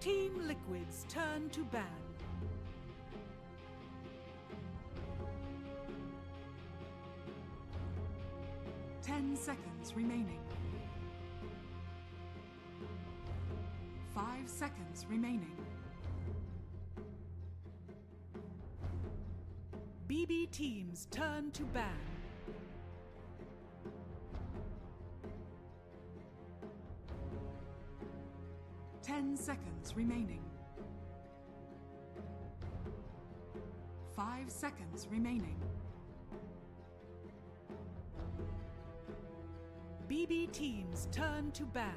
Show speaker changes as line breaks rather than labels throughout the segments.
Team Liquid's turn to ban. Ten seconds remaining. 5 seconds remaining. BB Team's turn to ban. Ten seconds remaining. 5 seconds remaining. BB Team's turn to ban.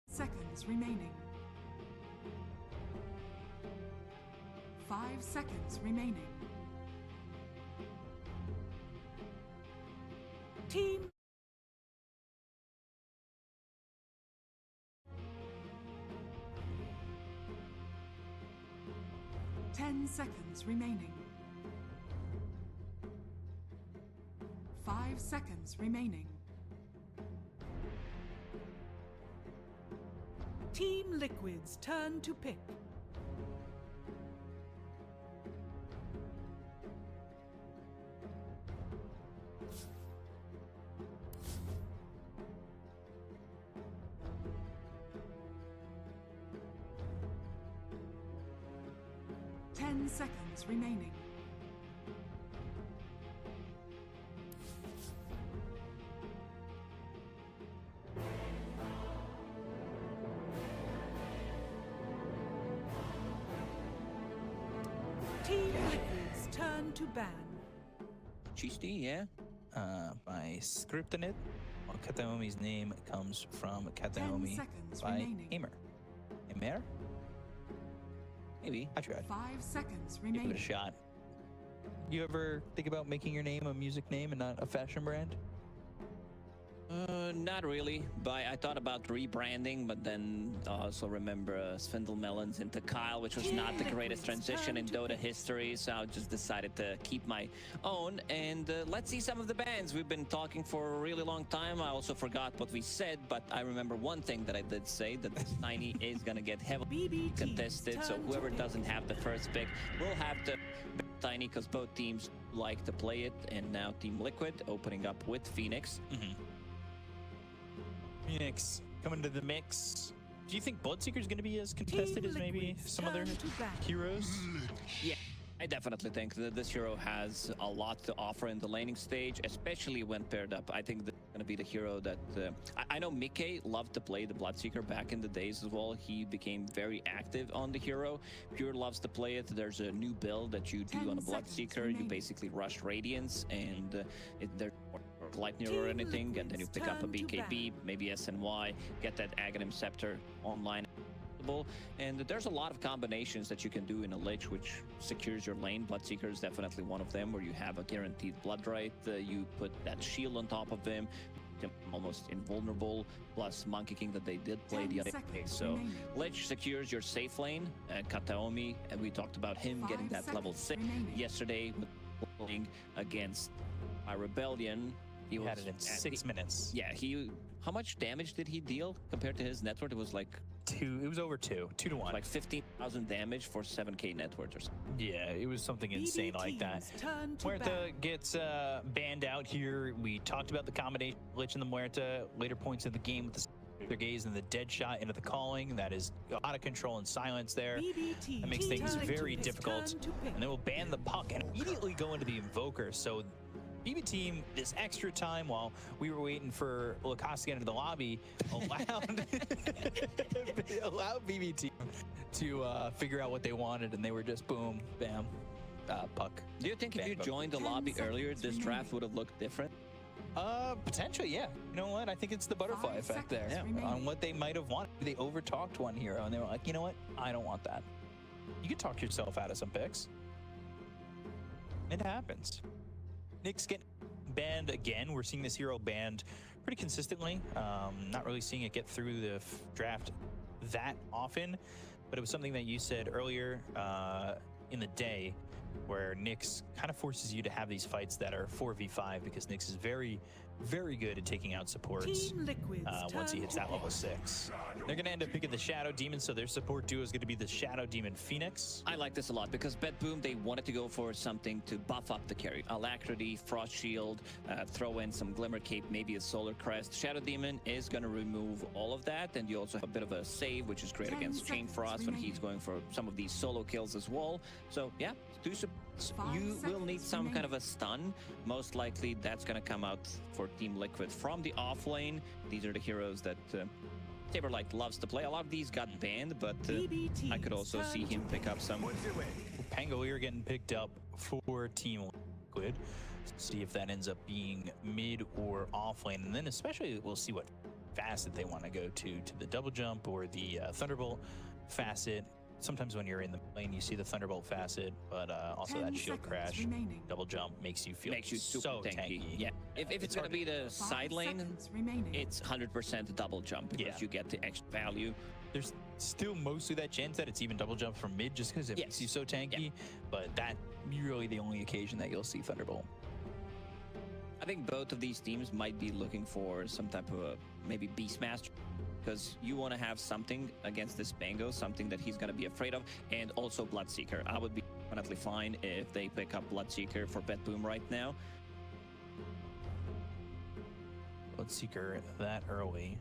Seconds remaining. 5 seconds remaining. Team 10 seconds remaining. 5 seconds remaining. Team Liquid's turn to pick. Ten seconds remaining. Team Liquid's turn to ban.
Cheesty, yeah.
By scripting it, well, Kataomi's name comes from
10
Kataomi
seconds
by
remaining.
Aimer. Aimer? Maybe. I tried.
5 seconds
Give it
remaining.
a shot. You ever think about making your name a music name and not a fashion brand?
Not really, but I thought about rebranding, but then I also remember Swindle Melons into Kyle, which was not the greatest transition in Dota history, so I just decided to keep my own. And let's see some of the bands. We've been talking for a really long time. I also forgot what we said, but I remember one thing that I did say, that this Tiny is going to get heavily
BB
contested, so whoever doesn't have the first pick will have to pick Tiny, because both teams like to play it. And now Team Liquid opening up with Phoenix.
Phoenix coming to the mix. Do you think Bloodseeker's going to be as contested as maybe some other heroes?
Yeah, I definitely think that this hero has a lot to offer in the laning stage, especially when paired up. I think that's going to be the hero that... I know Mickey loved to play the Bloodseeker back in the days as well. He became very active on the hero. Pure loves to play it. There's a new build that you do on a Bloodseeker. You basically rush Radiance, and there's Lightning or anything, and then you pick up a BKB, maybe SNY, get that Aghanim Scepter online. And there's a lot of combinations that you can do in a Lich, which secures your lane. Bloodseeker is definitely one of them, where you have a guaranteed blood right. You put that shield on top of him, almost invulnerable, plus Monkey King that they did play the other day. So Lich secures your safe lane. Kataomi, and we talked about him getting that level 6 yesterday with playing against my Rebellion.
He had it in 6 minutes.
Yeah, how much damage did he deal compared to his net worth? It was like
2. It was over 2 to 1.
Like 15,000 damage for 7k net worth or something.
Yeah, it was something insane like that. Muerta gets banned out here. We talked about the combination Lich and the Muerta. Later points in the game with the gaze and the dead shot into the calling. That is out of control and silence there. That makes things very difficult. And they will ban the puck and immediately go into the invoker. So BB team, this extra time while we were waiting for Lacoste to get into the lobby, allowed BB team to figure out what they wanted, and they were just boom, bam, puck.
Do you think if you joined the lobby earlier, this draft would have looked different?
Potentially, yeah. You know what? I think it's the butterfly effect there on what they might have wanted. They overtalked one hero, and they were like, you know what? I don't want that. You can talk yourself out of some picks. It happens. Nick's getting banned again. We're seeing this hero banned pretty consistently. Not really seeing it get through the draft that often, but it was something that you said earlier in the day, where Nyx kind of forces you to have these fights that are 4v5, because Nyx is very very good at taking out supports
Team Liquid's
once he
turn
hits
to
that level
pick.
6. They're going to end up picking the Shadow Demon, so their support duo is going to be the Shadow Demon Phoenix.
I like this a lot because BO3 they wanted to go for something to buff up the carry. Alacrity, Frost Shield, throw in some Glimmer Cape, maybe a Solar Crest. Shadow Demon is going to remove all of that, and you also have a bit of a save, which is great
10
against Chain
seconds
Frost when he's
remaining.
going for some of these solo kills as well. So yeah, you will need
seconds
some kind of
remaining.
a stun. Most likely that's going to come out for Team Liquid from the off lane. These are the heroes that TSpirit loves to play. A lot of these got banned, but I could also see him pick up some.
Pangolier getting picked up for Team Liquid. See if that ends up being mid or off lane, and then especially we'll see what facet they want to go to the double jump or the Thunderbolt facet. Sometimes when you're in the lane, you see the Thunderbolt facet, but also
10
that shield
seconds
crash,
remaining.
double jump makes you feel
Makes you super
so
tanky. Yeah, if it's
it's
going to
hard
be the
5
side lane,
seconds remaining.
it's 100% double jump because
Yeah.
you get the extra value.
There's still mostly that chance that it's even double jump from mid just because it
Yes.
makes you so tanky, but that's really the only occasion that you'll see Thunderbolt.
I think both of these teams might be looking for some type of a maybe Beastmaster, because you want to have something against this Bango, something that he's going to be afraid of, and also Bloodseeker. I would be definitely fine if they pick up Bloodseeker for BO3 right now.
Bloodseeker that early.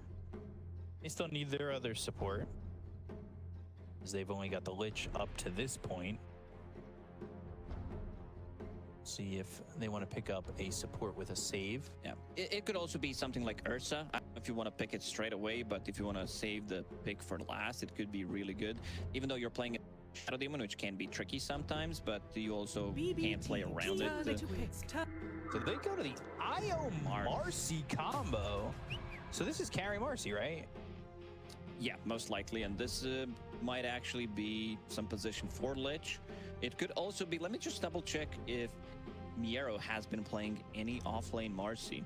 They still need their other support, as they've only got the Lich up to this point. See if they want to pick up a support with a save.
Yeah, it could also be something like Ursa. I don't know if you want to pick it straight away, but if you want to save the pick for last, it could be really good. Even though you're playing a Shadow Demon, which can be tricky sometimes, but you also can play around it.
Liquid's turn.
So they go to the Io Marcy combo. So this is carry Marcy, right?
Yeah, most likely, and this might actually be some position for Lich. It could also be, let me just double check if Miero has been playing any offlane Marcy.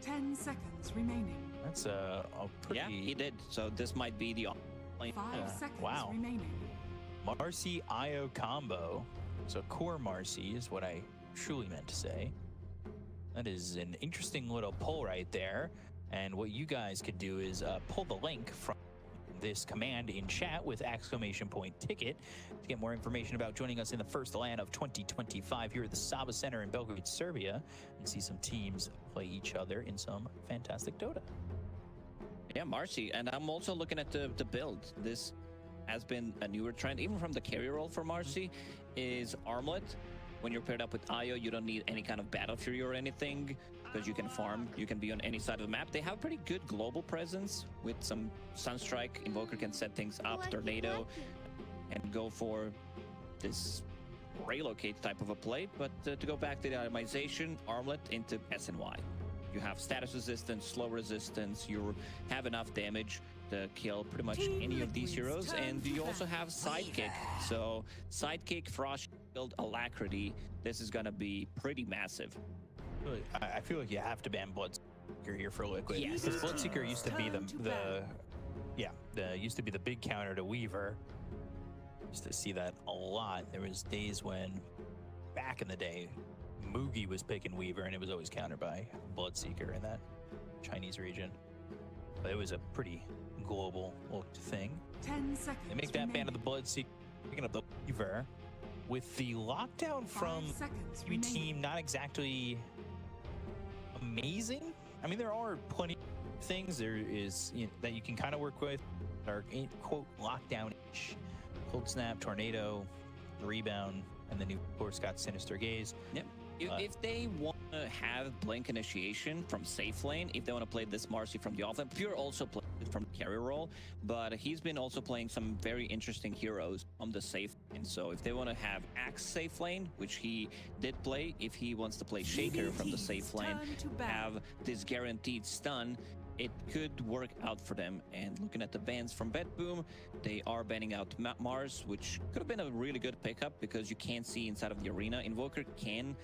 10 seconds remaining.
That's a pretty...
Yeah, he did. So this might be the offlane.
5 seconds
wow.
remaining.
Marcy Io combo. So core Marcy is what I truly meant to say. That is an interesting little poll right there. And what you guys could do is pull the link from this command in chat with !ticket to get more information about joining us in the first LAN of 2025 here at the Saba Center in Belgrade, Serbia, and see some teams play each other in some fantastic Dota.
Yeah, Marcy. And I'm also looking at the build. This has been a newer trend, even from the carry role for Marcy, is Armlet. When you're paired up with Io, you don't need any kind of Battle Fury or anything, because you can farm, you can be on any side of the map. They have pretty good global presence with some Sunstrike. Invoker can set things up, Tornado, and go for this relocate type of a play. But to go back to the itemization, Armlet into SNY. You have status resistance, slow resistance, you have enough damage to kill pretty much
Team
any of these
Liquid's
heroes,
turn
and
to
you also
bat.
have Sidekick. So Sidekick, Frost Shield, Alacrity, this is gonna be pretty massive.
I feel like you have to ban Bloodseeker here for Liquid.
Yes.
Because Bloodseeker used to be
Turn to
used to be the big counter to Weaver. Used to see that a lot. There was days when, back in the day, Mugi was picking Weaver, and it was always countered by Bloodseeker in that Chinese region. But it was a pretty global thing.
10 seconds
They make that ban of the
remaining.
Bloodseeker, picking up the Weaver. With the lockdown
5
from
seconds
your
remaining.
team, not exactly amazing. I mean, there are plenty of things there is that you can kind of work with that are quote lockdown-ish. Cold Snap, Tornado, Rebound, and then you of course got Sinister Gaze.
Yep. If they want to have Blink Initiation from safe lane, if they want to play this Marcy from the offlane, Pure also plays it from the carry role, but he's been also playing some very interesting heroes on the safe lane. So if they want to have Axe safe lane, which he did play, if he wants to play Shaker from the safe lane,
Turn to bat.
have this guaranteed stun, it could work out for them. And looking at the bans from BO3, they are banning out Mars, which could have been a really good pickup because you can't see inside of the arena. Invoker can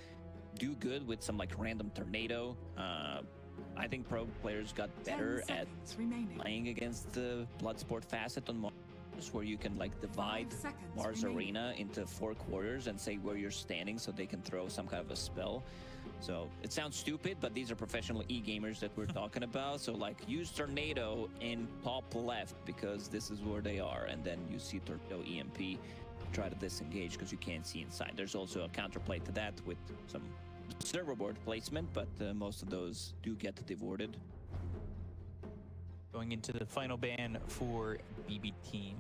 do good with some like random Tornado. I think pro players got
10
better at
seconds remaining.
playing against the Bloodsport facet on Mars, where you can like divide
5 seconds
Mars
remaining.
arena into 4 quarters and say where you're standing so they can throw some kind of a spell. So it sounds stupid, but these are professional e-gamers that we're talking about. So like use Tornado in top left because this is where they are. And then you see Tornado EMP, try to disengage because you can't see inside. There's also a counterplay to that with some server board placement, but most of those do get devorted.
Going into the final ban for BB Team.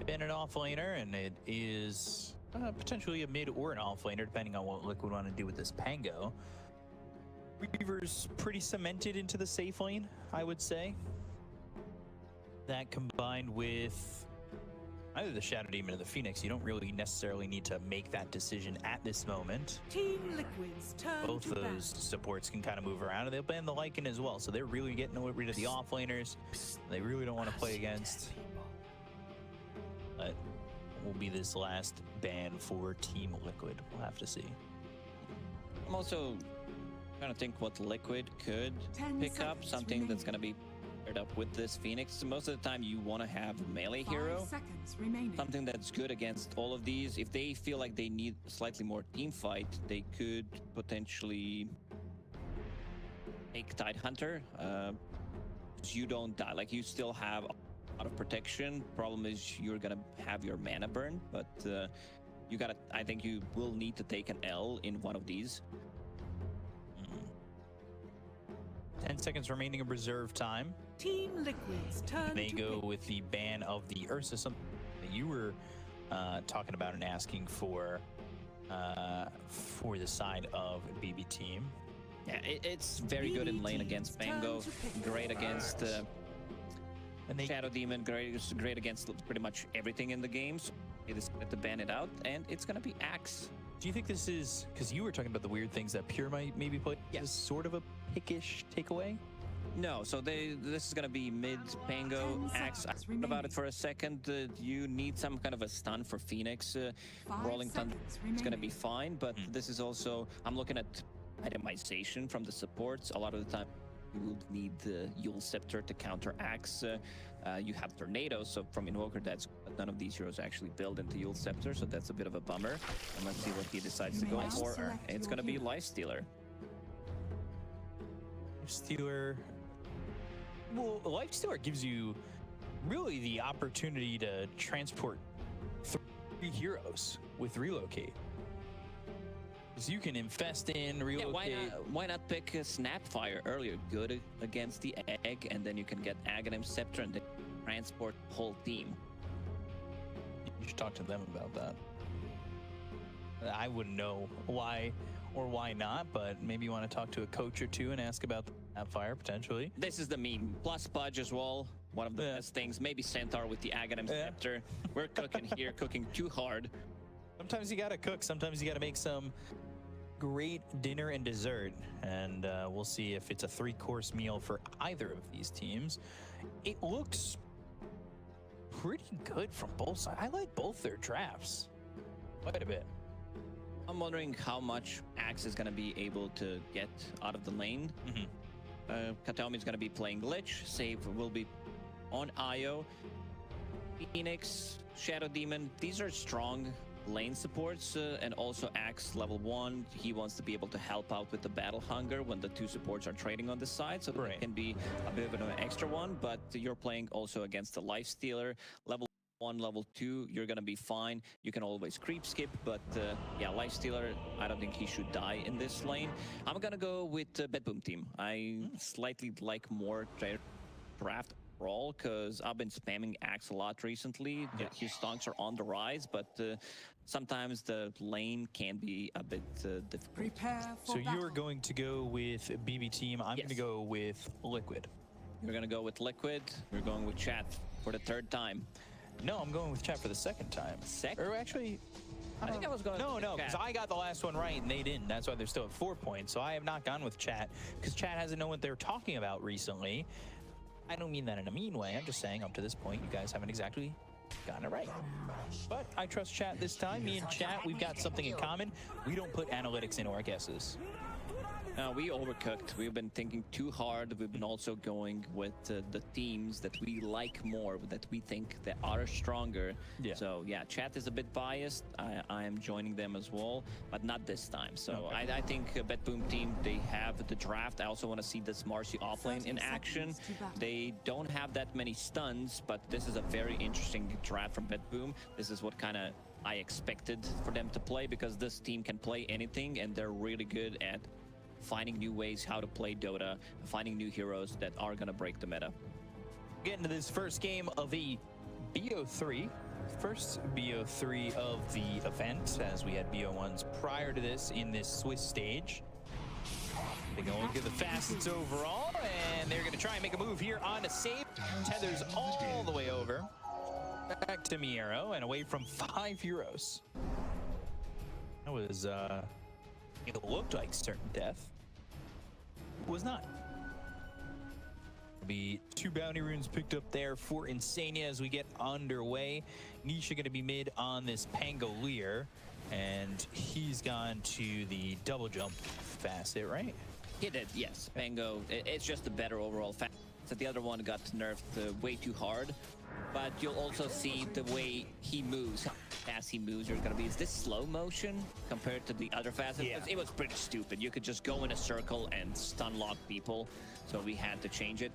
Ban an offlaner, and it is potentially a mid or an offlaner, depending on what Liquid want to do with this Pango. Reaver's pretty cemented into the safe lane, I would say. That combined with either the Shadow Demon or the Phoenix, you don't really necessarily need to make that decision at this moment.
Team Liquid's turn.
Both
to ban.
those supports can kind of move around, and they'll ban the Lycan as well, so they're really getting rid of the offlaners. They really don't want to play against. But will be this last ban for Team Liquid. We'll have to see.
I'm also trying to think what Liquid could pick up, something that's going to be paired up with this Phoenix. Most of the time you want to have a melee
5
hero,
seconds remaining.
something that's good against all of these. If they feel like they need slightly more team fight, they could potentially take Tide Hunter. You don't die, like you still have a lot of protection. Problem is you're gonna have your mana burn, but you gotta, I think you will need to take an L in one of these.
10 seconds remaining of reserve time.
Team Liquid's turn.
They
to
go
pick.
with the ban of the Ursa, something that you were talking about and asking for the side of BB Team.
Yeah, it's very good in lane against Pango, great against
And they
Shadow Demon, great against pretty much everything in the games. They decided to ban it out, and it's gonna be Axe.
Do you think this is, because you were talking about the weird things that Pure might maybe play, is sort of a pickish takeaway?
No, so this is gonna be mid Pango
10
Axe. I
seconds
thought about it
remaining.
for a second. You need some kind of a stun for Phoenix.
5
Rolling Thunder
seconds
is gonna be
remaining.
fine, but this is also, I'm looking at itemization from the supports. A lot of the time you will need the Yule Scepter to counter Axe. You have Tornado, so from Invoker, that's none of these heroes actually build into Yule Scepter, so that's a bit of a bummer. And let's see what he decides to
You
go
may
for.
select
It's
your
gonna be
hero.
Lifestealer.
Stealer. Well, Lifestealer gives you really the opportunity to transport 3 heroes with Relocate. Because you can infest in, relocate.
Yeah, why not pick Snapfire earlier? Good against the egg, and then you can get Aghanim Scepter and then transport the whole team.
You should talk to them about that. I wouldn't know why or why not, but maybe you want to talk to a coach or two and ask about the Snapfire potentially.
This is the meme. Plus Pudge as well. One of the best things. Maybe Centaur with the Aghanim Scepter. We're cooking here, cooking too hard.
Sometimes you gotta cook. Sometimes you gotta make some great dinner and dessert, and we'll see if it's a 3-course meal for either of these teams. It looks pretty good from both sides. I like both their drafts quite a bit.
I'm wondering how much Axe is going to be able to get out of the lane. Kataomi is going to be playing Glitch. Save will be on Io. Phoenix, Shadow Demon, these are strong lane supports, and also Axe level 1. He wants to be able to help out with the battle hunger when the 2 supports are trading on the side, so that can be a bit of an extra one, but you're playing also against the Lifestealer. Level 1, level 2, you're gonna be fine. You can always creep skip, but yeah, Lifestealer, I don't think he should die in this lane. I'm gonna go with Bedboom team. I slightly like more draft role because I've been spamming Axe a lot recently. His stonks are on the rise, but sometimes the lane can be a bit difficult.
Prepare for
So
battle.
you're going to go with BB Team. I'm going to go with Liquid.
We're gonna go with Liquid. We're going with Chat for the 3rd time.
No, I'm going with Chat for the 2nd time.
Second?
Or actually,
I think I was going
no,
with
because
Chat.
I got the last one right and they didn't. That's why they're still at 4 points. So I have not gone with Chat because Chat hasn't known what they're talking about recently. I don't mean that in a mean way. I'm just saying up to this point, you guys haven't exactly gotten it right. But I trust Chat this time. Me and Chat, we've got something in common. We don't put analytics into our guesses.
We overcooked. We've been thinking too hard. We've been also going with the teams that we like more, that we think that are stronger.
Yeah.
So yeah, chat is a bit biased. I am joining them as well, but not this time. So
Okay.
I think BetBoom team, they have the draft. I also want to see this Marcy offlane in action. They don't have that many stuns, but this is a very interesting draft from BetBoom. This is what kind of I expected for them to play, because this team can play anything and they're really good at finding new ways how to play Dota, finding new heroes that are going to break the meta.
Getting to this first game of the BO3. First BO3 of the event, as we had BO1s prior to this in this Swiss stage. They go and get the fastest overall, and they're going to try and make a move here on a save. Tethers all the way over. Back to Miero and away from 5 heroes. That was, it looked like certain death. It was not. There'll be 2 bounty runes picked up there for Insania as we get underway. Nisha going to be mid on this Pangolier, and he's gone to the double jump facet, right?
He did, yes. Pango, it's just a better overall fact. The other one got nerfed way too hard, but you'll also see the way he moves, how fast he moves. You're gonna be, is this slow motion compared to the other facets?
Yeah.
It was pretty stupid. You could just go in a circle and stun lock people, so we had to change it.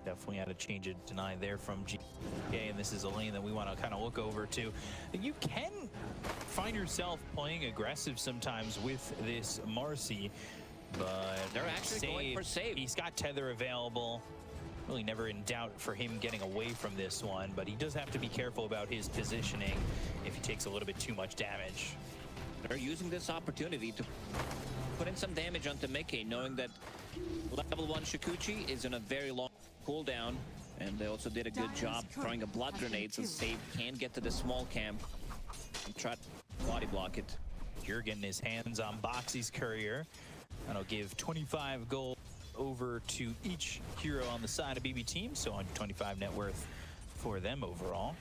Definitely had to change it, deny there from GGWP, and this is a lane that we want to kind of look over to. You can find yourself playing aggressive sometimes with this Marcy, but
They're actually going for save.
He's got tether available. Really never in doubt for him getting away from this one, but he does have to be careful about his positioning if he takes a little bit too much damage.
They're using this opportunity to put in some damage onto Mickey, knowing that level 1 Shikuchi is in a very long cooldown, and they also did a good job throwing a blood grenade so Save can get to the small camp and try to body block it.
You're getting his hands on Boxy's courier. That'll give 25 gold over to each hero on the side of BB team, so 125 net worth for them overall.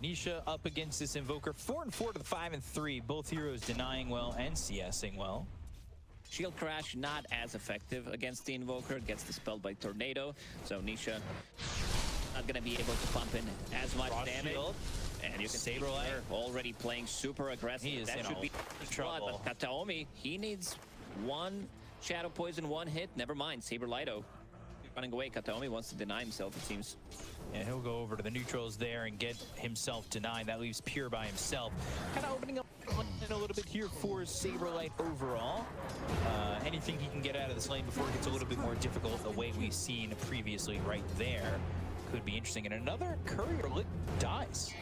Nisha up against this Invoker, 4-4 to the 5-3, both heroes denying well and CSing well.
Shield Crash not as effective against the Invoker, gets dispelled by Tornado, so Nisha not gonna be able to pump in as much
Frost
damage.
Shield.
And you can see
Saberlight
her already playing super aggressive.
He is
that
in
should
a
be
trouble.
But Kataomi, he needs 1 Shadow Poison, 1 hit. Never mind, Saberlighto running away. Kataomi wants to deny himself, it seems.
Yeah, he'll go over to the neutrals there and get himself denied. That leaves Pure by himself. Kind of opening up a little bit here for Saberlight overall. Anything he can get out of this lane before it gets a little bit more difficult, the way we've seen previously right there, could be interesting. And another courier dies.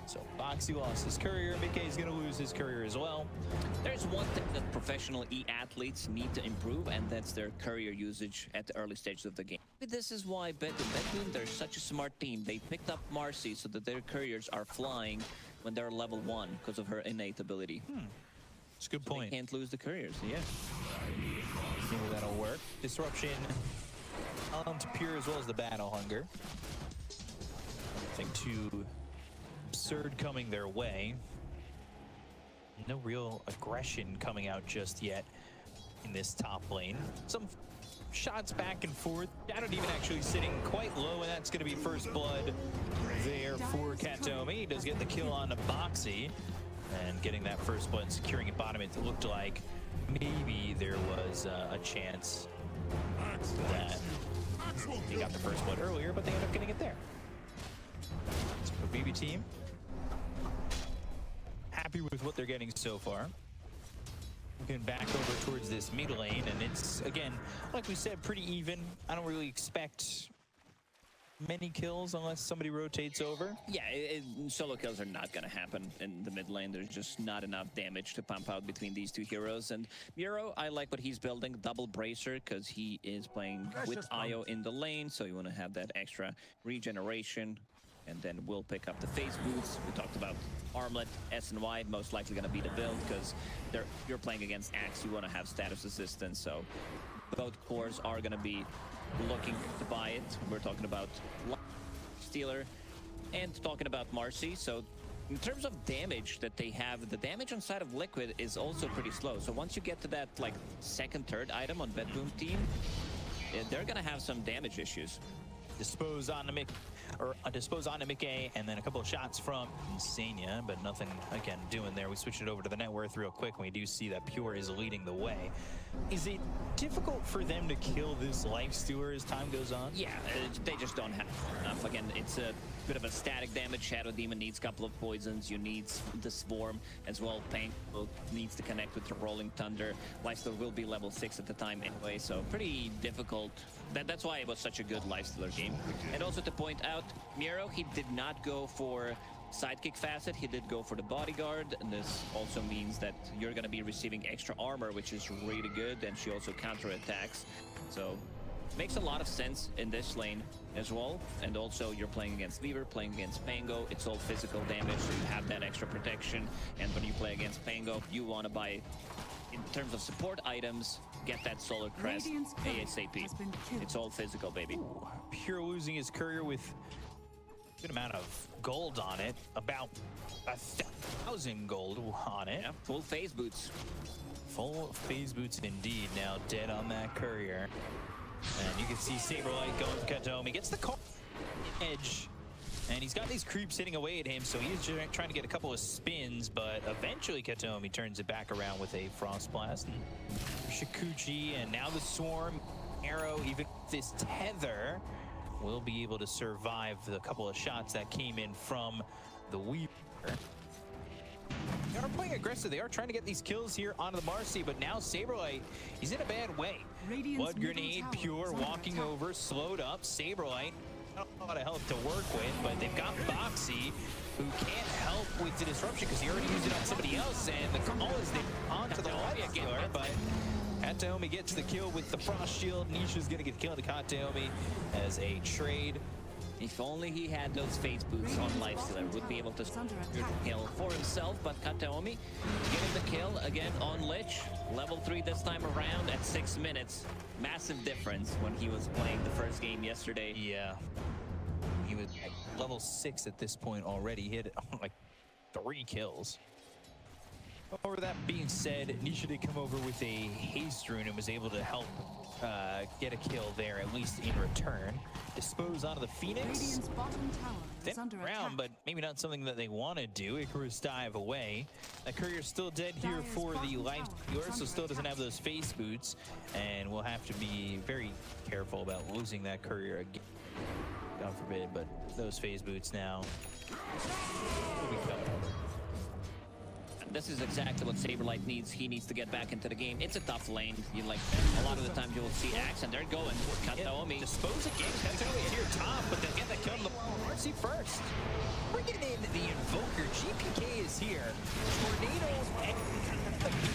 So Boxy lost his courier. Mickey's going to lose his courier as well.
There's one thing that professional e-athletes need to improve, and that's their courier usage at the early stages of the game. This is why BetBoom, they're such a smart team. They picked up Marcy so that their couriers are flying when they're level 1 because of her innate ability.
It's a good point.
They can't lose the couriers, yeah.
Maybe that'll work. Disruption onto Pure as well as the Battle Hunger. Nothing too absurd coming their way. No real aggression coming out just yet in this top lane. Some shots back and forth. Shadow Demon actually sitting quite low, and that's going to be first blood there for Kataomi. He does get the kill on the Boxy, and getting that first blood and securing it bottom. It looked like maybe there was a chance that he got the first blood earlier, but they ended up getting it there. So for BB team, happy with what they're getting so far. Looking back over towards this mid lane, and it's, again, like we said, pretty even. I don't really expect many kills unless somebody rotates over.
Yeah, solo kills are not going to happen in the mid lane. There's just not enough damage to pump out between these two heroes. And Miro, I like what he's building, double bracer, because he is playing with Io in the lane, so you want to have that extra regeneration. And then we'll pick up the phase boots. We talked about Armlet, S and Y, most likely going to be the build, because you're playing against Axe, you want to have status assistance, so both cores are going to be looking to buy it. We're talking about Stealer and talking about Marcy, so In terms of damage that they have, the damage on side of Liquid is also pretty slow. So once you get to that like second, third item on Bedboom team, they're gonna have some damage issues.
Dispose on the Mickey, and then a couple of shots from Insania, but nothing again doing there. We switched it over to the net worth real quick, and we do see that Pure is leading the way. Is it difficult for them to kill this Lifestealer as time goes on?
Yeah, they just don't have enough. Again, it's a bit of a static damage. Shadow Demon needs a couple of poisons. You need the Swarm as well. Pain needs to connect with the Rolling Thunder. Lifestealer will be level 6 at the time anyway, so pretty difficult. That's why it was such a good Lifestealer game. And also to point out, Miro, he did not go for sidekick facet, he did go for the bodyguard, and this also means that you're going to be receiving extra armor, which is really good, and she also counterattacks. So makes a lot of sense in this lane as well. And also you're playing against Weaver, playing against Pango, it's all physical damage, so you have that extra protection. And when you play against Pango, you want to buy, in terms of support items, get that Solar Crest ASAP. It's all physical, baby.
Ooh, Pure losing his courier with a good amount of gold on it, about 1,000 gold on it.
Yeah, full phase boots.
Full phase boots indeed. Now dead on that courier. And you can see Saberlight going for Kataomi. Gets the call edge. And he's got these creeps hitting away at him, so he's trying to get a couple of spins, but eventually Kataomi turns it back around with a Frost Blast. And Shikuchi, and now the Swarm. Arrow, even this tether, will be able to survive the couple of shots that came in from the Weaver. They are playing aggressive. They are trying to get these kills here onto the Marcy, but now Saberlight, he's in a bad way. Blood Grenade, Pure, walking over, slowed up. Saberlight, not a lot of help to work with, but they've got Boxy, who can't help with the disruption because he already used it on somebody else, and the call is onto the Lifestealer, but Kataomi gets the kill with the Frost Shield. Nisha's gonna get killed to Kataomi as a trade.
If only he had those phase boots on Lifestealer, would be able to kill for himself, but Kataomi getting the kill again on Lich. Level 3 this time around at 6 minutes. Massive difference when he was playing the first game yesterday.
Yeah. He was at level 6 at this point already. He had like 3 kills. Over that being said, Nisha did come over with a haste rune and was able to help get a kill there, at least in return. Dispose onto the Phoenix.
Radiant's bottom tower is under
Round,
attack.
but maybe not something that they want to do. Icarus dive away. That courier's still dead here
Dire's
for the
bottom
Lifestealer,
tower is
so
under
still doesn't
attack.
have those face boots, and we'll have to be very careful about losing that courier again. God forbid, but those phase boots now will be coming.
This is exactly what Saberlight needs. He needs to get back into the game. It's a tough lane. You like a lot of the times you will see Axe, and they're going. Kataomi.
Dispose again. Kataomi here top, but they'll get the kill on the Marcy first. Bringing in the Invoker. GPK is here. Tornado.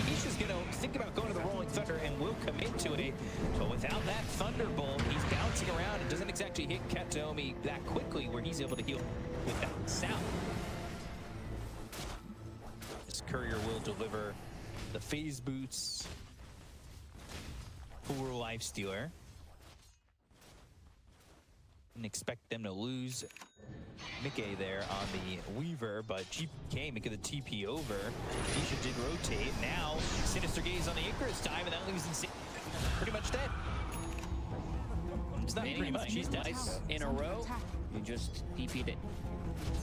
Nisha's going to think about going to the Rolling Thunder and will commit to it. But without that Thunderbolt, he's bouncing around and doesn't exactly hit Kataomi that quickly, where he's able to heal with that sound. This courier will deliver the phase boots for Lifestealer. Didn't expect them to lose Mickey there on the Weaver, but GPK making the TP over. Nisha did rotate. Now, Sinister Gaze on the Icarus dive, and that leaves him pretty much dead. It's not pretty much, he's dead.
Twice in a row, you just TP'd it.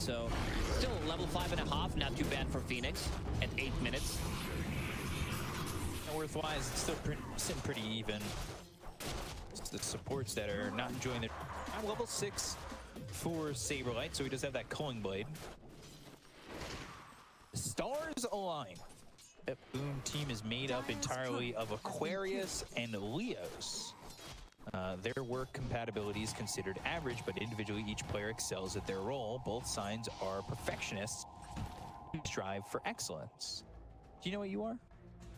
So, still level 5.5, not too bad for Phoenix at 8 minutes.
Worth-wise, it's still sitting pretty even. It's the supports that are not enjoying it. I'm level 6 for Saberlight, so he does have that Culling Blade. The stars align. That Boom team is made up entirely of Aquarius and Leos. Their work compatibility is considered average, but individually each player excels at their role. Both signs are perfectionists who strive for excellence. Do you know what you are?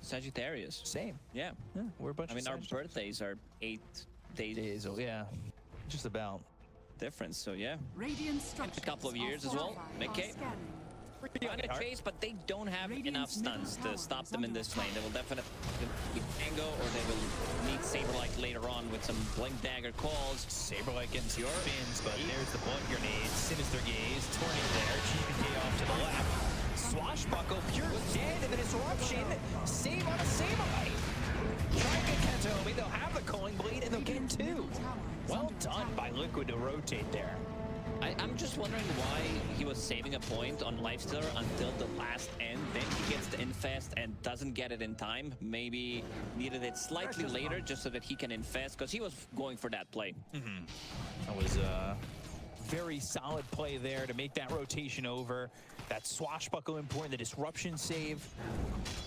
Sagittarius.
Same.
Yeah.
We're a bunch
I mean,
of
our
Sagittarius.
birthdays are 8 days
Oh, yeah. Just about.
difference, so yeah.
Radiant structures
A couple of years
are
as well.
fortified
Mickey.
are scanning.
trying to chase, but they don't have enough stuns to stop them in this lane. They will definitely need Tango, or they will need Saberlight later on with some Blink Dagger calls.
Saberlight getting some spins, but there's the blood grenade. Sinister Gaze, turning there. GPK off to the left. Swashbuckle, Pure dead, and the disruption. Save on a Saberlight. Try and get Katomi. They'll have the Culling Blade, and they'll get two. Well done by Liquid to rotate there.
I'm just wondering why he was saving a point on Lifestealer until the last end. Then he gets the infest and doesn't get it in time. Maybe needed it slightly later just so that he can infest, because he was going for that play.
That was a very solid play there to make that rotation over. That swashbuckle important, the disruption save.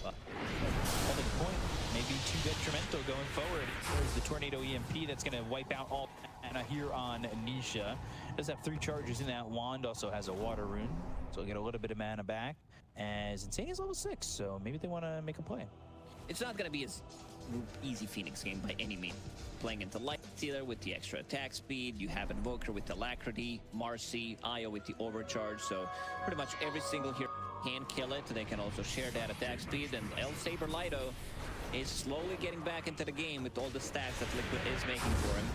But at the point, maybe too detrimental going forward. There's the Tornado EMP that's going to wipe out all mana here on Nisha. Does have 3 charges in that wand, also has a water rune, so we'll get a little bit of mana back. As Insane is level 6, so maybe they want to make a play.
It's not going to be as easy Phoenix game by any means. Playing into Lifestealer with the extra attack speed, you have Invoker with Alacrity, Marcy, Io with the overcharge, so pretty much every single hero can kill it. They can also share that attack speed, and El Saberlighto is slowly getting back into the game with all the stacks that Liquid is making for him.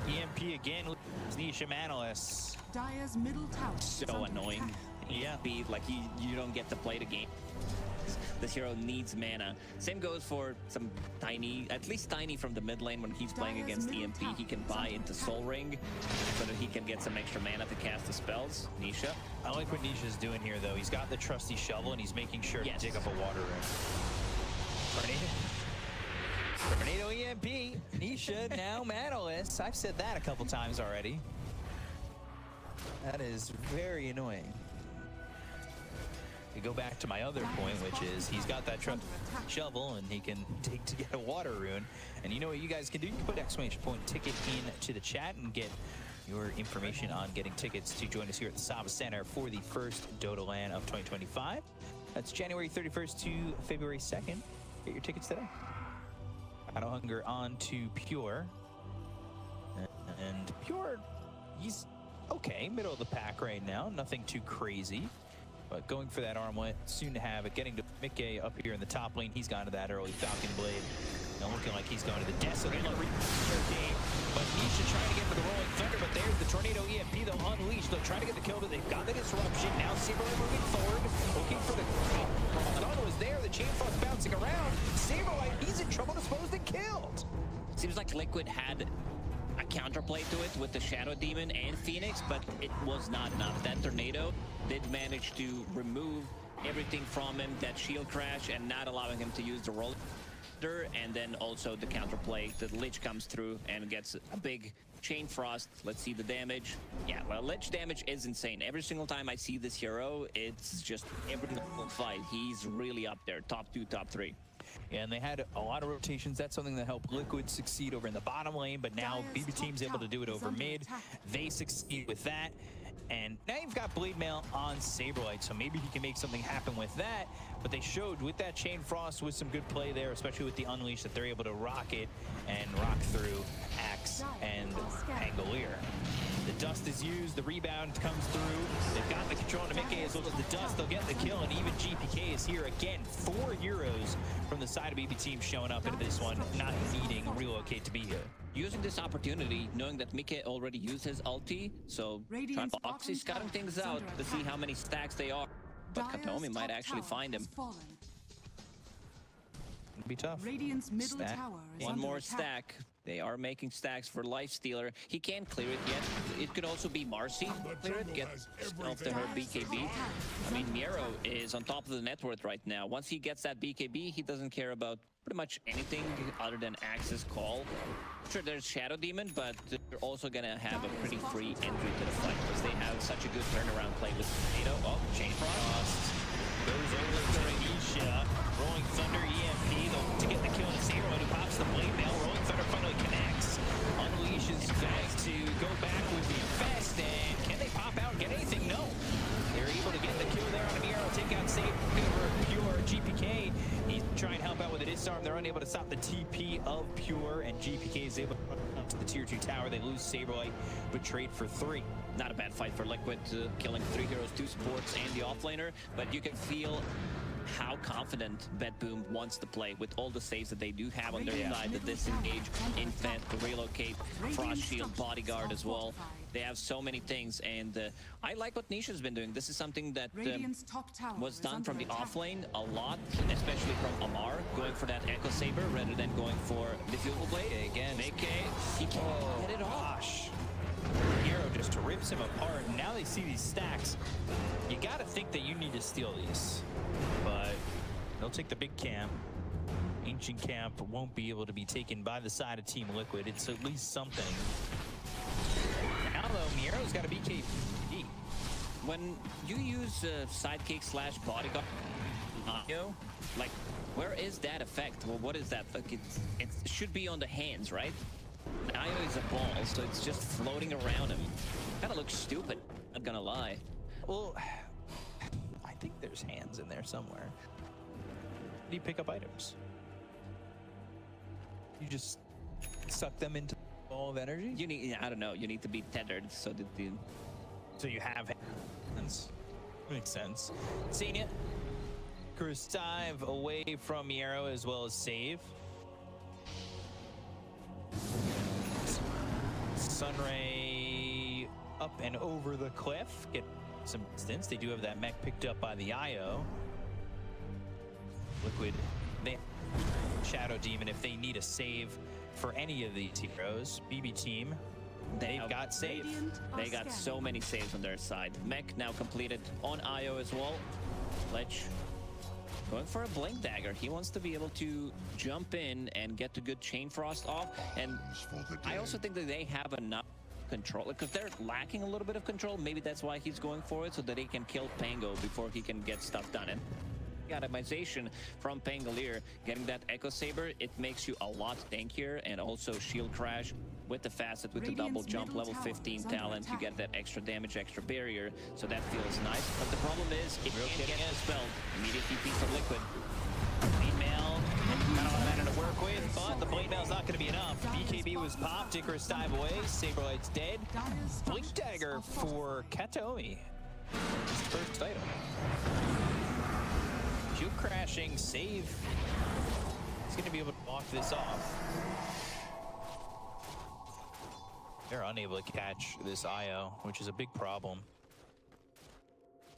EMP again, Nisha Manalis.
Dire's middle tower
So annoying.
Yeah.
Speed, like you don't get to play the game. This hero needs mana. Same goes for some Tiny, at least Tiny from the mid lane when he's playing against EMP. He can buy into Soul Ring so that he can get some extra mana to cast the spells. Nisha.
I like what Nisha's doing here, though. He's got the trusty shovel, and he's making sure to dig up a water rune. Tornado EMP. Nisha now Manaless. I've said that a couple times already. That is very annoying. We go back to my other point, which is he's got that shovel and he can dig to get a water rune. And you know what you guys can do? You can put !ticket into the chat and get your information on getting tickets to join us here at the Sava Center for the first Dota LAN of 2025. That's January 31st to February 2nd. Get your tickets today. Battle Hunger on to Pure. And Pure, he's okay, middle of the pack right now. Nothing too crazy. But going for that armlet, soon to have it. Getting to Mickey up here in the top lane. He's gone to that early Falcon Blade. Now looking like he's going to the Desolate game. But Nisha trying to get for the Rolling Thunder, but there's the Tornado EMP. They'll unleash. They'll try to get the kill, but they've got the disruption. Now Saberlight moving forward, looking for the... Donald was there. The Chain Frost bouncing around. Saberlight, he's in trouble, disposed and killed.
Seems like Liquid had a counterplay to it with the Shadow Demon and Phoenix, but it was not enough. That Tornado did manage to remove everything from him, that shield crash, and not allowing him to use the roller. And then also the counterplay. The Lich comes through and gets a big Chain Frost. Let's see the damage. Yeah, well, Lich damage is insane. Every single time I see this hero, it's just every single fight. He's really up there. Top 2, top 3.
And they had a lot of rotations. That's something that helped Liquid succeed over in the bottom lane, but now BB Team's able to do it over mid. They succeed with that. And now you've got Blade Mail on Saberlight, so maybe he can make something happen with that. But they showed with that Chain Frost with some good play there, especially with the Unleash, that they're able to rock it and rock through Axe and Pangolier. The dust is used, the rebound comes through. They've got the control to Mickey as well as the dust. They'll get the kill, and even GPK is here again. 4 heroes from the side of BB Team showing up into this one, not needing relocate to be here.
Using this opportunity, knowing that Mickey already used his ulti, so trying to Foxy scouting things out to see how many stacks they are. But Katomi might actually find him.
It'll be tough.
Radiant's middle
Stack.
tower is
One
under
more
attack.
stack. They are making stacks for Lifestealer. He can't clear it yet. It could also be Marcy. Clear it, get stealth to her BKB. I mean, Miero is on top of the net worth right now. Once he gets that BKB, he doesn't care about pretty much anything other than Axe's call. Sure, there's Shadow Demon, but they're also gonna have a pretty free entry to the fight because they have such a good turnaround play with Tornado. Oh, Chain Frost
goes over to Nisha. Rolling Thunder EMP to get the kill on Saberlight, who pops the Blade Mail. Rolling Thunder finally connects. Unleashes back to go back with the infest, and can they pop out and get anything? No. They're able to get the kill there on Amir. Take out Saber, Pure, GPK. He's trying to help out with a disarm. They're unable to stop the TP of Pure, and GPK is able to to the tier 2 tower. They lose Saberlight, but trade for 3.
Not a bad fight for Liquid, killing 3 heroes, 2 supports, and the offlaner, but you can feel how confident BetBoom wants to play with all the saves that they do have on their side, the disengage, infant, relocate, frost shield, bodyguard as well. They have so many things, and I like what Nisha's been doing. This is something that was done from the offlane a lot, especially from Amar, going for that Echo Saber rather than going for the Fuel Blade.
Okay, again,
he can't get it off.
Gosh. Hero just rips him apart, and now they see these stacks. You gotta think that you need to steal these, but they'll take the big camp. Ancient camp won't be able to be taken by the side of Team Liquid. It's at least something. Now though, Miero's got a BKB.
When you use sidekick slash bodyguard, like, where is that effect? Well, what is that? Like, it should be on the hands, right? Ayo is a ball, so it's just floating around him. Kind of looks stupid, not gonna lie.
Well, I think there's hands in there somewhere. Do you pick up items? You just suck them into the ball of energy?
You need, I don't know, you need to be tethered so that the...
So you have hands. Makes sense. Seen it. Curse dive away from Miero as well as save. Sunray up and over the cliff. Get some distance. They do have that mech picked up by the IO. Liquid, they Shadow Demon if they need a save for any of these heroes. BB team, they've got save.
They got so many saves on their side. Mech now completed on IO as well. Lich going for a Blink Dagger. He wants to be able to jump in and get the good Chain Frost off. And I also think that they have enough control, because they're lacking a little bit of control. Maybe that's why he's going for it, so that he can kill Pango before he can get stuff done. And itemization from Pangolier, getting that Echo Saber, it makes you a lot tankier, and also Shield Crash with the facet, with the double jump, level 15 talent, you get that extra damage, extra barrier, so that feels nice. But the problem is, if you can't get dispelled, immediate TP from Liquid. Blade Mail,
kind of a matter to work with, but the Blade Mail's not going to be enough. BKB was popped, Icarus dive away, Saberlight's dead. Blink Dagger for Kataomi. His first item. Shield crashing, save. He's going to be able to walk this off. They're unable to catch this IO, which is a big problem.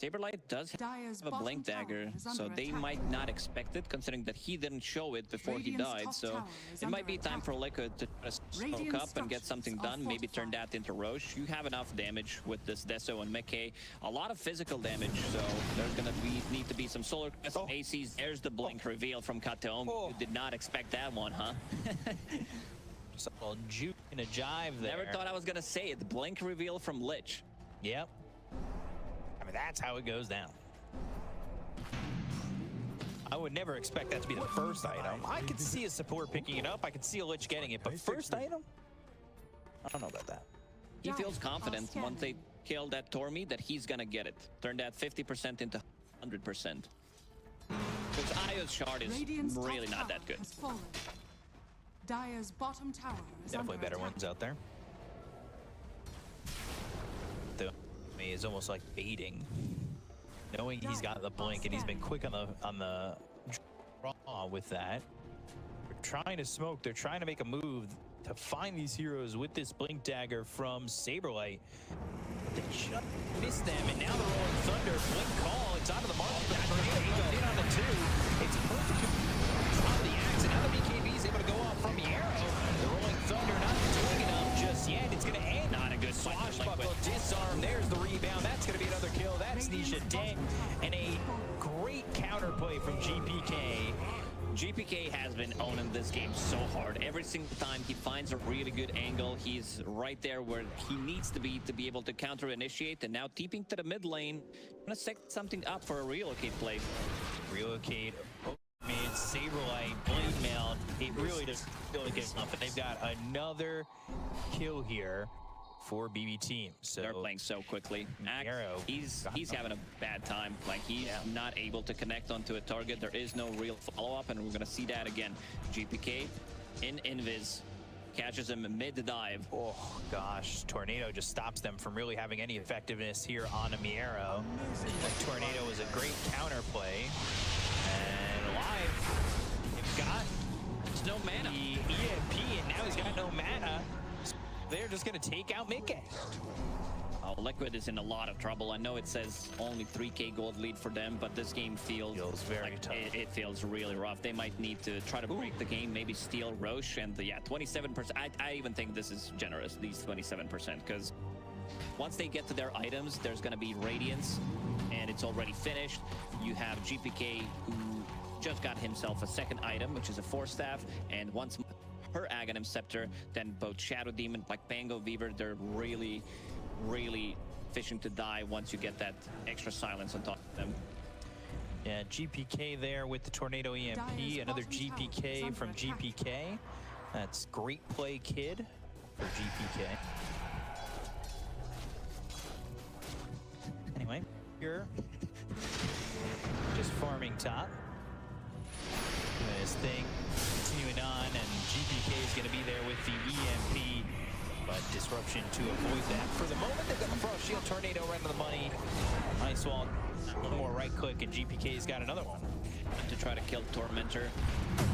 Saberlight does have a Blink Dagger, so they might not expect it, considering that he didn't show it before he died. So it might be time for Liquid to smoke up and get something done, maybe turn that into Roche. You have enough damage with this Deso and Mekay. A lot of physical damage, so there's gonna need to be some solar ACs. There's the Blink reveal from Kataomi. You did not expect that one, huh?
Just a little juke and a jive there.
Never thought I was gonna say it. The Blink reveal from Lich.
Yep. I mean, that's how it goes down. I would never expect that to be the first item. I could see a support picking it up. I could see a Lich getting it, but first item? I don't know about that.
He feels confident once they kill that Tormi that he's gonna get it. Turn that 50% into 100%. Because Ayo's shard is really not that good.
Dire's bottom tower is
Definitely better ones out there. The is almost like baiting, knowing he's got the blink and he's been quick on the draw with that. They're trying to smoke. They're trying to make a move to find these heroes with this Blink Dagger from Saberlight. But they just missed them, and now they're rolling Thunder. Blink call. It's out of the mark. In on the 2. It's perfect. On the axe, and now the BKB is able to go off from the arrow. The rolling Thunder not doing enough just yet. It's going to end.
Not a good
swashbuckle disarm. There's the rebound. That's going to be another kill. That's Nisha dead. And a great counterplay from GPK.
GPK has been owning this game so hard. Every single time he finds a really good angle, he's right there where he needs to be able to counter initiate. And now TPing to the mid lane, gonna set something up for a relocate play.
Relocate. Mid, Saberlight, Blade Mail. It really doesn't feel like it's enough. And they've got another kill here for BB team. So
they're playing so quickly.
Arrow,
he's having a bad time. Like, he's not able to connect onto a target. There is no real follow-up, and we're gonna see that again. GPK in Invis catches him mid-dive.
Oh gosh, Tornado just stops them from really having any effectiveness here on a Miero. Tornado is a great counterplay. And alive, they've got
no mana.
The EMP, and now he's got no mana. They're just gonna take out Mickey.
Oh, Liquid is in a lot of trouble. I know it says only 3k gold lead for them, but this game feels
very
like
tough.
It feels really rough. They might need to try to break the game, maybe steal Roche, and yeah, 27%. I even think this is generous, these 27%, because once they get to their items, there's going to be Radiance, and it's already finished. You have GPK, who just got himself a second item, which is a Force Staff, and once her Aghanim Scepter, then both Shadow Demon, like Pango Weaver, they're really fishing to die once you get that extra silence on top of them.
Yeah, GPK there with the Tornado EMP, another GPK from GPK. That's great play, kid, for GPK. Anyway, here, just farming top. Doing his thing, continuing on, and GPK is going to be there with the EMP. But disruption to avoid that. For the moment, they've got the Frost Shield. Tornado right on the money. Nice wall. One more right click, and GPK's got another one.
To try to kill Tormentor.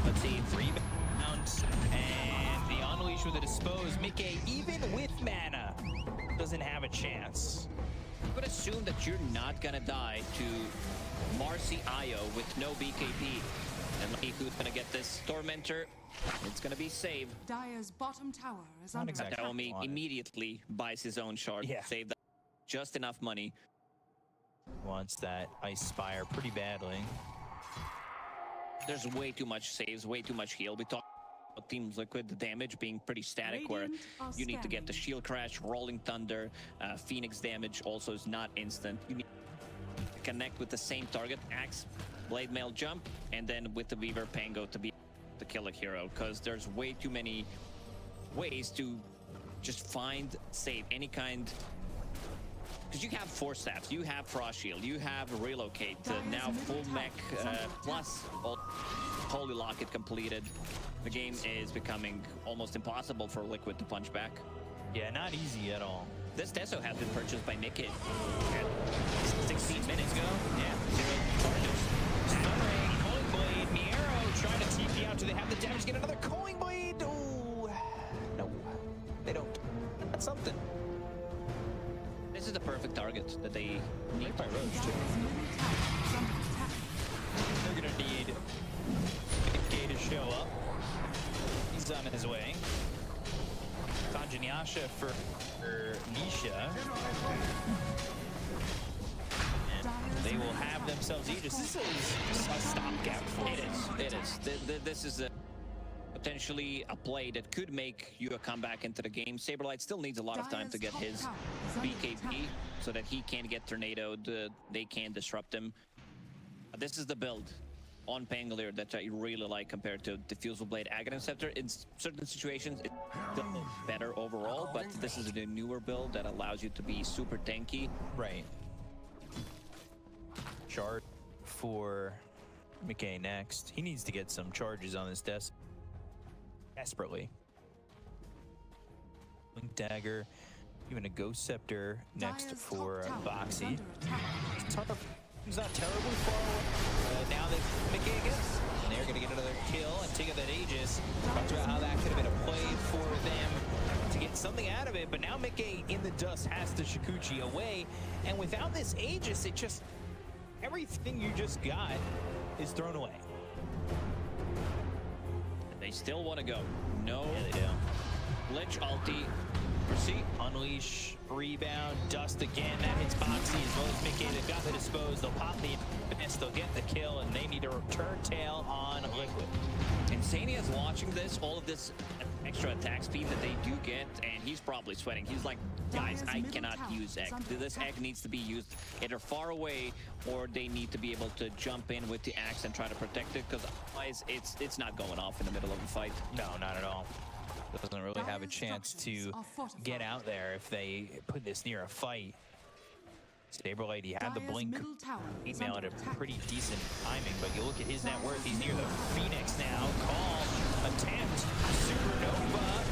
Let's see, 3
bounce. And the Unleash with a Dispose. Mickey, even with mana, doesn't have a chance.
I would assume that you're not going to die to Marcy Io with no BKB. And who's going to get this Tormentor? It's going to be saved.
Dire's bottom tower is under attack.
Naomi immediately buys his own shard.
Yeah.
Save that. Just enough money.
Wants that Ice Spire pretty badly.
There's way too much saves, way too much heal. We talked about Team Liquid, the damage being pretty static, where you need to get the Shield Crash, Rolling Thunder, Phoenix damage also is not instant. You need to connect with the same target, Axe, Blade Mail Jump, and then with the Weaver Pango to be to kill a hero, because there's way too many ways to just find, save any kind. Because you have Force Staffs, you have Frost Shield, you have Relocate, now full mech, plus Holy Locket completed. The game is becoming almost impossible for Liquid to punch back.
Yeah, not easy at all.
This Teso has been purchased by Mickey
16 minutes ago. Yeah, 0 charges. Stunning, Coin Blade, Miero trying to TP out. Do they have the damage? Get another Coin Blade. Oh, no, they don't. That's something.
This is the perfect target that they need.
By Roche, too. They're gonna need Gay to show up. He's on his way. Tanjanyasha for Nisha. And they will have themselves Aegis. This is a stopgap for them.
It is. This is potentially a play that could make you a comeback into the game. Saberlight still needs a lot of time to get his BKB so that he can get tornadoed. They can disrupt him. This is the build on Pangolier that I really like compared to Diffusal Blade Aghanim Scepter. In certain situations, it's still better overall, but this is a newer build that allows you to be super tanky.
Right. Chart for McKay next. He needs to get some charges on this desk desperately. Link Dagger, even a Ghost Scepter next for Boxy. He's not terribly far away. Now they McKay again. And they're going to get another kill and take out that Aegis. Talked about how that could have been a play for them to get something out of it, but now McKay in the dust has the Shikuchi away. And without this Aegis, it just, everything you just got is thrown away.
They still want to go. No.
Yeah, they do.
Lich ulti. Proceed.
Unleash, rebound, dust again. That hits Boxy as well as Mickey. They've got the dispose. They'll pop the miss. They'll get the kill, and they need to return tail on Liquid.
Insania's watching this, all of this extra attack speed that they do get, and he's probably sweating. He's like, guys, I cannot use egg. This egg needs to be used either far away, or they need to be able to jump in with the axe and try to protect it, because otherwise it's not going off in the middle of a fight.
No, not at all. Doesn't really have a chance to get out there if they put this near a fight. Saberlight, he had the blink email at a pretty decent timing, but you look at his net worth, he's near the Phoenix now. Call, attempt, Supernova,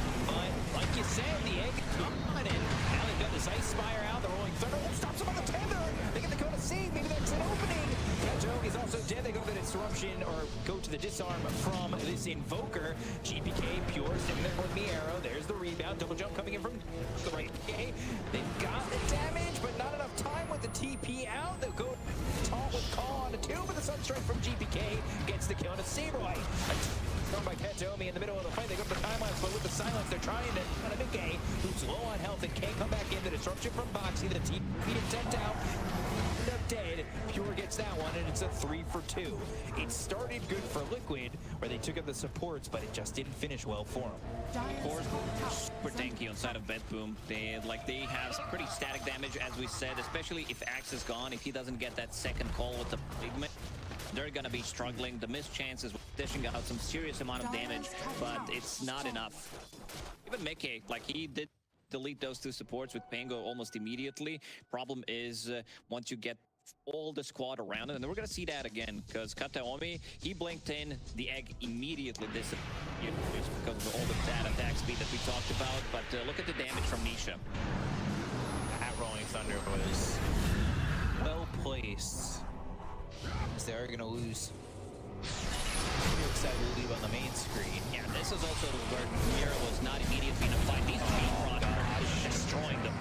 Like you said, the egg is gone, and now they've got this Ice Spire out. The Rolling Thunder stops them on the tether. They get the Kona save. Maybe that's an opening. Kato is also dead. They go to the disruption, or go to the disarm from this Invoker. GPK, Pure, sitting there with the arrow. There's the rebound. Double jump coming in from the right. Okay. They've got the damage, but not enough time with the TP out. They'll go taunt with Call on a 2, but the Sunstrike from GPK gets the kill on a Saberlight. Thrown by Katomi in the middle of the fight. They go to the time lapse, but with the silence, they're trying to on a Mickey, who's low on health and can't come back in. The disruption from Boxy, the team intent out. End up dead. Pure gets that one, and it's a 3 for 2. It started good for Liquid, where they took up the supports, but it just didn't finish well for them.
Force super tanky on side of Vet Boom. They have some pretty static damage, as we said, especially if Axe is gone. If he doesn't get that second call with the pigment, they're gonna be struggling. The missed chances with dishing out some serious amount of damage, but it's not enough. Even Mickey, like, he did delete those 2 supports with Pango almost immediately. Problem is, once you get all the squad around it, and we're gonna see that again, because Kataomi, he blinked in, the egg immediately disappeared because of all the bad attack speed that we talked about. But look at the damage from Nisha.
That Rolling Thunder was well placed. They are going to lose. Side will leave on the main screen.
Yeah, this is also where Mira was not immediately in a fight. These are destroying them.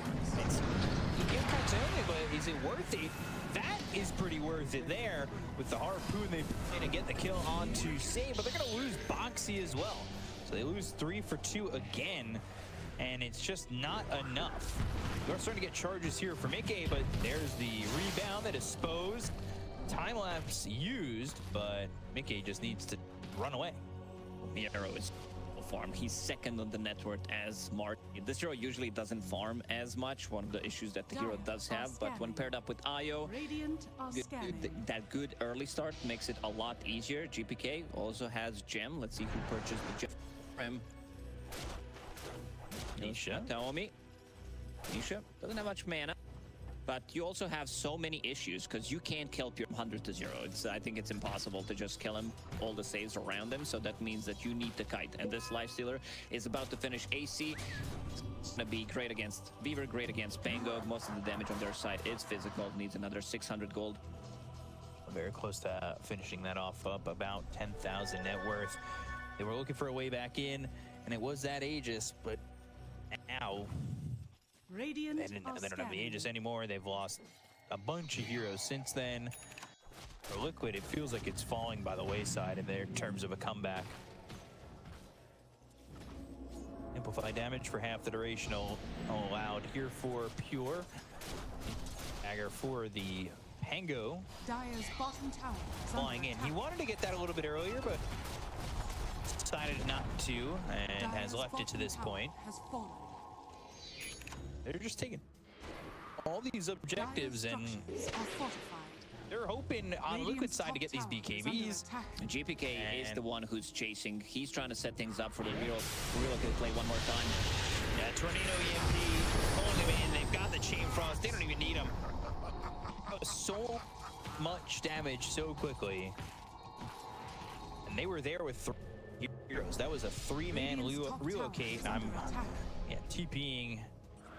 You give Kataomi, but is it worth it? That is pretty worth it there. With the harpoon, they put in and get the kill onto Save, but they're going to lose Boxy as well. So they lose 3 for 2 again, and it's just not enough. They're starting to get charges here for Mickey, but there's the rebound that exposed. Time lapse used, but Mickey just needs to run away.
The arrow is farmed. He's second on the net worth as Mark. This hero usually doesn't farm as much, one of the issues that the hero does have, but when paired up with Io, that good early start makes it a lot easier. GPK also has Gem. Let's see who purchased the Gem for him. Nisha. Taomi. Nisha doesn't have much mana. But you also have so many issues because you can't kill Pure 100 to 0. I think it's impossible to just kill him, all the saves around him. So that means that you need the kite. And this Lifestealer is about to finish AC. It's going to be great against Beaver, great against Pango. Most of the damage on their side is physical. Needs another 600 gold.
Very close to finishing that off, up about 10,000 net worth. They were looking for a way back in, and it was that Aegis, but now they don't have the Aegis anymore. They've lost a bunch of heroes since then. For Liquid, it feels like it's falling by the wayside in their terms of a comeback. Amplify damage for half the duration allowed here for Pure. Agar for the Pango.
Dire's bottom tower
Flying in. He wanted to get that a little bit earlier, but decided not to, and has left it to this point. They're just taking all these objectives, and they're hoping on Liquid's side to get these BKBs.
GPK is the one who's chasing. He's trying to set things up for the real play one more time.
Yeah, Tornado EMP pulling them in. They've got the Chain Frost. They don't even need them. So much damage so quickly. And they were there with 3 heroes. That was a 3-man relocate. TPing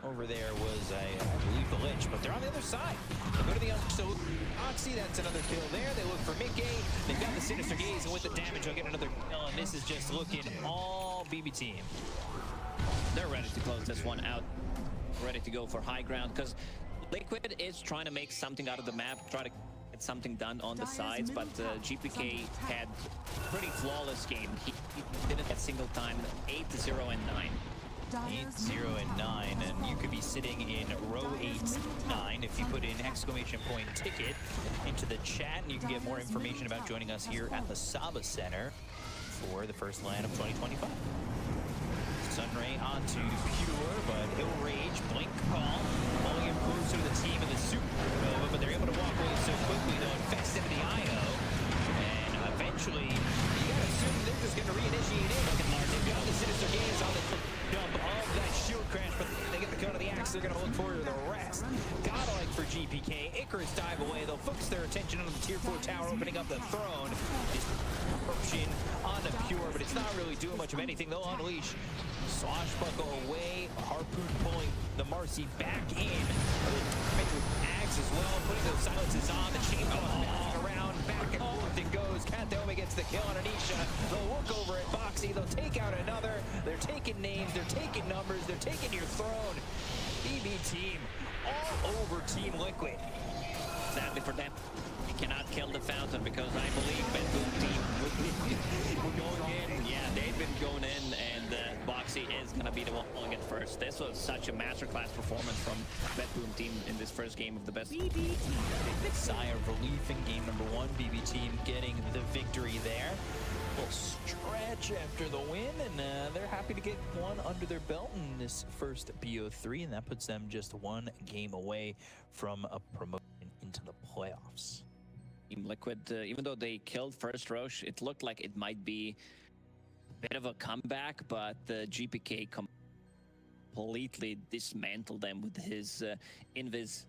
over there was, I believe, the Lich, but they're on the other side. They go to the other, so Oxy, that's another kill there. They look for Mickey. They've got the Sinister Gaze, and with the damage, they'll get another kill, and this is just looking all BB team.
They're ready to close this one out. Ready to go for high ground, because Liquid is trying to make something out of the map, try to get something done on the sides, but GPK had a pretty flawless game. He didn't get single time, 8-0 and 9.
8-0 and 9, and you could be sitting in row 8-9 if you put in !ticket into the chat, and you can get more information about joining us here at the Saba Center for the first LAN of 2025. Sunray onto Pure, but he'll rage, blink call, pulling him closer to the team in the Supernova, but they're able to walk away so quickly, though, infects into the IO, and eventually, you gotta assume they're just gonna reinitiate it. They've got the Sinister Gaze on the jump of that shield crash, but they get the cone of the Axe. They're gonna look forward to the rest. Godlike for GPK. Icarus dive away. They'll focus their attention on the tier 4 tower, opening up the throne. Disruption on the Pure, but it's not really doing much of anything. They'll unleash. Swashbuckle away. Harpoon pulling the Marcy back in. Ags as well, putting those silences on. The chain bouncing around, back and forth it goes. Katheome gets the kill on Anisha. They'll look over at Boxy. They'll take out another. They're taking names. They're taking numbers. They're taking your throne. BB team all over Team Liquid.
Sadly for them, you cannot kill the fountain because I believe BO3 team will going in. Yeah, they've been going in, and Boxy is gonna be the one pulling it first. This was such a masterclass performance from BO3 team in this first game of the best.
BB team.
Big sigh of relief in game number 1. BB team getting the victory there. A little stretch after the win, and they're happy to get one under their belt in this first BO3, and that puts them just one game away from a promotion into the playoffs.
Team Liquid, even though they killed first Roche, it looked like it might be a bit of a comeback, but the GPK completely dismantled them with his invis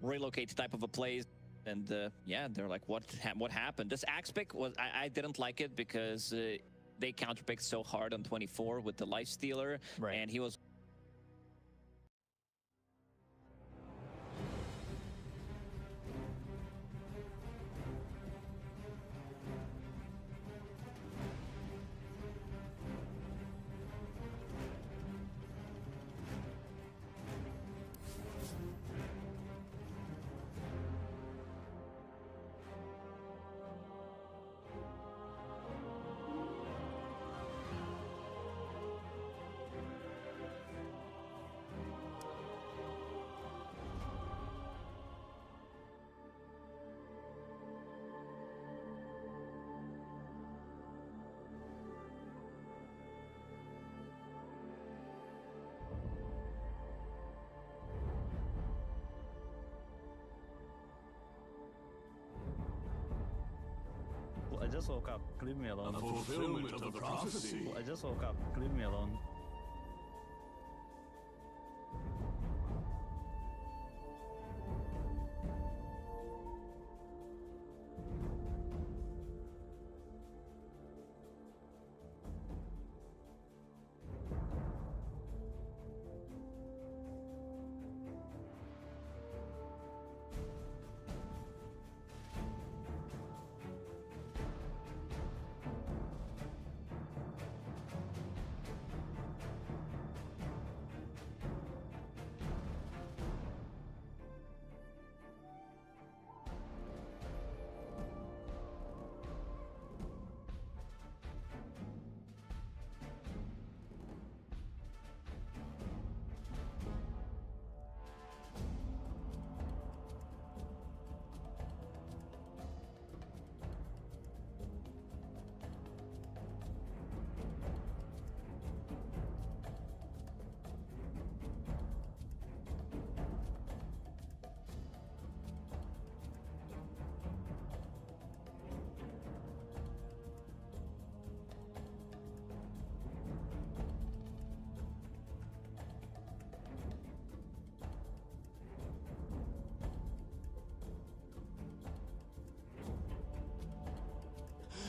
relocate type of a play. And yeah, they're like, what happened? This axe pick was, I didn't like it because they counterpicked so hard on 24 with the life stealer,
right.
And he was
I just woke up. Leave me alone.
A fulfillment of the prophecy.
I just woke up. Leave me alone.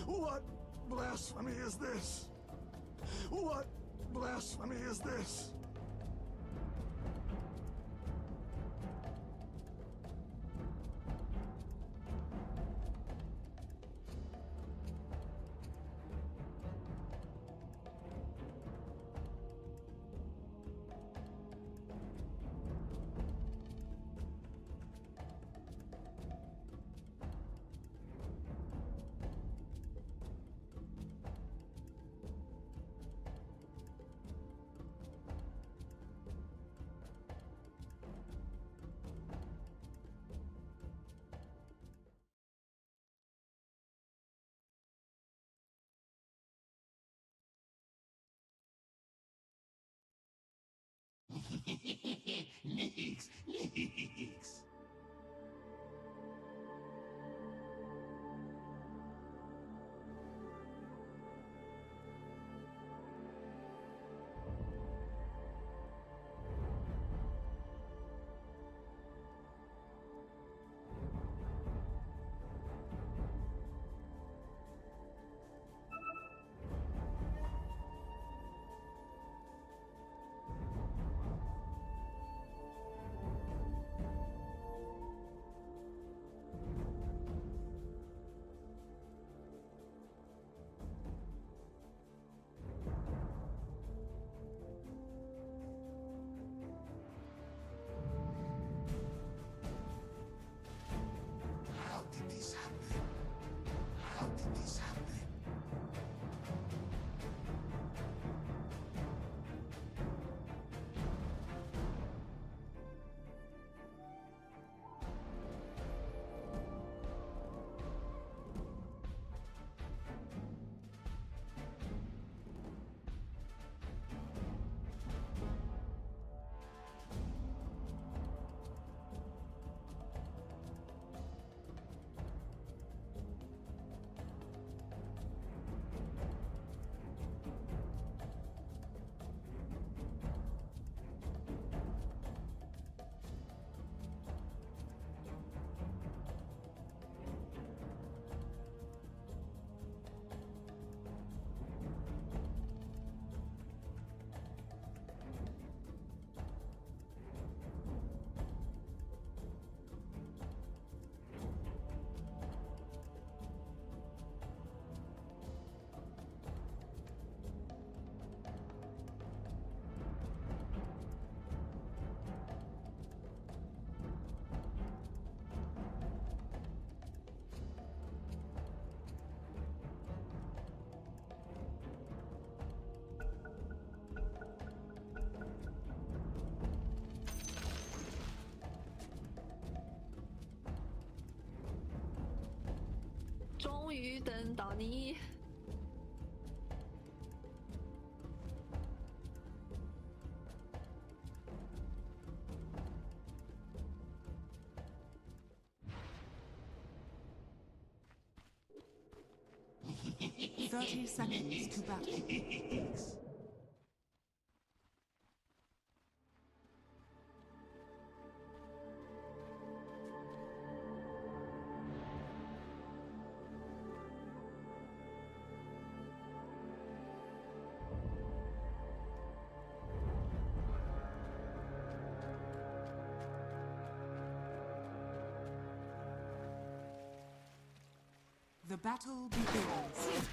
What blasphemy is this? What blasphemy is this? Leaks, leaks.
终于等到你。
30 seconds to battle. The battle begins.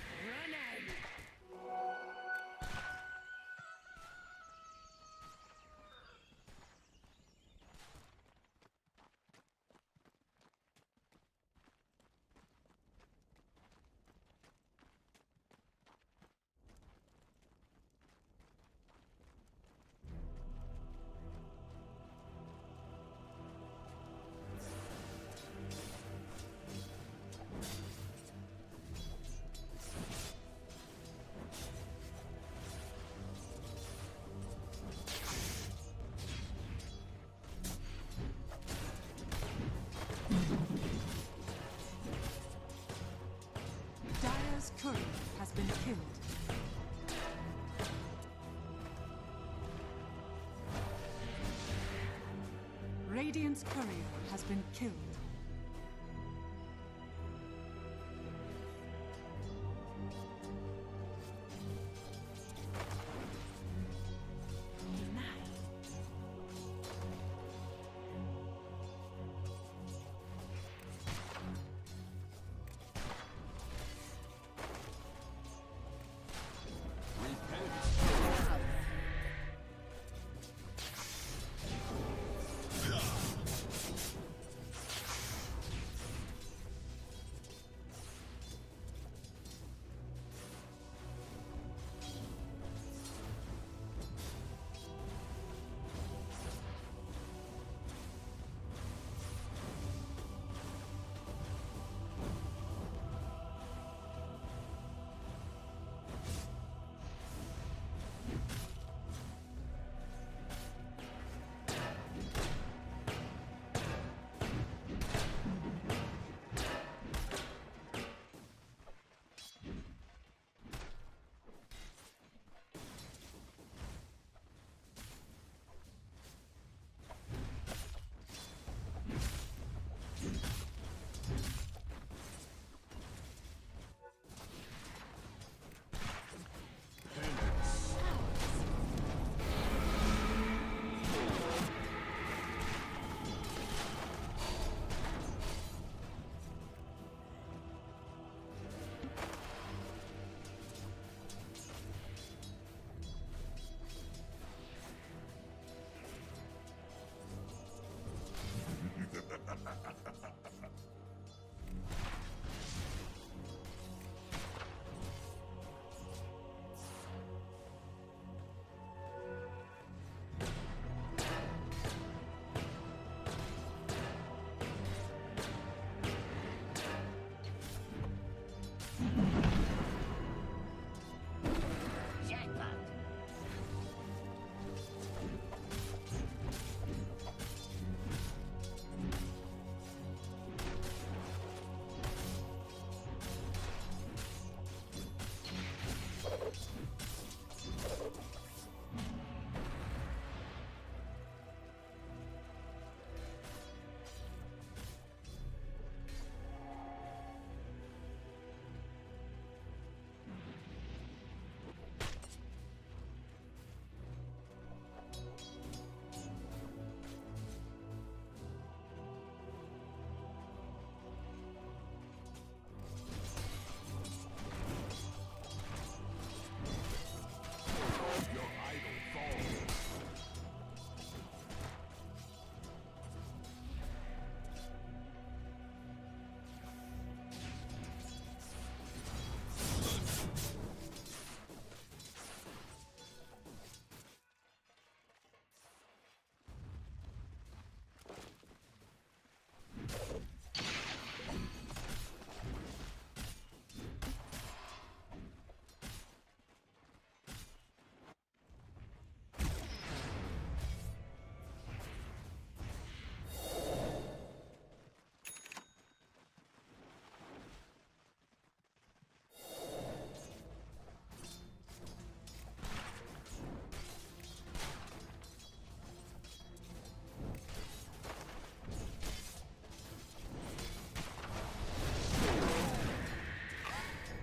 Dire's courier has been killed. Radiant's courier has been killed.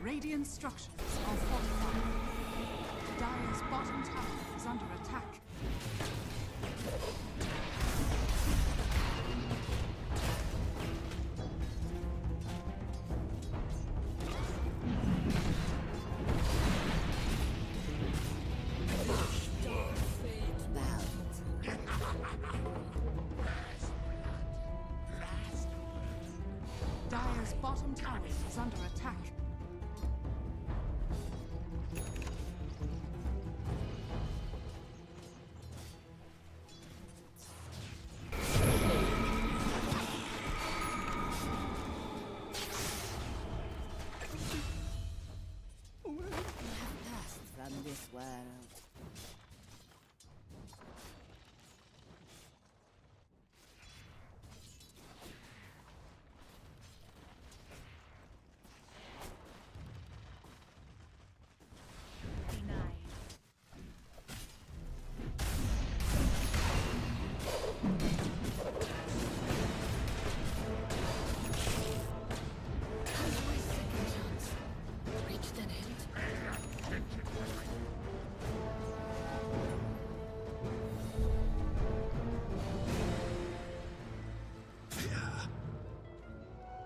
Radiant structures are fortified. Dire's bottom tower is under attack. Dire's bottom tower is under attack.
Passed from this world.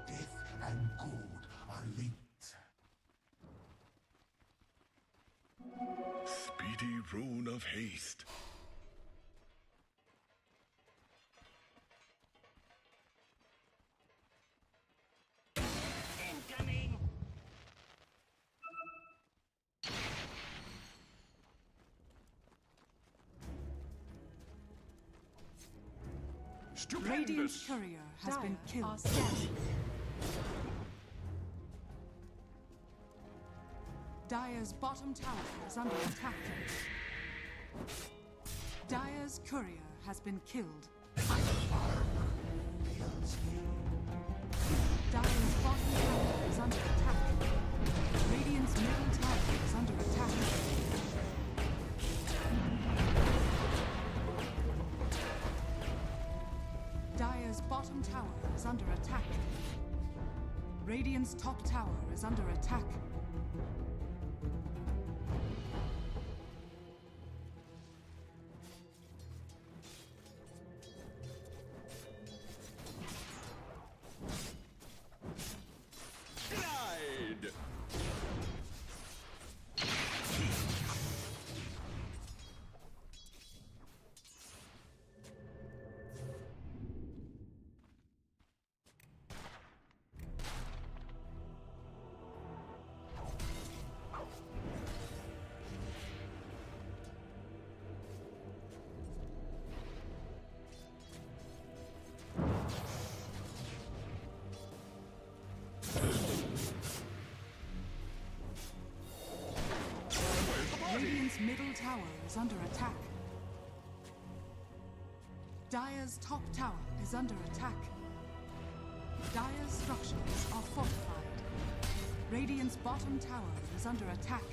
Death and good are linked.
Speedy rune of haste.
Radiant's
Stupendous!
courier has been Dire killed. are scanning. Dire's bottom tower is under attack. Dire's courier has been killed. Dire's bottom tower is under attack. Radiant's middle tower is under attack. Dire's bottom tower is under attack. Radiant's top tower is under attack.
Glide!
Radiant's middle tower is under attack. Dire's top tower is under attack. Dire's structures are fortified. Radiant's bottom tower is under attack.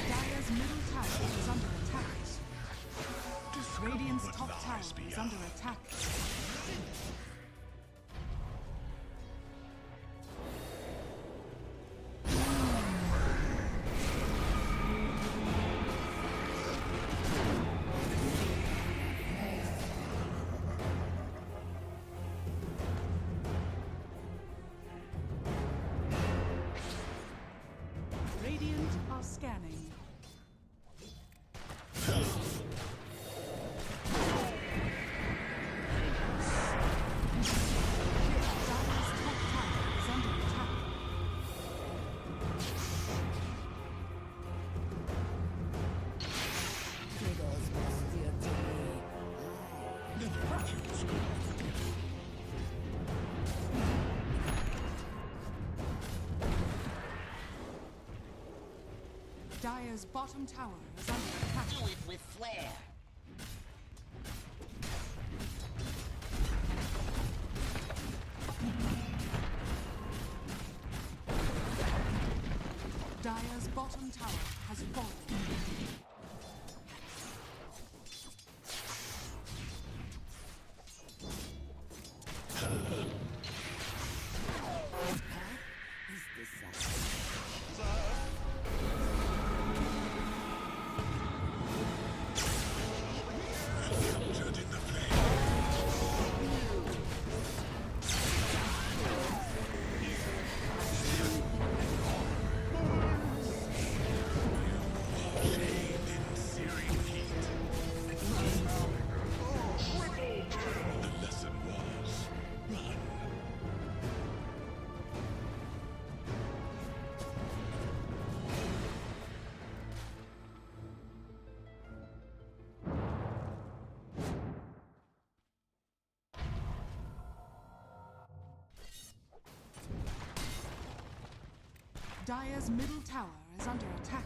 Dire's middle tower is under attack. Radiant's top tower is under attack. Radiant are scanning. Dire's top tower is under attack.
Triggers must dear to me.
Dire's bottom tower is under attack.
Do it with flair.
Dire's bottom tower has fallen.
Is this
Captured in the flame. Chained in searing heat. The lesson was run.
Dire's middle tower is under attack.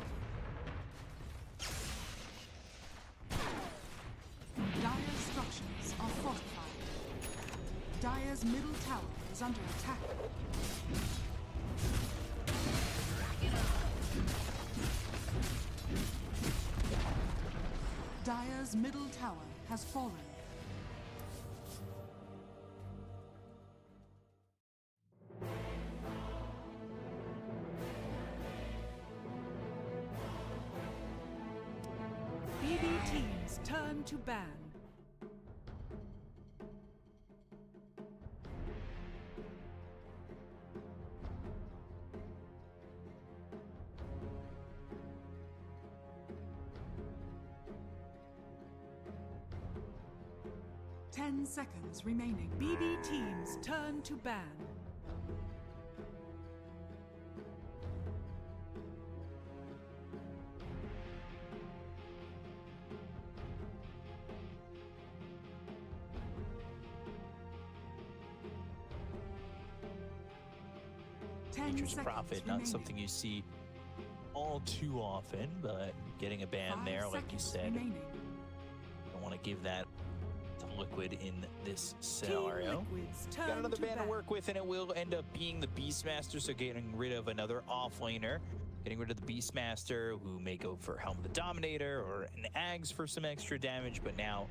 Dire's structures are fortified. Dire's middle tower is under attack. Dire's middle tower has fallen. BB teams turn to ban. Ten seconds remaining. BB teams turn to ban.
Nature's profit, not something you see all too often, but getting a ban there, like you said, I want to give that to Liquid in this scenario. Got another ban to work with, and it will end up being the Beastmaster, so getting rid of another offlaner. Getting rid of the Beastmaster, who may go for Helm of the Dominator or an Ags for some extra damage, but now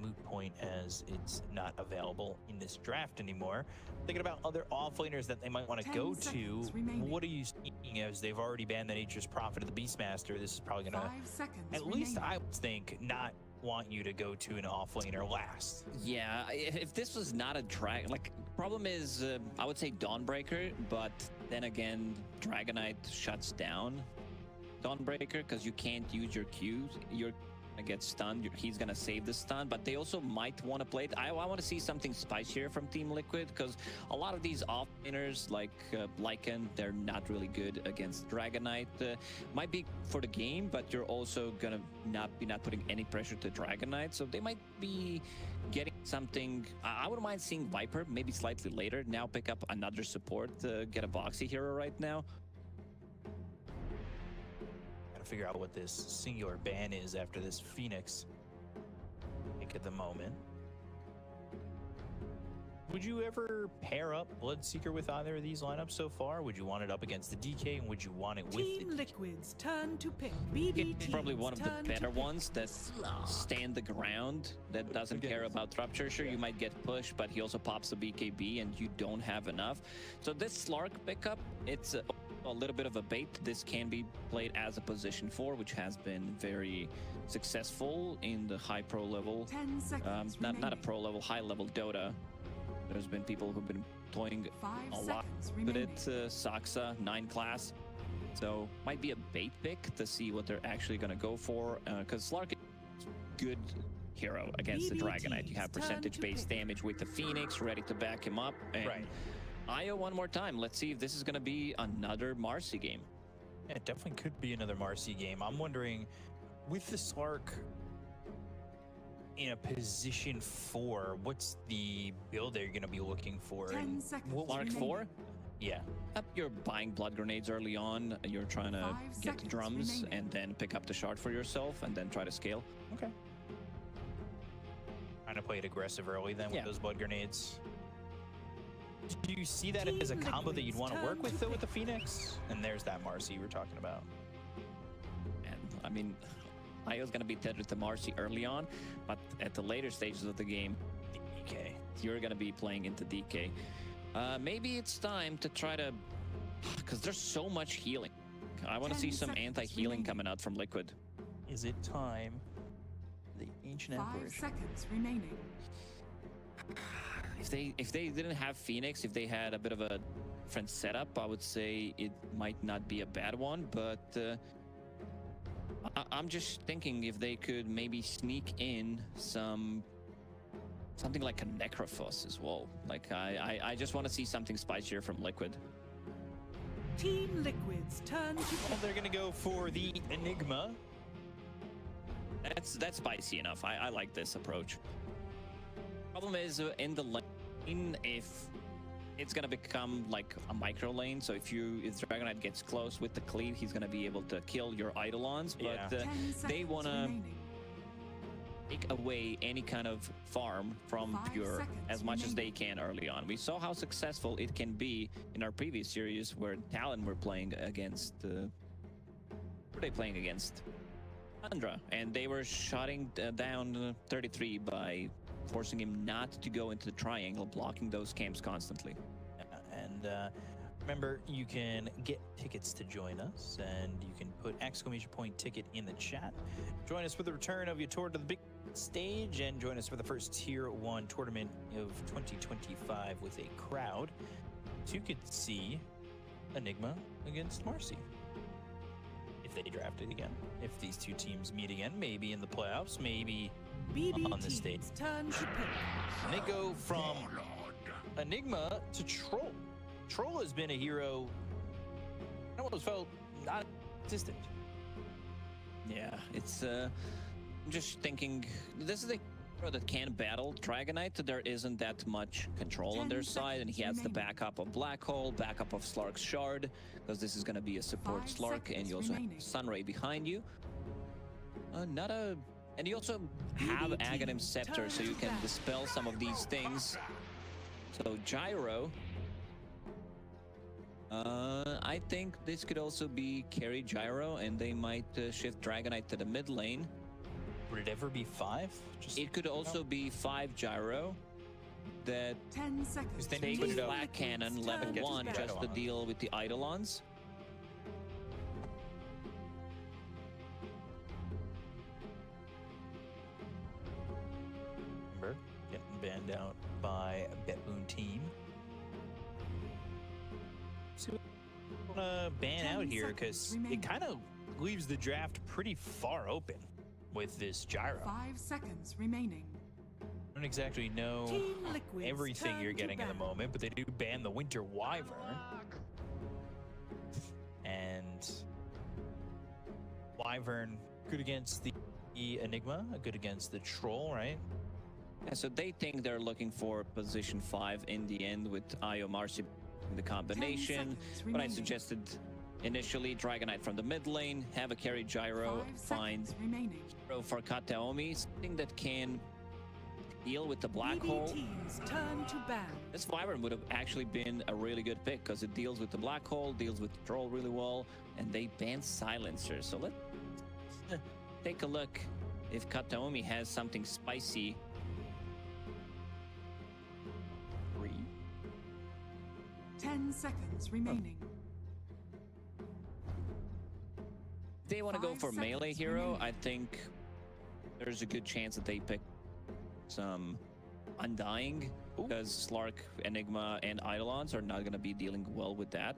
moot point as it's not available in this draft anymore. Thinking about other offlaners that they might want to go to. What are you seeing as they've already banned the Nature's Prophet of the Beastmaster? This is probably going to, at least I would think, not want you to go to an offlaner last.
Yeah, if this was not a drag, like, problem is, I would say Dawnbreaker, but then again, Dragonite shuts down Dawnbreaker because you can't use your Qs. You're gonna get stunned. He's gonna save the stun, but they also might want to play it. I want to see something spicier from Team Liquid because a lot of these offlaners like Lycan, they're not really good against Dragonite. Might be for the game, but you're also gonna not putting any pressure to Dragonite, so they might be getting something. I wouldn't mind seeing Viper maybe slightly later. Now pick up another support, get a boxy hero right now.
Figure out what this singular ban is after this Phoenix pick at the moment. Would you ever pair up Bloodseeker with either of these lineups so far? Would you want it up against the DK, and would you want it with
Team Liquid's turn to pick. BB
It's probably one of the better ones that stand the ground, that doesn't care about Rupture. Sure, you might get pushed, but he also pops a BKB and you don't have enough. So this Slark pickup, it's a little bit of a bait. This can be played as a position 4, which has been very successful in the high pro level.
10 seconds
not a pro level, high level Dota. There's been people who've been toying
5
a lot
seconds
with
remaining.
it. Saksa 9 class, so might be a bait pick to see what they're actually going to go for. Because Slark is good hero against the Dragonite. You have percentage-based damage with the Phoenix ready to back him up. And
Right.
Io one more time. Let's see if this is going to be another Marcy game.
Yeah, it definitely could be another Marcy game. I'm wondering, with the Slark in a position 4, what's the build they're going to be looking for?
10 seconds
Slark 4?
Yeah.
You're buying blood grenades early on. You're trying to
5
get
seconds
drums
remaining.
and then pick up the shard for yourself and then try to scale.
Okay. Trying to play it aggressive early then with
Yeah.
those blood grenades. Do you see that as a combo that you'd want to work with, though, with the Phoenix? And there's that Marcy you were talking about.
And I mean, I was gonna be tethered to Marcy early on, but at the later stages of the game,
DK.
you're gonna be playing into DK. Maybe it's time to try to, because there's so much healing. I want to see some anti-healing coming out from Liquid.
Is it time? The Ancient
5
Apparition.
seconds remaining.
If they didn't have Phoenix, if they had a bit of a different setup, I would say it might not be a bad one. But I'm just thinking if they could maybe sneak in something like a Necrophos as well. Like I just want to see something spicier from Liquid.
Team Liquid's turn to
Well, they're gonna go for the Enigma.
That's spicy enough. I like this approach. Problem is in the lane, if it's gonna become like a micro lane. So if Dragonite gets close with the cleave, he's gonna be able to kill your Eidolons. But
10
they
seconds
wanna
remaining.
take away any kind of farm from
5
Pure
seconds
as much as they
remaining.
can early on. We saw how successful it can be in our previous series where Talon were playing against. Who were they playing against? Andra, and they were shutting down 33 by forcing him not to go into the triangle, blocking those camps constantly.
And remember, you can get tickets to join us, and you can put !ticket in the chat. Join us for the return of your tour to the big stage, and join us for the first Tier 1 tournament of 2025 with a crowd. So you could see Enigma against Marcy. If they draft it again. If these two teams meet again, maybe in the playoffs, maybe
BB
on the stage.
team's turn to pick.
And they go from Enigma to Troll. Troll has been a hero I almost felt not existent.
Yeah, it's I'm just thinking this is a hero that can battle Dragonite. There isn't that much control on their
10
side, and he has the
remaining.
backup of Black Hole, backup of Slark's Shard, because this is going to be a support
5
Slark, and you also
remaining.
have Sunray behind you. And you also have
BB
Aghanim
team,
Scepter, so
turn
you can
back.
dispel some of these things. So Gyro. I think this could also be carry Gyro, and they might shift Dragonite to the mid lane.
Would it ever be 5? Just
It could also be 5 Gyro that
10 seconds.
then
takes
put it up.
Black Cannon
Liquid's
level
turn to
1
pick.
just to deal with the Eidolons.
remember getting banned out by Baboon Team. So we want to ban
10
out here
seconds
because it
remaining.
kind of leaves the draft pretty far open with this Gyro.
5 seconds remaining.
I don't exactly know
Team Liquid's
everything
turn
you're
to
getting in the
ban.
moment, but they do ban the Winter Wyvern. And Wyvern good against the Enigma, good against the Troll, right?
Yeah, so they think they're looking for position 5 in the end with Io Marcy in the combination.
seconds
But I
remaining.
suggested initially Dragonite from the mid lane, have a carry Gyro,
5
find
seconds remaining.
Gyro for Kataomi, something that can deal with the Black
BB
Hole.
team's turn to ban.
This Wyvern would have actually been a really good pick because it deals with the Black Hole, deals with the Troll really well, and they ban Silencer. So let's take a look if Kataomi has something spicy.
3.
10 seconds remaining.
If they want to go
5
for melee
seconds
hero,
remaining.
I think there's a good chance that they pick some Undying because Slark, Enigma, and Eidolons are not going to be dealing well with that.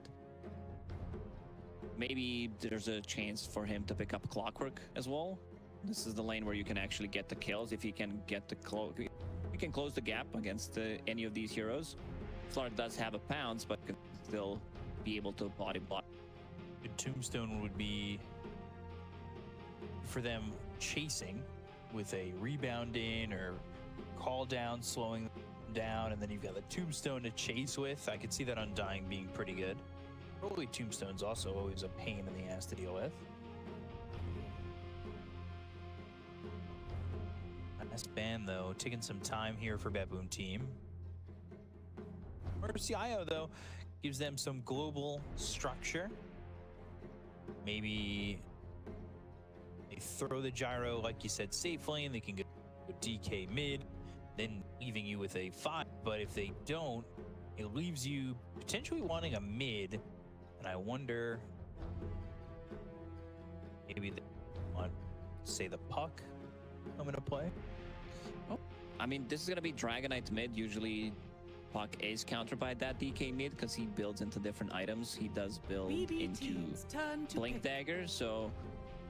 Maybe there's a chance for him to pick up Clockwork as well. This is the lane where you can actually get the kills if he can get the you can close the gap against any of these heroes. Slark does have a pounce, but can still be able to body block.
The Tombstone would be for them chasing with a rebound in or call down, slowing them down, and then you've got the Tombstone to chase with. I could see that Undying being pretty good. Probably Tombstone's also always a pain in the ass to deal with. Nice ban though, taking some time here for Baboon Team. Mercy IO, though, gives them some global structure. Maybe they throw the gyro, like you said, safe lane. They can go DK mid, then leaving you with a 5. But if they don't, it leaves you potentially wanting a mid. And I wonder, maybe they want, say, the puck coming to play.
Oh, I mean, this is going to be Dragonite mid. Usually puck is countered by that DK mid because he builds into different items. He does build
BB
into
teams turn to
Blink
pick.
Dagger, so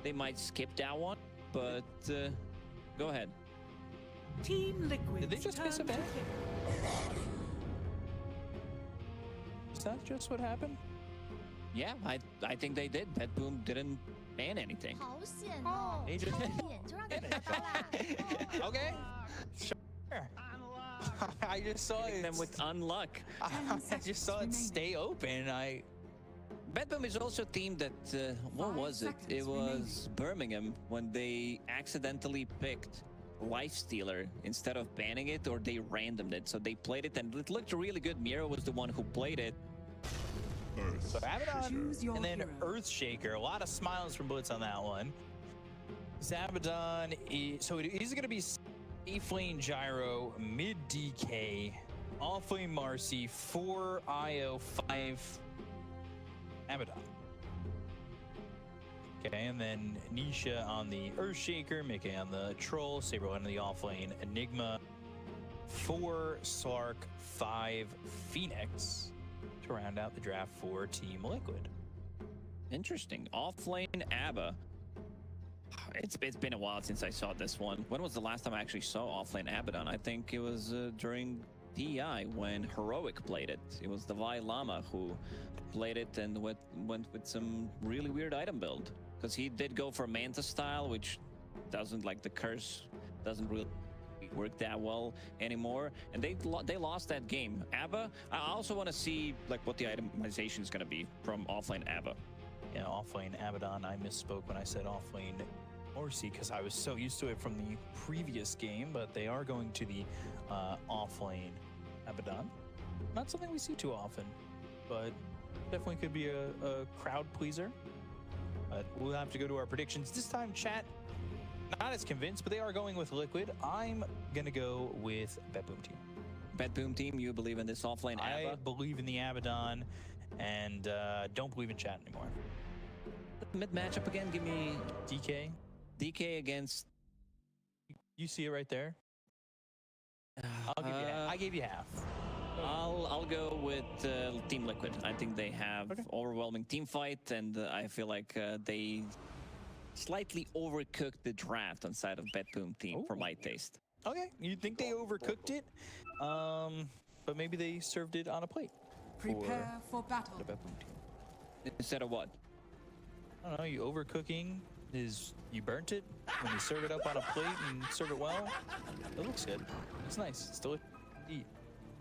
they might skip that one. But go ahead.
Team Liquid.
Did they just miss a ban? Is that just what happened?
Yeah, I think they did. Pet Boom didn't ban anything.
好险哦！
They
差
just
一点就让你得到啦。
okay. Sure. I just saw
Hitting
it.
them with unluck.
I just saw it stay open.
Bedboom is also a team that, what
5
was it? It
seconds
was Birmingham when they accidentally picked Lifestealer instead of banning it, or they randomed it. So they played it and it looked really good. Miro was the one who played it.
So Abaddon
Choose your
and then
hero.
Earthshaker. A lot of smiles from Blitz on that one. Abaddon is, so it is going to be safe lane gyro, mid DK, off lane Marcy, 4 IO, 5 Abaddon. Okay, and then Nisha on the Earthshaker, Mickey on the Troll, Saber on the off lane, Enigma, 4 Slark, 5 Phoenix to round out the draft for Team Liquid.
Interesting. Offlane Abba. It's been a while since I saw this one. When was the last time I actually saw offlane Abaddon? I think it was during DI when Heroic played it. It was the Vi Lama who played it and went with some really weird item build. Because he did go for Manta style, which doesn't, like, the curse doesn't really work that well anymore, and they lost that game. Abba, I also want to see like what the itemization is going to be from offlane Abba.
Yeah, offlane Abaddon. I misspoke when I said offlane Marcy because I was so used to it from the previous game, but they are going to the offlane Abaddon. Not something we see too often, but definitely could be a crowd pleaser. But we'll have to go to our predictions. This time, chat, not as convinced, but they are going with Liquid. I'm going to go with Bedboom team.
Bedboom team, you believe in this offlane Abba?
I believe in the Abaddon and don't believe in chat anymore.
Mid matchup again, give me
DK.
DK against...
You see it right there? I'll give you half. I gave you half.
I'll go with Team Liquid. I think they have overwhelming team fight, and I feel like they slightly overcooked the draft on side of Bedboom team for my taste.
Okay, you think they overcooked it, but maybe they served it on a plate.
Prepare for battle.
The Bedboom team.
Instead of what?
I don't know. You overcooking is you burnt it when you serve it up on a plate and serve it well. It looks good. It's nice. It's delicious to eat,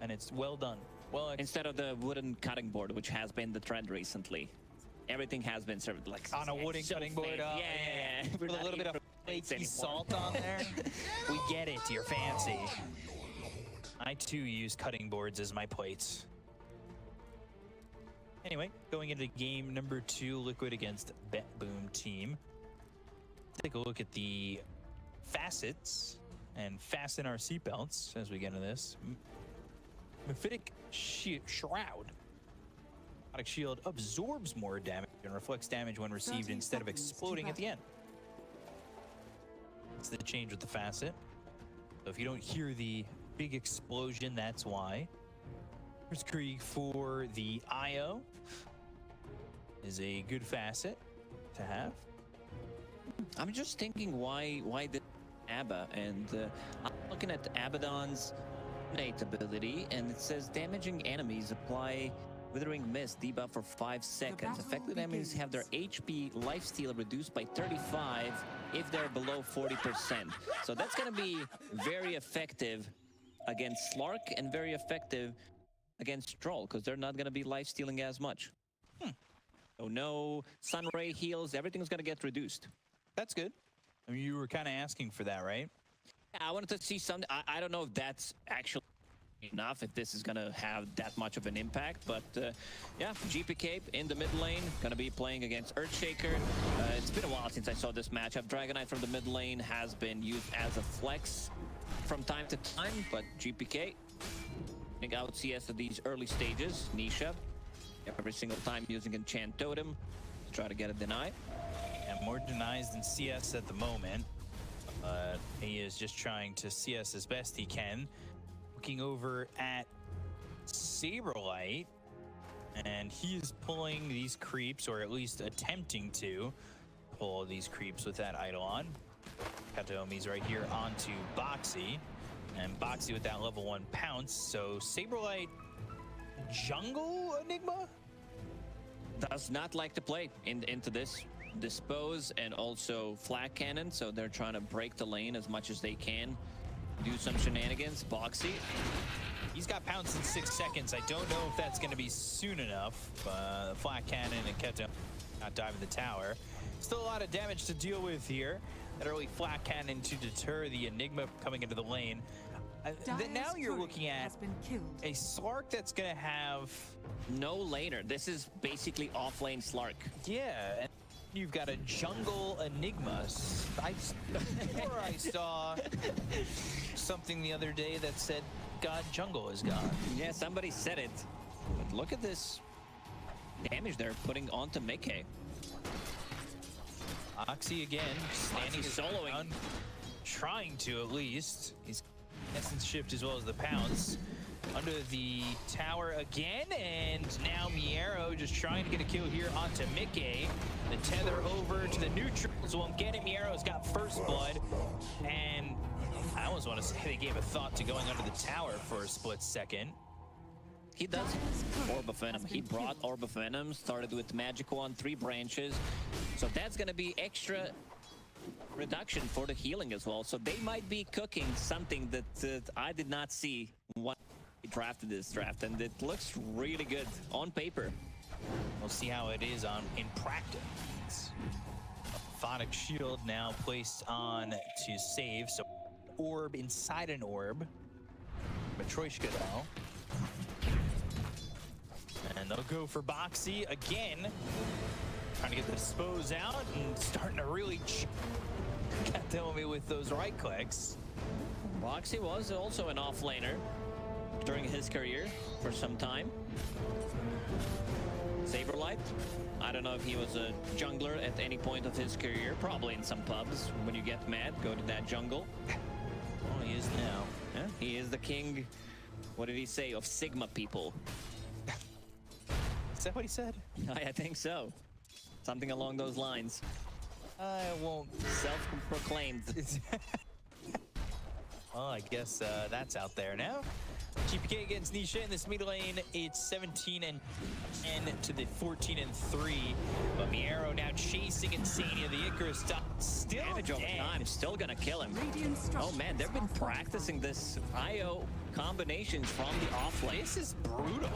and it's well done. Well,
instead of the wooden cutting board, which has been the trend recently, everything has been served like
on a wooden cutting board.
Yeah.
With a little bit of flaky salt on there. We get it. You're fancy. I too use cutting boards as my plates. Anyway, going into game number 2, Liquid against Bedboom team. Take a look at the facets and fasten our seatbelts as we get into this. Mephitic Shroud. Automatic shield absorbs more damage and reflects damage when received instead of exploding at the end. That's the change with the facet. So if you don't hear the big explosion, that's why. Krieg for the IO is a good facet to have.
I'm just thinking why the Abba, and I'm looking at Abaddon's innate ability, and it says damaging enemies apply Withering Mist debuff for 5 seconds. Affected enemies have their HP lifesteal reduced by 35 if they're below 40%. So that's going to be very effective against Slark and very effective against Troll, because they're not going to be lifestealing as much. So no Sunray heals, everything's going to get reduced.
That's good. I mean, you were kind of asking for that, right?
Yeah, I wanted to see something. I don't know if that's actually enough if this is gonna have that much of an impact. But yeah, GPK in the mid lane, gonna be playing against Earthshaker. It's been a while since I saw this matchup. Dragonite from the mid lane has been used as a flex from time to time, but GPK, I think out CS at these early stages. Nisha, every single time using Enchant Totem to try to get a deny.
And more denies than CS at the moment. He is just trying to CS as best he can. Looking over at Saberlight, and he's pulling these creeps, or at least attempting to pull these creeps with that Eidolon. Kataomi's right here onto Boxy, and Boxy with that level 1 pounce. So Saberlight jungle Enigma?
Does not like to play into this. Dispose and also Flak Cannon, so they're trying to break the lane as much as they can. Do some shenanigans. Boxy,
he's got pounce in 6 seconds. I don't know if that's going to be soon enough. Flak Cannon and Keto not diving the tower. Still a lot of damage to deal with here. That early Flak Cannon to deter the Enigma coming into the lane. Now you're looking at a Slark that's going to have
no laner. This is basically off-lane Slark.
Yeah, and you've got a jungle Enigma. I saw something the other day that said, God, jungle is gone.
Yeah, somebody said it. But look at this damage they're putting onto Mickey.
Oxy again, standing soloing, down, trying to at least. He's essence shift as well as the pounce. Under the tower again, and now Miero just trying to get a kill here onto Mickey. The tether over to the neutrals won't get it. Miero's got first blood, and I almost want to say they gave a thought to going under the tower for a split second.
He does Orb of Venom. He brought Orb of Venom, started with Magic Wand, 3 branches. So that's going to be extra reduction for the healing as well. So they might be cooking something that I did not see when he drafted this draft, and it looks really good on paper.
We'll see how it is in practice. Phonic Shield now placed on to save. So orb inside an orb. Matryoshka now. And they'll go for Boxy again. Trying to get the dispose out and starting to really get me with those right clicks.
Boxy was also an offlaner during his career for some time. Saberlight, I don't know if he was a jungler at any point of his career. Probably in some pubs. When you get mad, go to that jungle.
Oh, he is now.
Yeah, he is the king, what did he say, of Sigma people.
Is that what he said?
I think so. Something along those lines.
I won't.
Self-proclaimed.
Well, I guess that's out there now. GPK against Nisha in this mid lane. It's 17 and 10 to the 14 and 3. But Miero now chasing Insania. The Icarus stop still
damage over time. Still gonna kill him. Oh man, they've been practicing this IO combinations from the offlane.
This is brutal.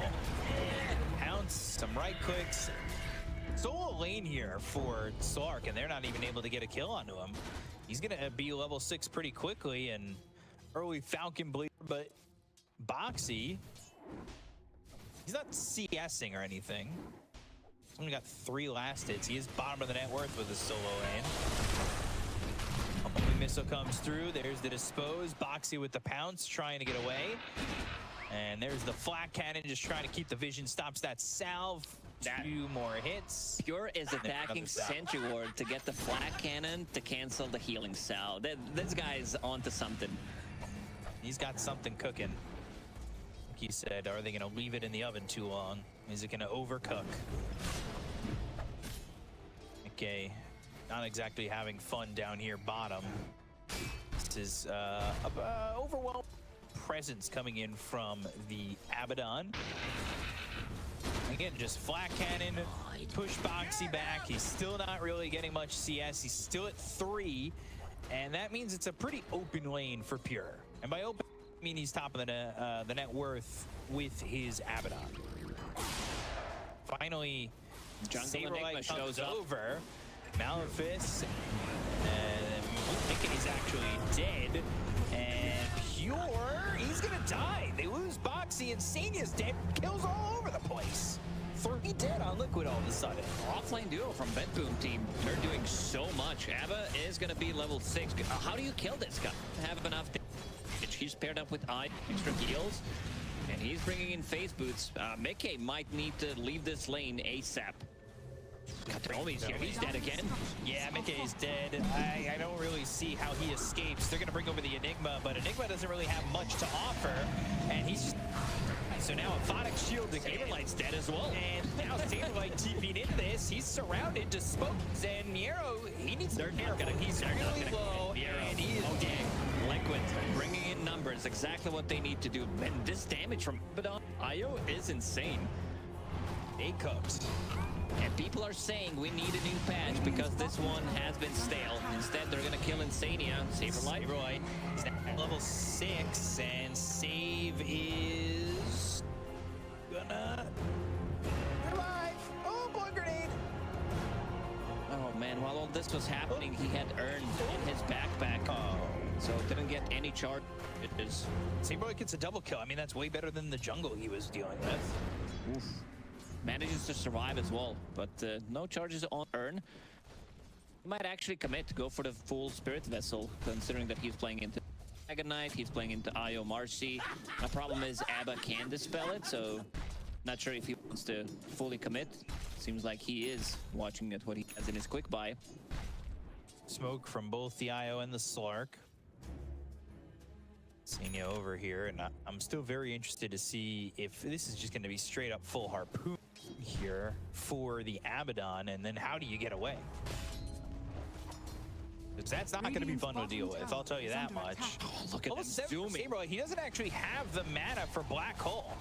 Pounce, some right clicks. Solo lane here for Slark, and they're not even able to get a kill onto him. He's gonna be level 6 pretty quickly, and early Falcon Bleeder, but Boxy, he's not CSing or anything. He's only got 3 last hits. He is bottom of the net worth with his solo lane. Only missile comes through. There's the dispose. Boxy with the pounce, trying to get away. And there's the Flak Cannon, just trying to keep the vision. Stops that salve. 2 more hits.
Pure is attacking Sentry Ward to get the Flak Cannon to cancel the healing salve. This guy's onto something.
He's got something cooking. Like he said, are they going to leave it in the oven too long? Is it going to overcook? Okay, not exactly having fun down here bottom. This is overwhelming presence coming in from the Abaddon. Again, just Flak Cannon, push Boxy back. He's still not really getting much CS. He's still at 3, and that means it's a pretty open lane for Pure. And by open, I mean he's top of the net worth with his Abaddon. Finally, Saberlight comes over. Malefice, and thinking he's actually dead. And FISSURE, he's gonna die. They lose Boxy and Senia's dead. Kills all over the place. 3 dead on Liquid all of a sudden.
Offlane duo from Boom team. They're doing so much. Abba is going to be level 6. How do you kill this guy? Have enough damage. He's paired up with extra heals. And he's bringing in phase boots. Mickey might need to leave this lane ASAP. Katomi's here. He's dead again.
Yeah, Mickey's dead. I don't really see how he escapes. They're going to bring over the Enigma, but Enigma doesn't really have much to offer. And he's just... So now a Phonic shield again.
Saberlight's dead as well.
And now Saberlight TP'd into this. He's surrounded, disposed, and Niero, he needs to be careful. He's really low, and he is dead.
Liquid bringing in numbers, exactly what they need to do. And this damage from Abaddon IO is insane.
They cooked.
And people are saying we need a new patch because this one has been stale. Instead, they're going to kill Insania. Saberlight.
Saberlight is at level 6, and save is gonna revive. Oh, blood grenade.
Oh man, while all this was happening, he had earned in his backpack.
Oh.
So didn't get any charge. It is.
Saberlight gets a double kill. I mean, that's way better than the jungle he was dealing with.
Oof. Manages to survive as well, but no charges on earn. He might actually commit to go for the full Spirit Vessel, considering that he's playing into Dragon Knight, he's playing into IO Marcy. My problem is Abba can dispel it, so not sure if he wants to fully commit. Seems like he is watching at what he has in his quick buy.
Smoke from both the IO and the Slark. Senior over here, and I'm still very interested to see if this is just going to be straight up full harpoon here for the Abaddon, and then how do you get away? Because that's not going to be fun to deal with, I'll tell you that much.
Oh, look at
Level 7 Saberlight, he doesn't actually have the mana for Black Hole.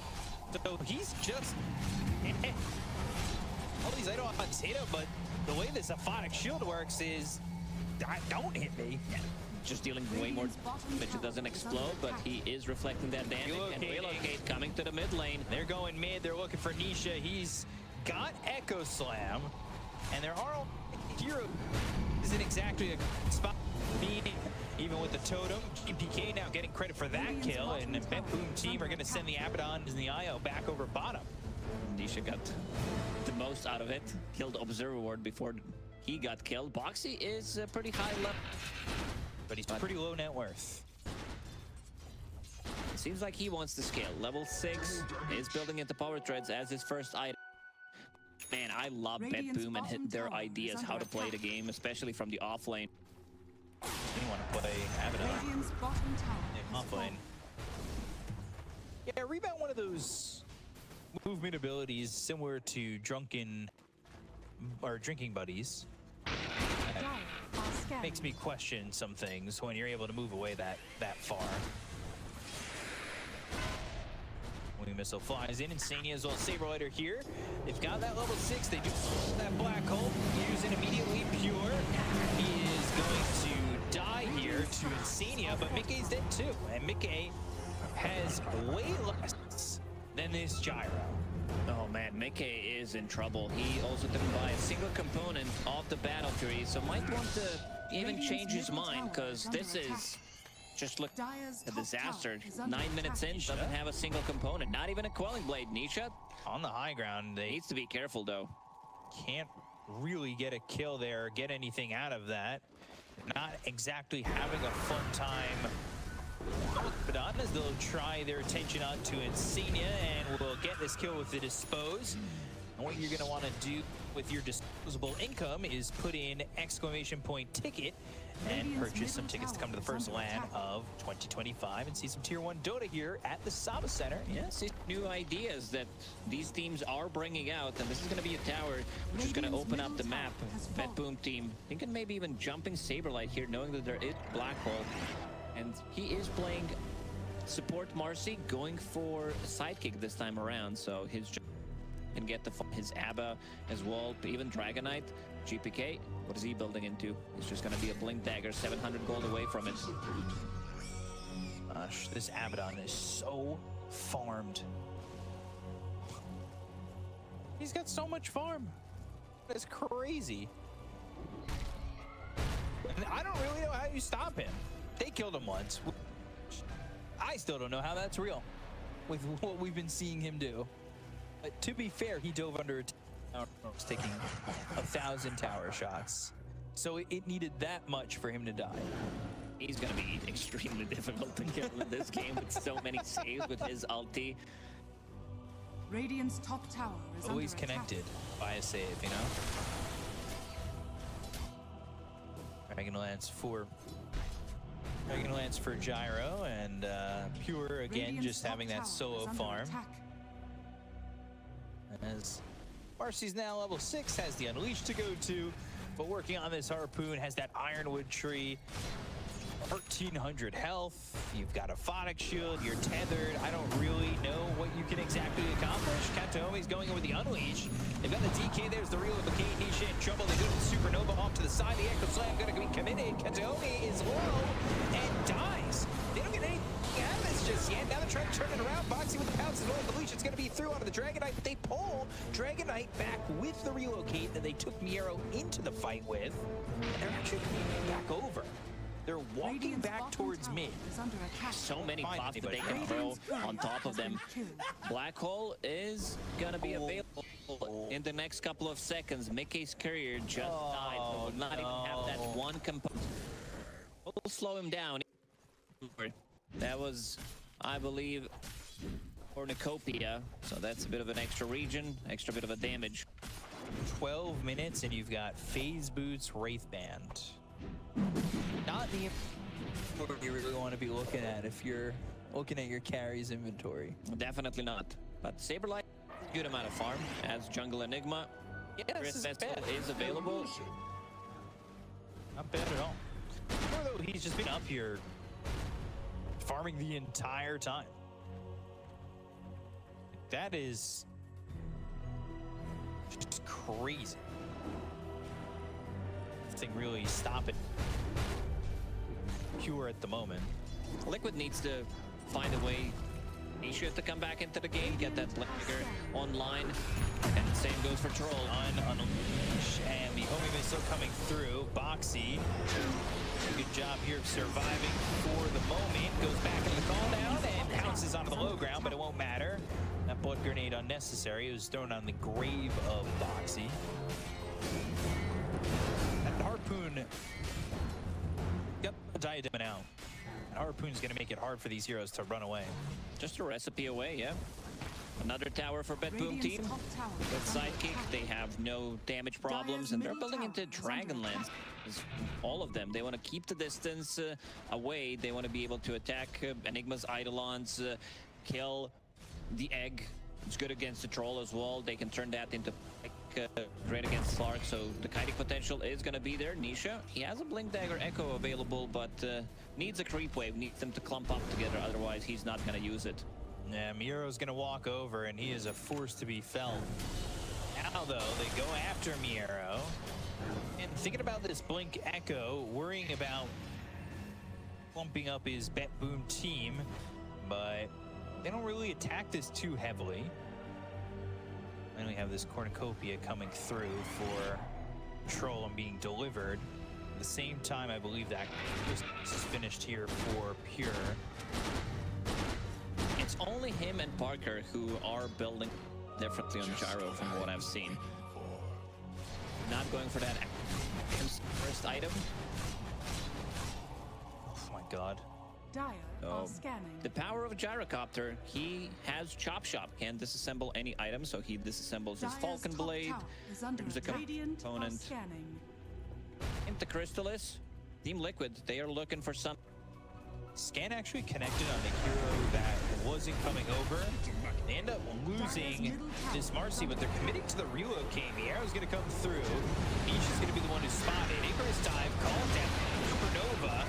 So he's just... all these items hit him, but the way this Phonic shield works is... don't hit me.
Just dealing way more damage. It doesn't explode, but he is reflecting that damage. And relocate coming to the mid lane.
They're going mid. They're looking for Nisha. He's got Echo Slam, and there are hero isn't exactly a spot. Even with the totem, GPK now getting credit for that kill, and the Boom team are going to send the Abaddon and the IO back over bottom.
Nisha got the most out of it. Killed Observer Ward before he got killed. Boxy is pretty high level,
but he's pretty low net worth.
It seems like he wants to scale. Level 6 is building into power treads as his first item. Man, I love Boom and their ideas how to play the game, especially from the offlane.
You want to play Abaddon offlane. Yeah, rebound one of those movement abilities similar to drinking buddies. Makes me question some things when you're able to move away that far. Wing missile flies in, Insania as well. Saberlighter here. They've got that level 6. They do that black hole. Using immediately pure. He is going to die here to Insania, but Mickey's dead too. And Mickey has way less than this gyro.
Oh man, Mickey is in trouble. He also didn't buy a single component of the battle tree, so might want to even change his mind, because this is just look a disaster. 9 minutes in, doesn't have a single component, not even a quelling blade. Nisha
on the high ground, they
needs to be careful though.
Can't really get a kill there, get anything out of that. Not exactly having a fun time. But as they'll try their attention onto Insania, and will get this kill with the dispose. And what you're going to want to do with your disposable income is put in exclamation point ticket and purchase some tickets to come to the first LAN of 2025 and see some tier 1 Dota here at the Saba Center.
Yes, new ideas that these teams are bringing out, and this is going to be a tower which is going to open up the map. Boom team thinking maybe even jumping Saberlight here, knowing that there is Black Hole. And he is playing support Marcy, going for a sidekick this time around, so his can get his Abba as well, even Dragon Knight. GPK, what is he building into? He's just going to be a Blink Dagger, 700 gold away from it.
Gosh, this Abaddon is so farmed. He's got so much farm. That's crazy. And I don't really know how you stop him. They killed him once. I still don't know how that's real with what we've been seeing him do. But to be fair, he dove under a tower, taking 1,000 tower shots. So it needed that much for him to die.
He's going to be extremely difficult to kill in this game with so many saves with his ulti.
Radiant's top tower is
Always
under
connected by a save, you know? Dragonlance for Gyro, and Pure again
Radiant's
just having
top
that
tower
solo
is under
farm.
attack.
As Marcy's now level 6, has the Unleash to go to, but working on this Harpoon, has that Ironwood tree. 1,300 health, you've got a Phonic shield, you're tethered. I don't really know what you can exactly accomplish. Kataomi's going in with the Unleash. They've got the DK, there's the relocation, Nisha in trouble. They go to the Supernova off to the side. The Echo Slam going to be committed. Kataomi is low and dies. They don't get anything out of this just yet. Now they're trying to turn it around. Boxy with the pounce as well. The leash is going to be through onto the Dragon Knight. They pull Dragon Knight back with the relocate that they took Miero into the fight with. And they're actually back over. They're walking
Radiant's
back
bottom
towards
tower
mid.
is under attack.
So many
Find
pops that they
anybody.
can throw
Radiant's courier
on top
has
of them.
been killed.
Black Hole is going to be available in the next couple of seconds. Mickey's courier just died. They will not even have that one component. We'll slow him down. That was, I believe, Cornucopia. So that's a bit of an extra region, extra bit of a damage.
12 minutes and you've got Phase Boots, Wraith Band. Not the inventory you really want to be looking at if you're looking at your carries inventory.
Definitely not. But Saberlight, good amount of farm as Jungle Enigma.
This is bad.
Is available.
Not bad at all. Although he's just been up here farming the entire time. That is just crazy. Nothing really stopping Pure at the moment.
Liquid needs to find a way. He should to come back into the game, get that Blagger online. And same goes for Troll.
Unleash, and the homie missile coming through. Boxy, good job here of surviving for the moment. Goes back into the call down and pounces onto the low ground, but it won't matter. That blood grenade unnecessary. It was thrown on the grave of Boxy. That Harpoon, yep, diadem out. Harpoon's gonna make it hard for these heroes to run away.
Just a recipe away, yeah. Another tower for Bet Boom
Radiant's
team.
top tower
With
is under
Sidekick,
attack.
they have no damage problems,
Dire's
and they're
middle
building
tower
into
is under
Dragonlance.
attack.
All of them. They want to keep the distance away. They want to be able to attack Enigma's Eidolons, kill the Egg. It's good against the Troll as well. They can turn that into great against Slark, so the kiting potential is going to be there. Nisha, he has a Blink Dagger Echo available, but needs a creep wave, needs them to clump up together, otherwise he's not going to use it.
Yeah, Miero's gonna walk over, and he is a force to be felt. Now, though, they go after Miero. And thinking about this Blink Echo, worrying about bumping up his Bet Boom team, but they don't really attack this too heavily. Then we have this Cornucopia coming through for Troll and being delivered. At the same time, I believe that this is finished here for Pure.
It's only him and Parker who are building differently on Gyro from what I've seen. Not going for that first item.
Oh my god.
Dire are scanning.
The power of Gyrocopter, he has Chop Shop, can disassemble any item, so he disassembles his
Dire's
Falcon
top
Blade.
tower is under
There's a
attack. Radiant are
component.
scanning.
Into Crystallis, Team Liquid, they are looking for some.
Scan actually connected on the hero that wasn't coming over. They end up losing this Marcy, but they're committing to the relocate. The arrow's going to come through. Nisha's going to be the one who's spotted. Icarus dive, called down. Supernova.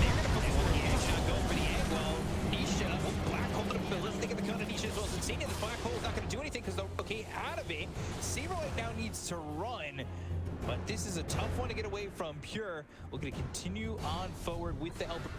They're going to play one. The headshot going for the egg. Well, Nisha, Black Hole, let's think of the gun of Nisha as well as Insania. The Black Hole's not going to do anything because they'll relocate out of it. Saberlight now needs to run. But this is a tough one to get away from. Pure, we're going to continue on forward with the help of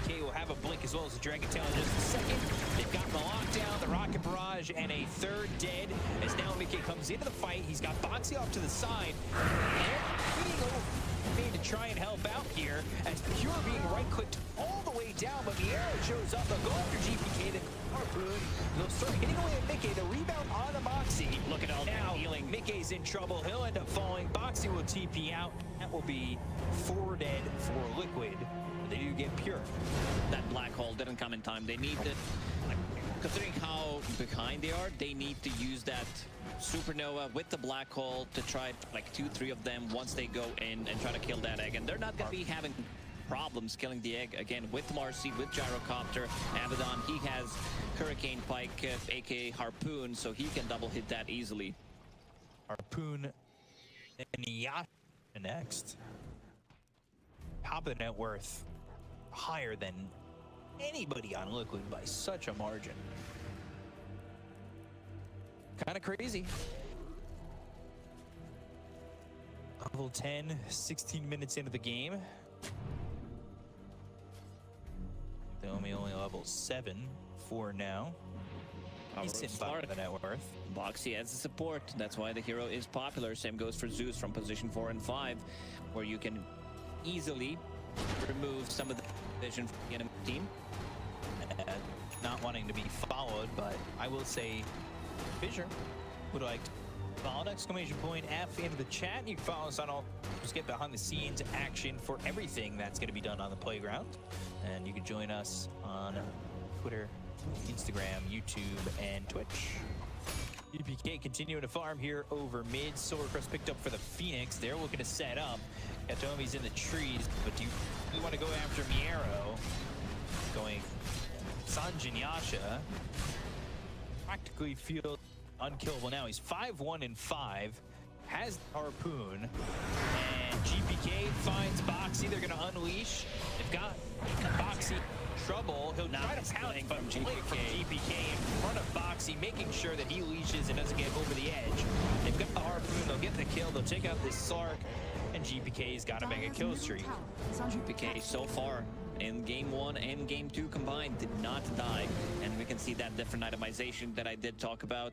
PK. Will have a blink as well as a Dragon Tail in just a second. They've got the lockdown, the Rocket Barrage, and a third dead. As now Mickey comes into the fight, he's got Boxy off to the side. They're hitting over to try and help out here as Pure being right-clicked all the way down, but Miera shows up. They'll go after GPK, the harpoon. They'll start hitting away at Mickey. The rebound on the Moxie.
Look at all that
now,
healing.
Mickey's in trouble. He'll end up falling. Boxy will TP out. That will be 4 dead for Liquid. They do get Pure.
That black hole didn't come in time. They need to, like, considering how behind they are, they need to use that supernova with the black hole to try like 2-3 of them once they go in and try to kill that egg. And they're not going to be having problems killing the egg again with Marcy, with Gyrocopter. Abaddon, he has Hurricane Pike, aka Harpoon, so he can double hit that easily.
Harpoon and Yasha next. Top of the net worth higher than anybody on Liquid by such a margin. Kind of crazy. Level 10, 16 minutes into the game. Naomi only level 7 for now. Decent bottom of the net worth.
Boxy as a support. That's why the hero is popular. Same goes for Zeus from position 4 and 5, where you can easily remove some of the vision from the enemy team.
Not wanting to be followed, but I will say Fissure would like to follow an exclamation point F into the chat. You can follow us on all, just get behind the scenes action for everything that's going to be done on the playground. And you can join us on Twitter, Instagram, YouTube, and Twitch. EPK continuing to farm here over mid. Solar Crest picked up for the Phoenix. They're looking to set up. Katomi's in the trees, but do you want to go after Miero? Going Sanjin Yasha. Practically feels unkillable now. He's 5-1 and 5. Has the Harpoon. And GPK finds Boxy. They're going to unleash. They've got Boxy trouble. He'll try to pounce from GPK in front of Boxy, making sure that he leashes and doesn't get over the edge. They've got the Harpoon. They'll get the kill. They'll take out this Sark. And GPK's got to make a kill streak.
GPK so far in game 1 and game 2 combined did not die, and we can see that different itemization that I did talk about.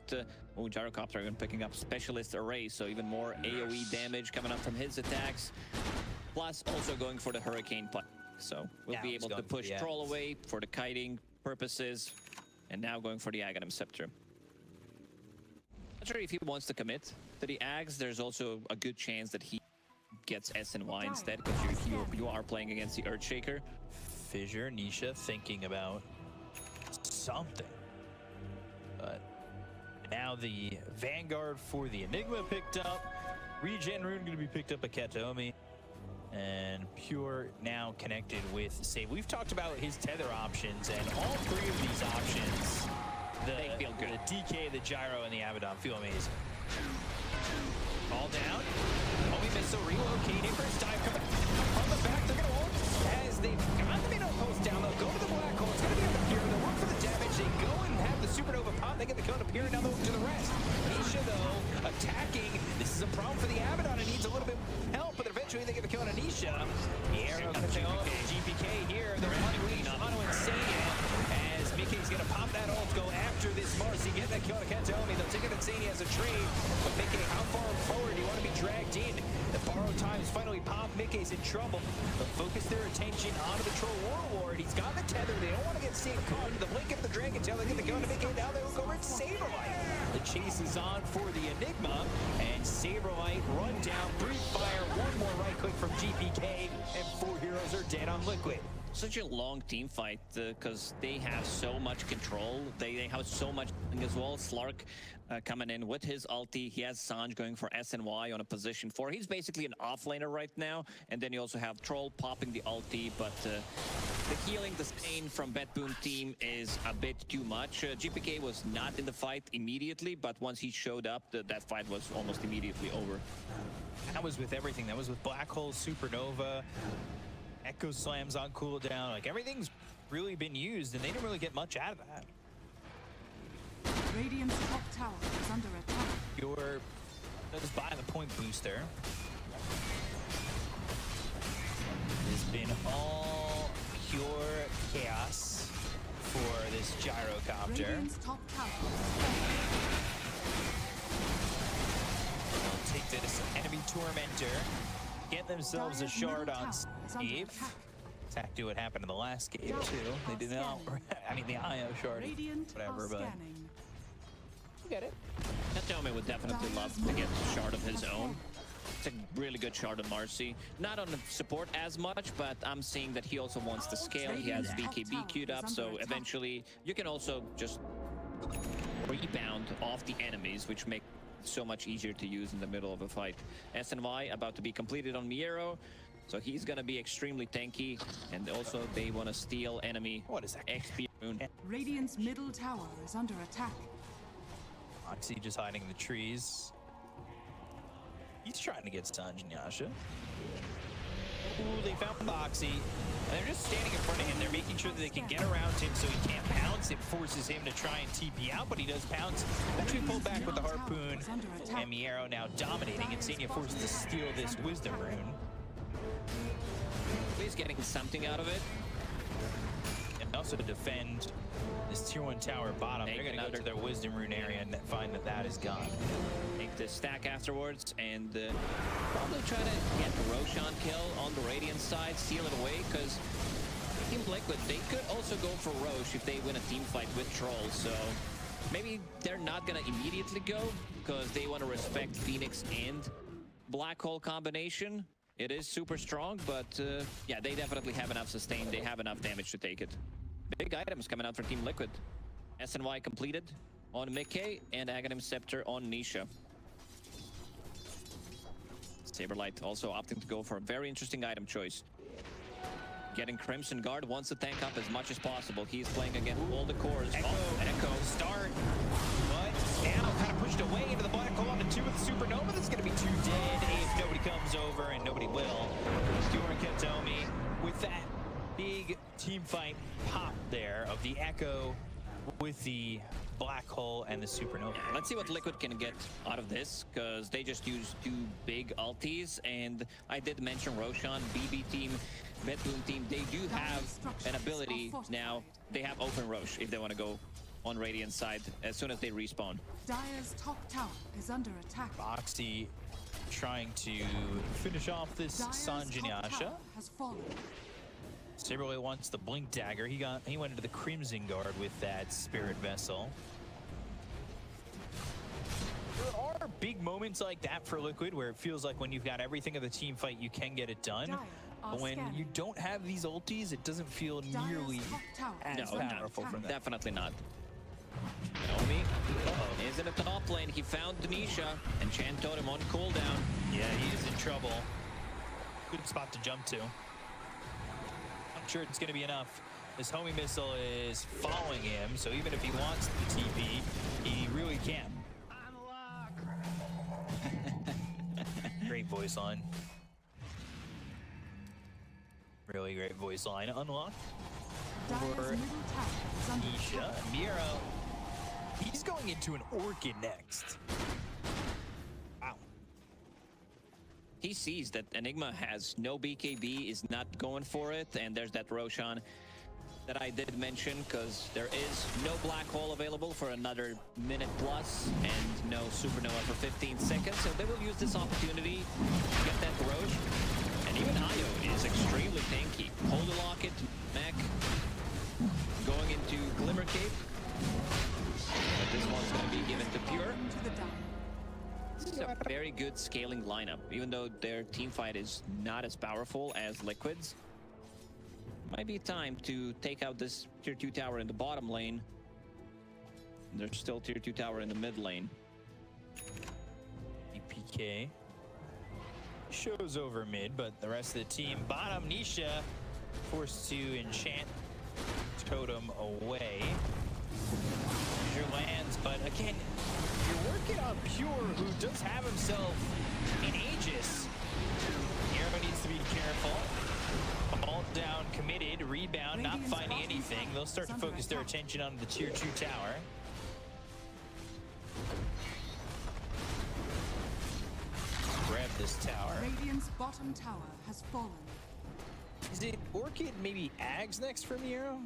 Gyrocopter even picking up specialist array, so even more AoE damage coming up from his attacks, plus also going for the Hurricane Pike. So we'll be able to push Troll away for the kiting purposes, and now going for the Aghanim Scepter. Not sure if he wants to commit to the Ags. There's also a good chance that he gets S and Y instead, because you are playing against the Earthshaker.
Fissure, Nisha thinking about something. But now the Vanguard for the Enigma picked up. Regen Rune going to be picked up by Katomi. And Pure now connected with Save. We've talked about his tether options, and all 3 of these options,
they feel good.
The DK, the Gyro, and the Abaddon feel amazing. All down. Omi missile relocating. First dive coming from the back. They're going to ult as they've got the middle post down. They'll go to the black hole. It's going to be up here. They'll work for the damage. They go and have the supernova pop. They get the cone up here. Now they'll look to the rest. Nisha, though, attacking. This is a problem for the Abaddon. It needs a little bit help, but eventually they get the kill on Anisha. The arrow GPK here. They're unleashed onto Insania as Mickey's going to pop that ult, go after this Marcy, get that kill on Katomi. They'll take it Insania as a trade, but Mickey, how far forward do you want to be dragged in? The borrowed time is finally popped. Mickey's in trouble. They'll focus their attention onto the Troll Warlord. He's got the tether. They don't want to get Steve caught. The blink of the dragon tail. They get the gun to Mickey. Now they look over at Saberlight. The chase is on for the Enigma, and Saberlight run down, brief fire, one more right click from GPK, and 4 heroes are dead on Liquid.
Such a long team fight because they have so much control. They have so much as well. Slark coming in with his ulti. He has Sanj going for SNY on a position 4. He's basically an offlaner right now. And then you also have Troll popping the ulti, but the healing, the stain from Betboom team is a bit too much. GPK was not in the fight immediately, but once he showed up, that fight was almost immediately over.
That was with everything. That was with Black Hole, Supernova, Echo Slams on cooldown. Like, everything's really been used, and they didn't really get much out of that.
Radiant's top tower is under attack.
Pure does buy the point booster. It's been all pure chaos for this Gyrocopter.
Radiant's top tower.
They'll take this enemy Tormentor, get themselves a shard on Steve. exactly what happened in the last game too. They did not. I mean, the IO shard,
Radiant
whatever,
are
but
scanning.
you get it.
Natome would definitely love to get a shard of his own. It's a really good shard on Marcy. Not on the support as much, but I'm seeing that he also wants to scale. He has BKB queued up, so eventually you can also just rebound off the enemies, which make it so much easier to use in the middle of a fight. SNY about to be completed on Miero, so he's gonna be extremely tanky, and also they want to steal enemy
What is that?
XP rune.
Radiant's middle tower is under attack.
Oxy just hiding in the trees. He's trying to get stunned, Yasha. Ooh, they found Boxy. And they're just standing in front of him. They're making sure that they can get around him so he can't pounce. It forces him to try and TP out, but he does pounce. Actually pulled back with the harpoon. And Miero now dominating. Insania forced to steal this wisdom rune.
He's getting something out of it.
And also to defend this tier 1 tower bottom. They're going to go to their wisdom rune area and find that that is gone.
Make the stack afterwards and probably try to get the Roshan kill on the Radiant side, steal it away, because Team Liquid, they could also go for Roche if they win a team fight with Trolls, so maybe they're not going to immediately go because they want to respect Phoenix and Black Hole combination. It is super strong, but yeah, they definitely have enough sustain. They have enough damage to take it. Big items coming out for Team Liquid. SNY completed on Mickey and Aghanim Scepter on Nisha. Saberlight also opting to go for a very interesting item choice. Getting Crimson Guard, wants to tank up as much as possible. He's playing against all the cores.
Echo start. But now kind of pushed away into the black hole onto 2 with the Supernova. That's going to be 2 dead if nobody comes over, and nobody will. Stuart Katomi with that big team fight pop there of the Echo with the black hole and the Supernova.
Let's see what Liquid can get out of this, because they just used 2 big ultis, and I did mention Roshan, BB team, Bedroom team, they do have an ability now. They have open Roche if they want to go on Radiant side as soon as they respawn.
Dire's top tower is under attack.
Boxy trying to finish off this Sanjin Yasha.
Has fallen.
Saberlight wants the Blink Dagger. He went into the Crimson Guard with that Spirit Vessel. There are big moments like that for Liquid where it feels like when you've got everything of the team fight, you can get it done. But when you don't have these ultis, it doesn't feel nearly as powerful from them.
Definitely not. Naomi is in the top lane. He found Denisha and Chan Totem on cooldown.
Yeah, he is in trouble. Good spot to jump to. I'm sure it's going to be enough. This homing missile is following him, so even if he wants the TP, he really can. Great voice line. Really great voice line. Unlock for Nisha. Miero. He's going into an Orchid next. Wow.
He sees that Enigma has no BKB, is not going for it, and there's that Roshan that I did mention, because there is no black hole available for another minute plus, and no supernova for 15 seconds, so they will use this opportunity to get that Roche. And even Io is extremely tanky. Hold the locket, Mac going into Glimmer Cape. But this one's going to be given to Pure. It's a very good scaling lineup, even though their team fight is not as powerful as Liquid's. Might be time to take out this tier 2 tower in the bottom lane. There's still tier 2 tower in the mid lane.
EPK shows over mid, but the rest of the team bottom. Nisha forced to enchant Totem away. Your lands, but again, you're working on Pure, who does have himself an Aegis. Hero needs to be careful. All down, committed, rebound, not finding anything. They'll start to focus their attention on the tier 2 tower. Grab this tower.
Radiant's bottom tower has fallen.
Is it Orchid, maybe Ags next from Hero?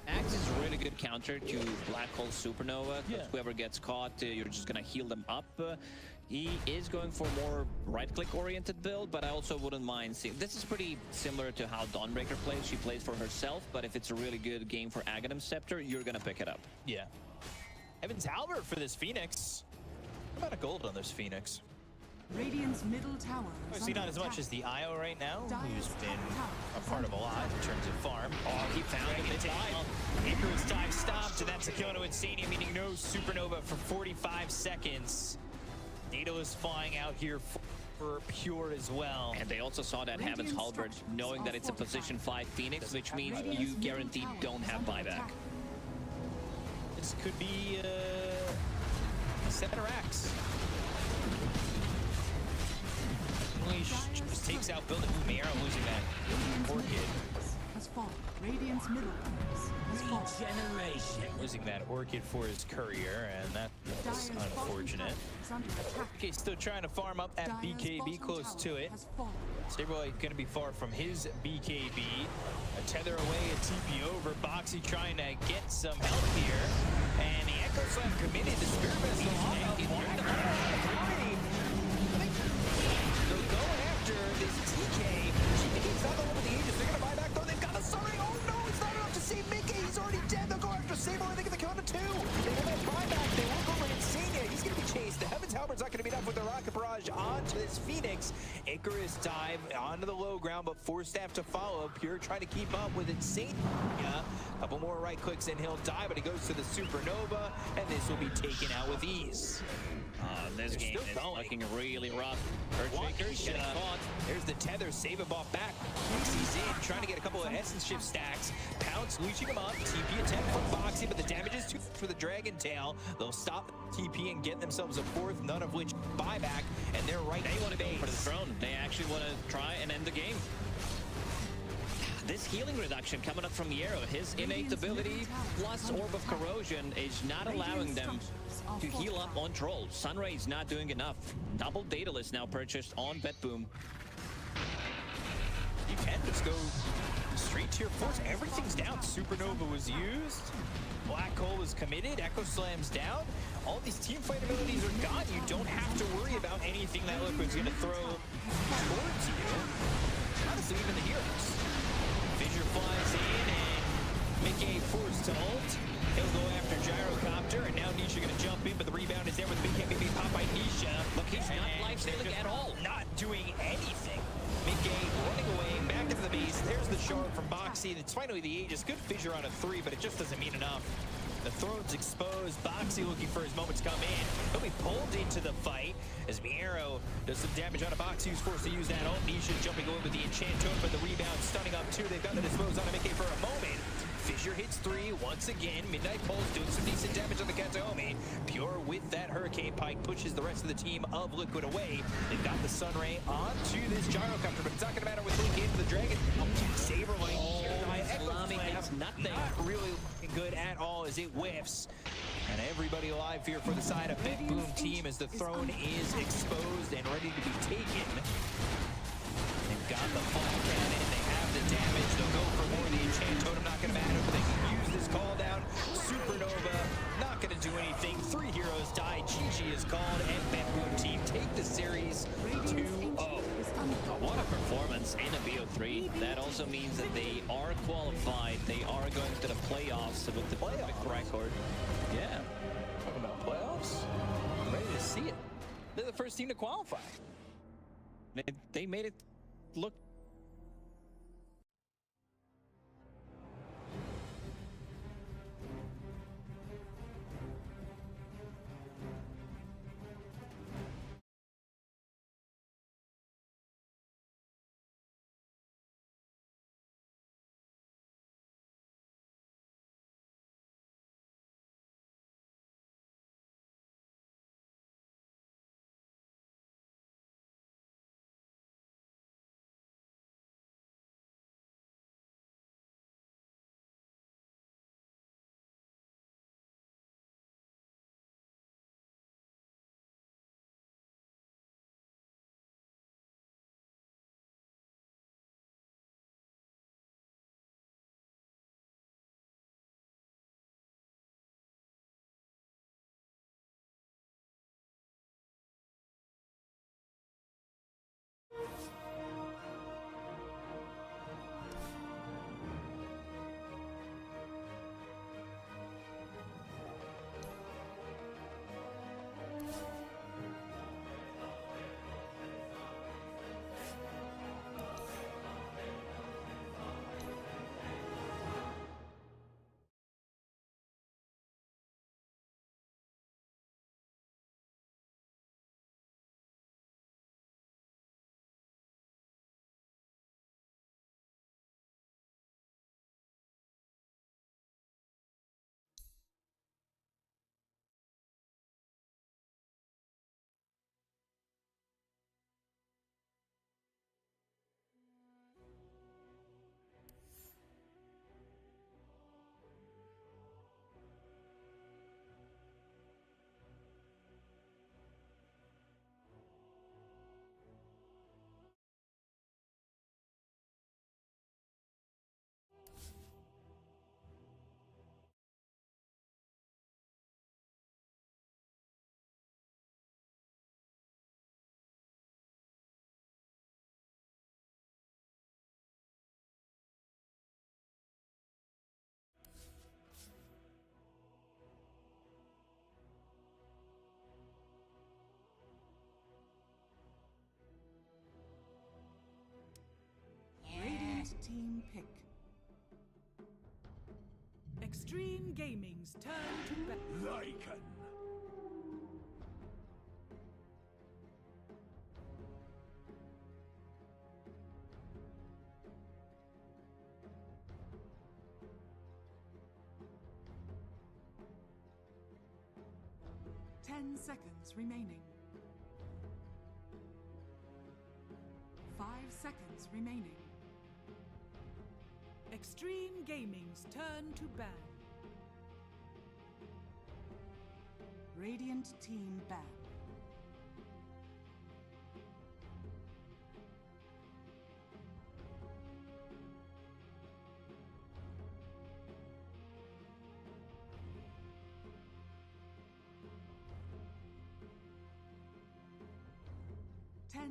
Axe is a really good counter to Black Hole Supernova.
Yeah.
Whoever gets caught, you're just gonna heal them up. He is going for more right-click oriented build, but I also wouldn't mind seeing... This is pretty similar to how Dawnbreaker plays. She plays for herself, but if it's a really good game for Aghanim Scepter, you're gonna pick it up.
Yeah. Heaven's Halberd for this Phoenix. What about a gold on this Phoenix?
Radiant's middle tower is
Obviously
under
not as much
attack.
as the IO right now,
Dire's
who's been
top tower
a
is
part of a
under
lot in terms of farm.
Oh, he found him in time.
Icarus dive stopped, and that's a kill to Insania, meaning no supernova for 45 seconds. Nato is flying out here for Pure as well.
And they also saw that Heaven's Halberd, knowing that it's a position 5 Phoenix, which means you guaranteed don't have buyback.
This could be center axe. Unleash just takes out building. Ooh, Mero losing that orchid.
Has fallen. Radiant's middle barracks has fallen.
Losing that orchid for his courier, and that's
Dire's
unfortunate.
bottom tower is under attack.
Okay, still trying to farm up at
Dire's
BKB,
bottom
close
tower
to it.
has fallen.
Stable going to be far from his BKB. A tether away, a TP over. Boxy trying to get some help here. And the Echo Slam committed. The Spirit Vessel on the they're going after this TK. He's not the one with the Aegis. They're going to buy back, though. They've got a Sunray. Oh, no, it's not enough to save Mickey. He's already dead. They'll go after Sable. I think they kill him to 2. They have that buyback. They look over Insania. He's going to be chased. The Heaven's Halberd's not going to be enough with the Rocket Barrage onto this Phoenix. Icarus dive onto the low ground, but forced to have to follow. Pure trying to keep up with Insania. A couple more right clicks and he'll die, but he goes to the Supernova, and this will be taken out with ease.
This
They're
game
still
is
going.
looking really rough. Earthshaker's getting caught.
There's the tether, save a ball back. He's in, trying to get a couple of essence shift stacks. Pounce, leeching him up. TP attempt from Boxy, but the damage is too much for the Dragon Tail. They'll stop TP and get themselves a 4th, none of which buyback, and they're right.
They want to go
base.
for the throne. They actually want to try and end the game. This healing reduction coming up from Yero, his innate ability plus Orb of Corrosion is not allowing them to heal up on Troll. Sunray's not doing enough. Double Daedalus now purchased on Betboom.
You can just go straight to your force. Everything's down. Supernova was used. Black Hole was committed. Echo Slam's down. All these team fight abilities are gone. You don't have to worry about anything that Liquid's going to throw towards you. Honestly, even the heroes. Fissure flies in, and Mickey forced to ult. He'll go after Gyrocopter, and now Nisha going to jump in, but the rebound is there with the BKB pop by Nisha.
Look, he's not life-stealing at all.
Not doing anything. Mickey running away, back into the base. There's the shard from Boxy. It's finally the Aegis. Good fissure on a 3, but it just doesn't mean enough. The throne's exposed. Boxy looking for his moment to come in. He'll be pulled into the fight as Miero does some damage on a Boxy, who's forced to use that ult. Nisha jumping away with the enchant totem, but the rebound stunning up 2. They've got the dispose on a Mickey for a moment. Fissure hits 3 once again. Midnight Pulse doing some decent damage on the Kataomi. Pure with that Hurricane Pike pushes the rest of the team of Liquid away. They've got the Sunray onto this Gyrocopter, but it's not going to matter with Link into the Dragon. Saberlight.
Nothing.
Not really looking good at all as it whiffs. And everybody alive here for the side of Betboom team as the throne is exposed and ready to be taken. They've got the flag cannon. They have the damage. They'll go for more. The enchant totem not going to matter, but they can use this call down. Supernova not going to do anything. 3 heroes die. GG is called, and Betboom team take the series 2-0.
What a performance in a BO3. That also means that they are qualified. They are going to the playoffs with the perfect record. Yeah.
Talking about playoffs? I'm ready to see it. They're the first team to qualify.
They made it look
pick. Extreme Gaming's turn to bet.
Lycan.
10 seconds remaining. 5 seconds remaining. Extreme Gaming's turn to ban. Radiant team ban.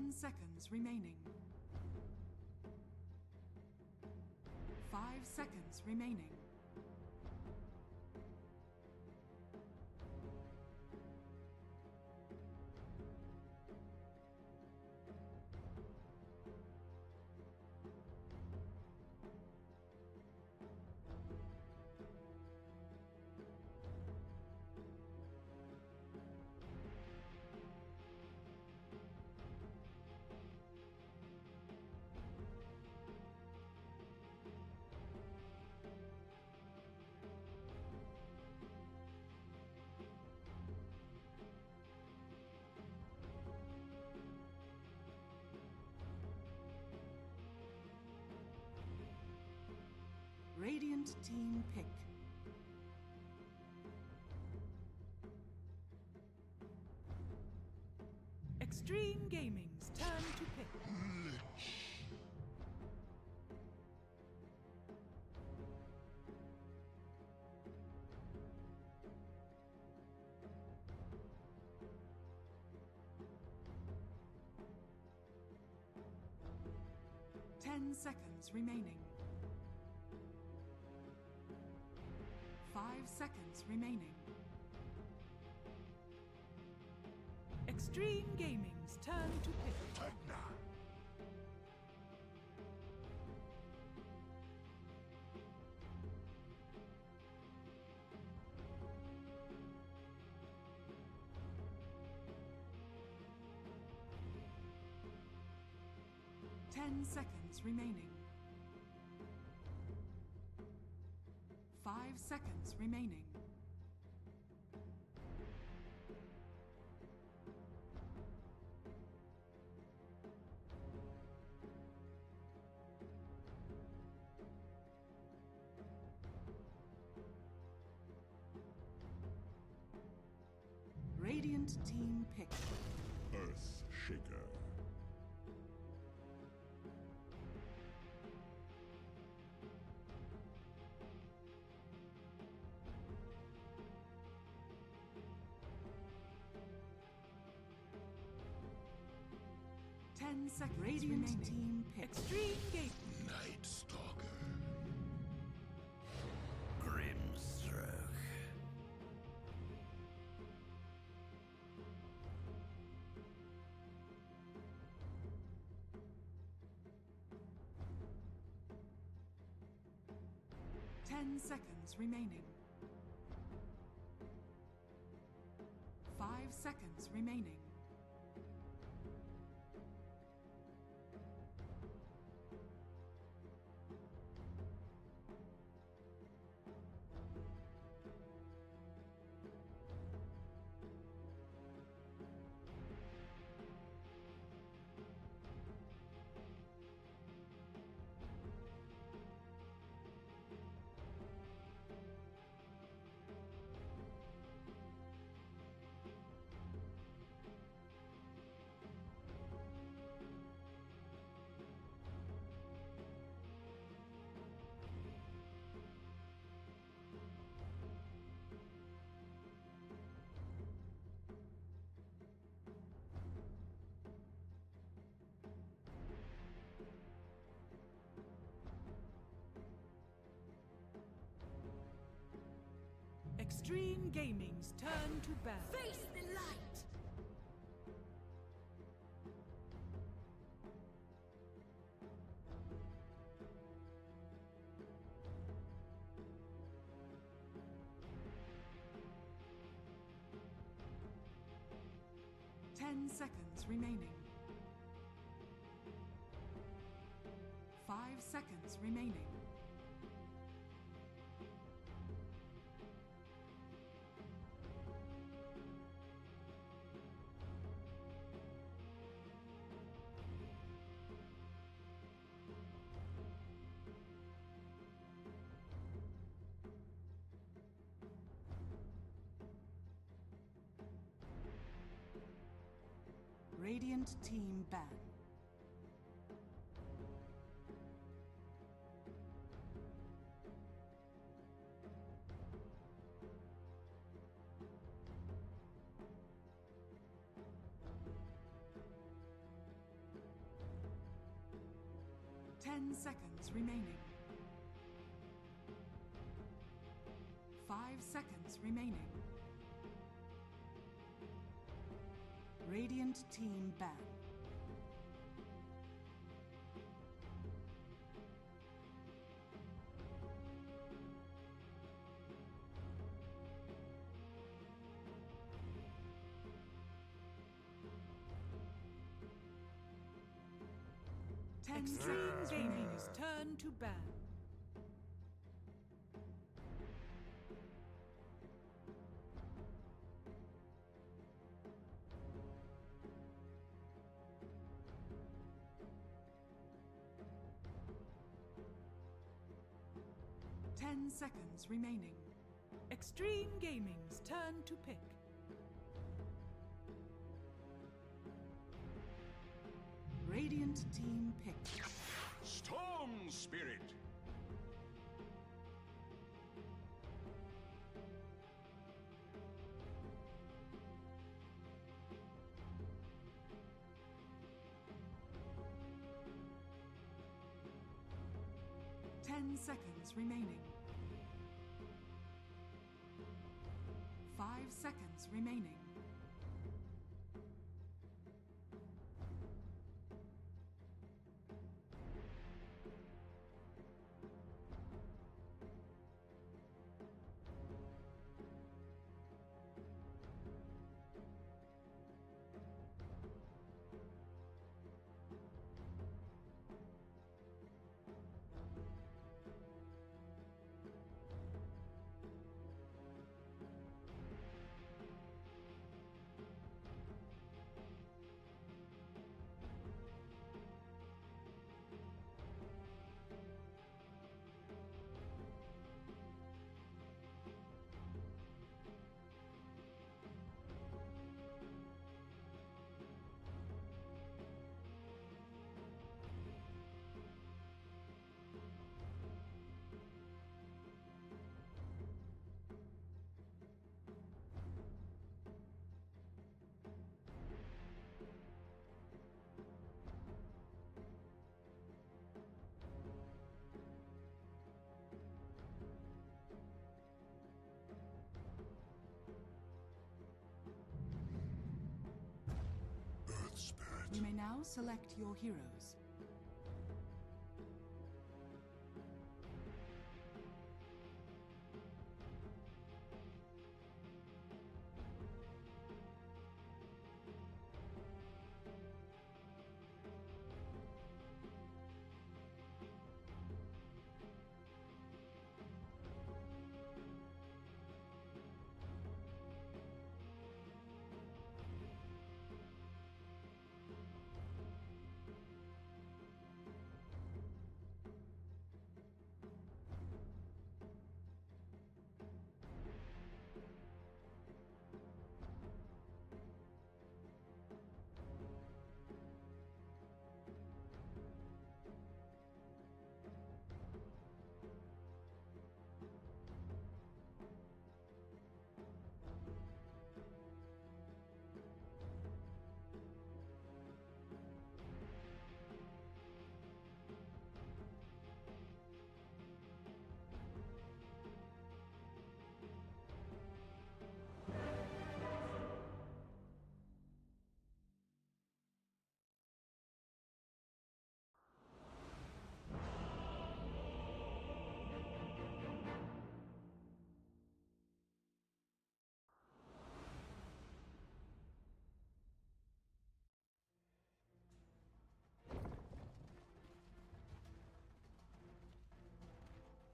Seconds remaining. 5 seconds remaining. Radiant team pick. Extreme Gaming's turn to pick. 10 seconds remaining. 5 seconds remaining. Extreme Gaming's turn to pick.
Tegna.
10 seconds remaining. 5 seconds remaining. Radiant team pick.
Earth Shaker.
Radiant team pick. Extreme Game.
Night Stalker. Grimstroke.
Ten seconds remaining. 5 seconds remaining. Extreme Gaming's turn to ban.
Face the light!
10 seconds remaining. 5 seconds remaining. Radiant team ban. Ten seconds remaining. 5 seconds remaining. Radiant team ban. Extreme Gaming's turn to ban. Ten seconds remaining. Extreme Gaming's turn to pick. Radiant team picked.
Storm Spirit!
Ten seconds remaining. 5 seconds remaining.
Earth Spirit.
You may now select your heroes.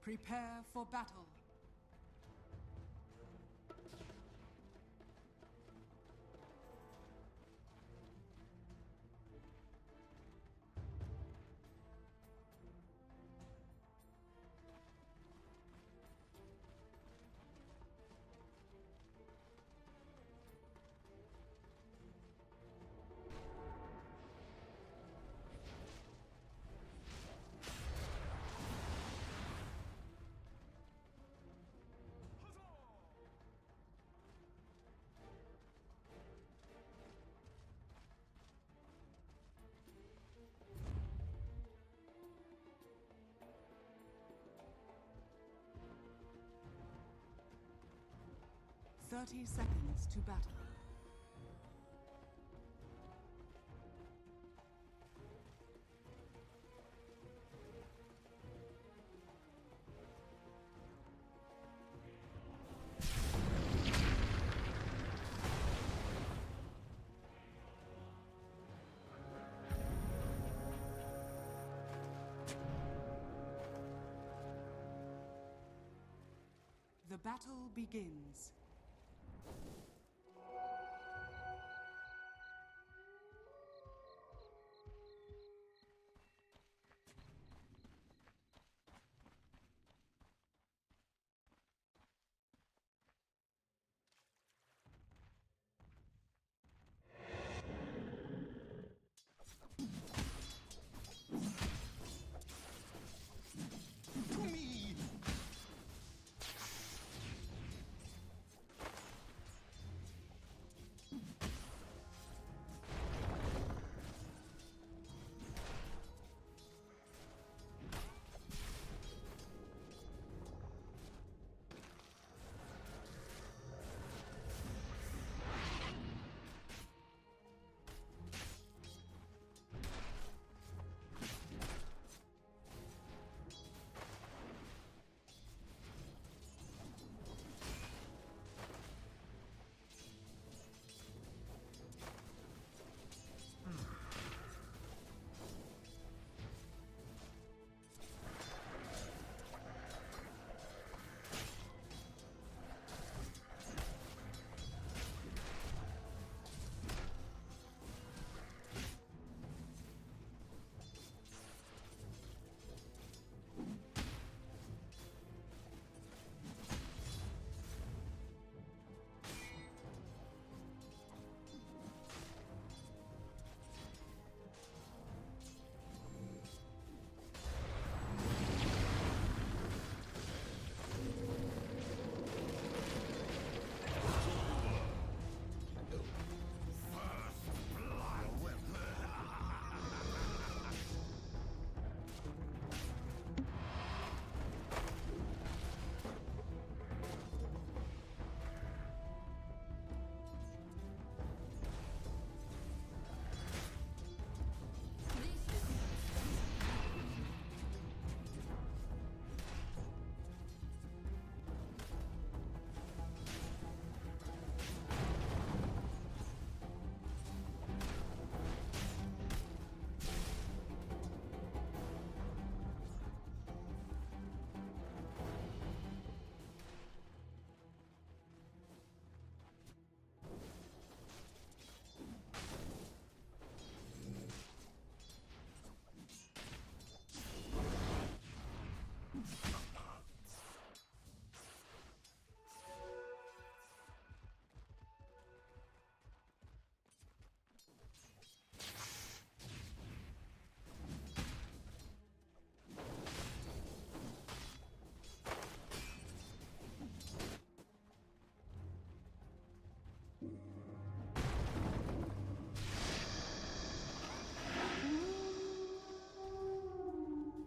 Prepare for battle. Thirty seconds to battle. The battle begins.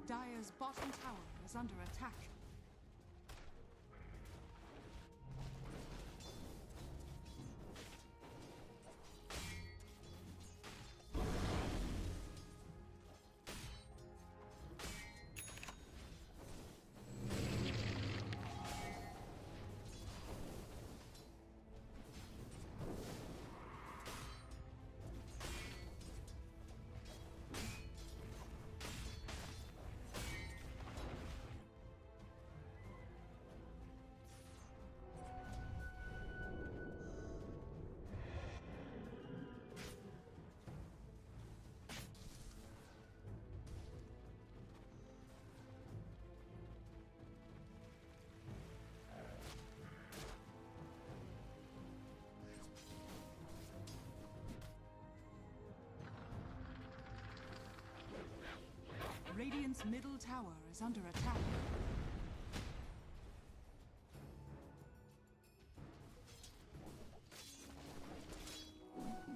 Dire's bottom tower is under attack. Radiant's middle tower is under attack.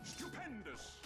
Stupendous!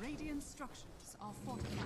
Radiant structures are fortified.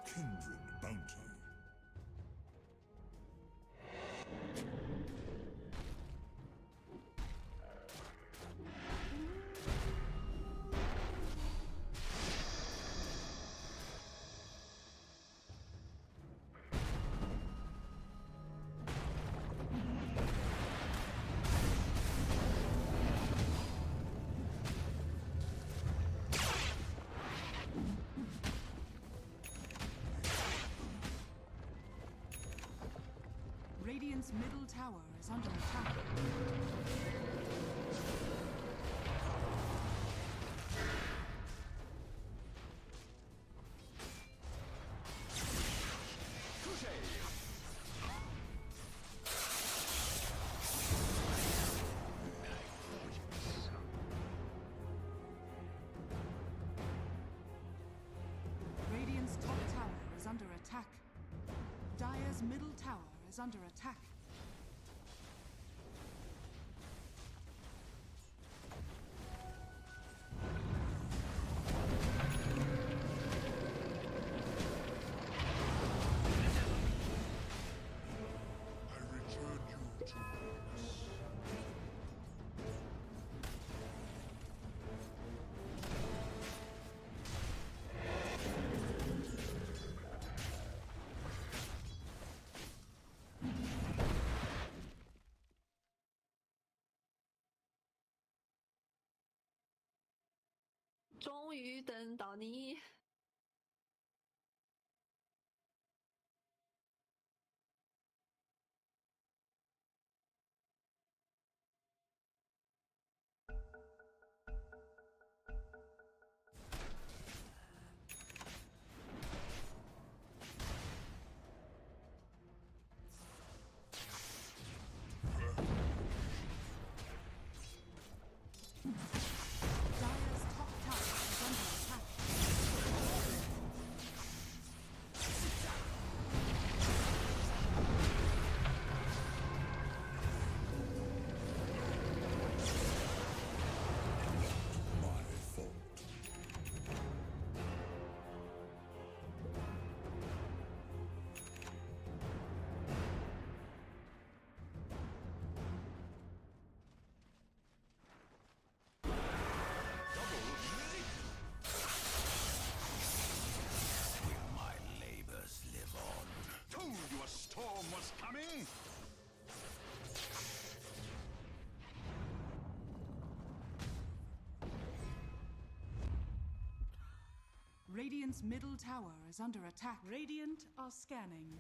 Kindred bounty.
Radiant's middle tower is under attack. Radiant's top tower is under attack. Dire's middle tower is under attack.
I return you to greatness.
“终于等到你。”
Dire's top tower is under attack. Radiant's middle tower is under attack. Radiant are scanning.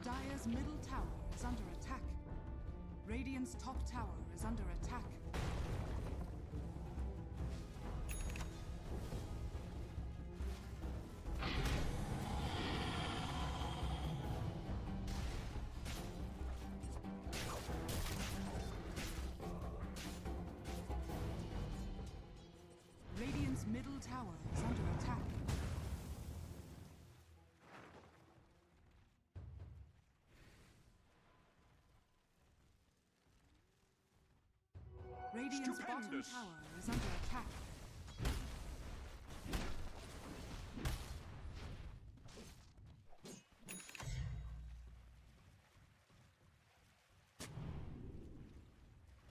Dire's middle tower is under attack. Radiant's top tower is under attack. Radiant's middle tower is under attack. Radiant's bottom tower is under attack.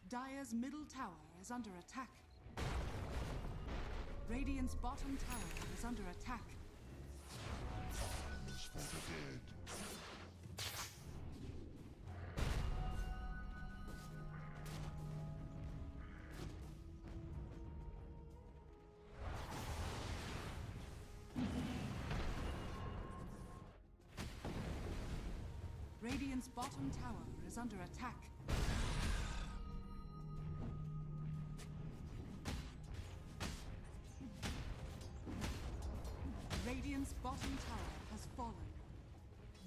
Dire's middle tower is under attack. Radiant's bottom tower is under attack.
Is for the dead.
Radiant's bottom tower is under attack. Radiant's bottom tower has fallen.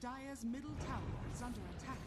Dire's middle tower is under attack.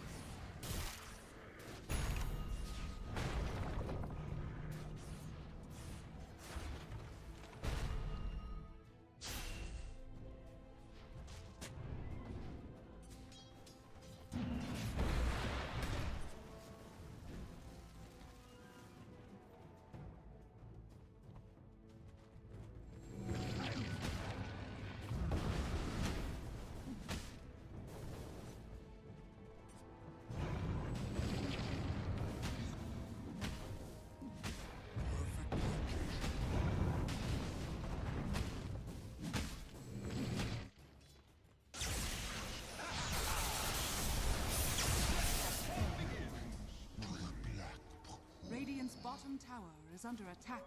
Radiant's bottom tower is under attack.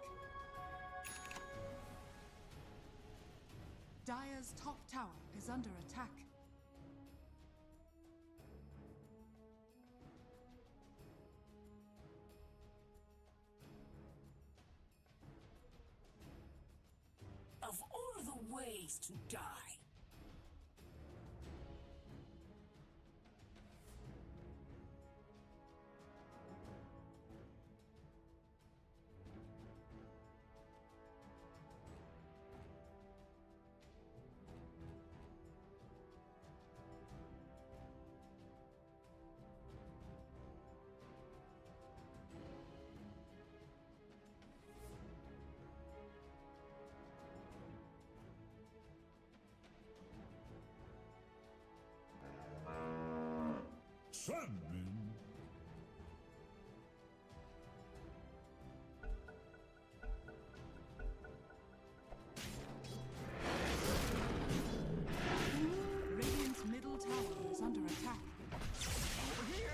Dire's top tower is under attack.
Of all the ways to die.
Sandman.
Radiant's middle tower is under attack.
Over here!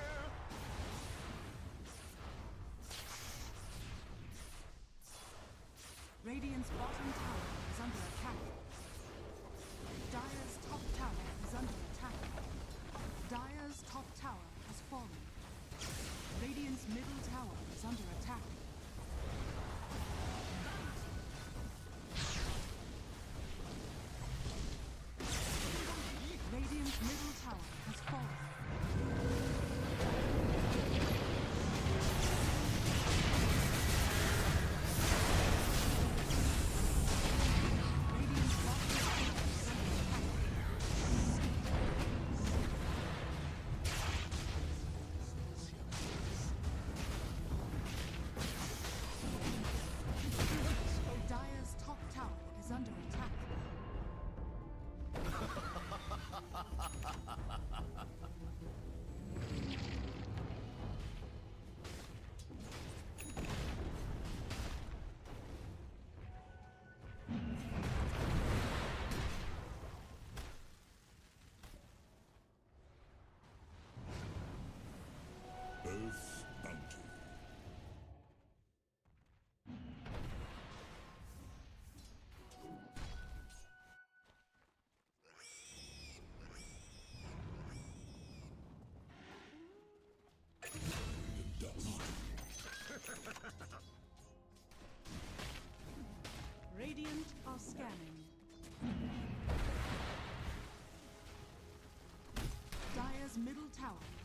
Radiant's bottom tower is under attack. Dire's top tower is under attack. Dire's top tower has fallen. Radiant's middle tower is under attack. Radiant's middle tower has fallen. Radiant's bottom tower is under attack.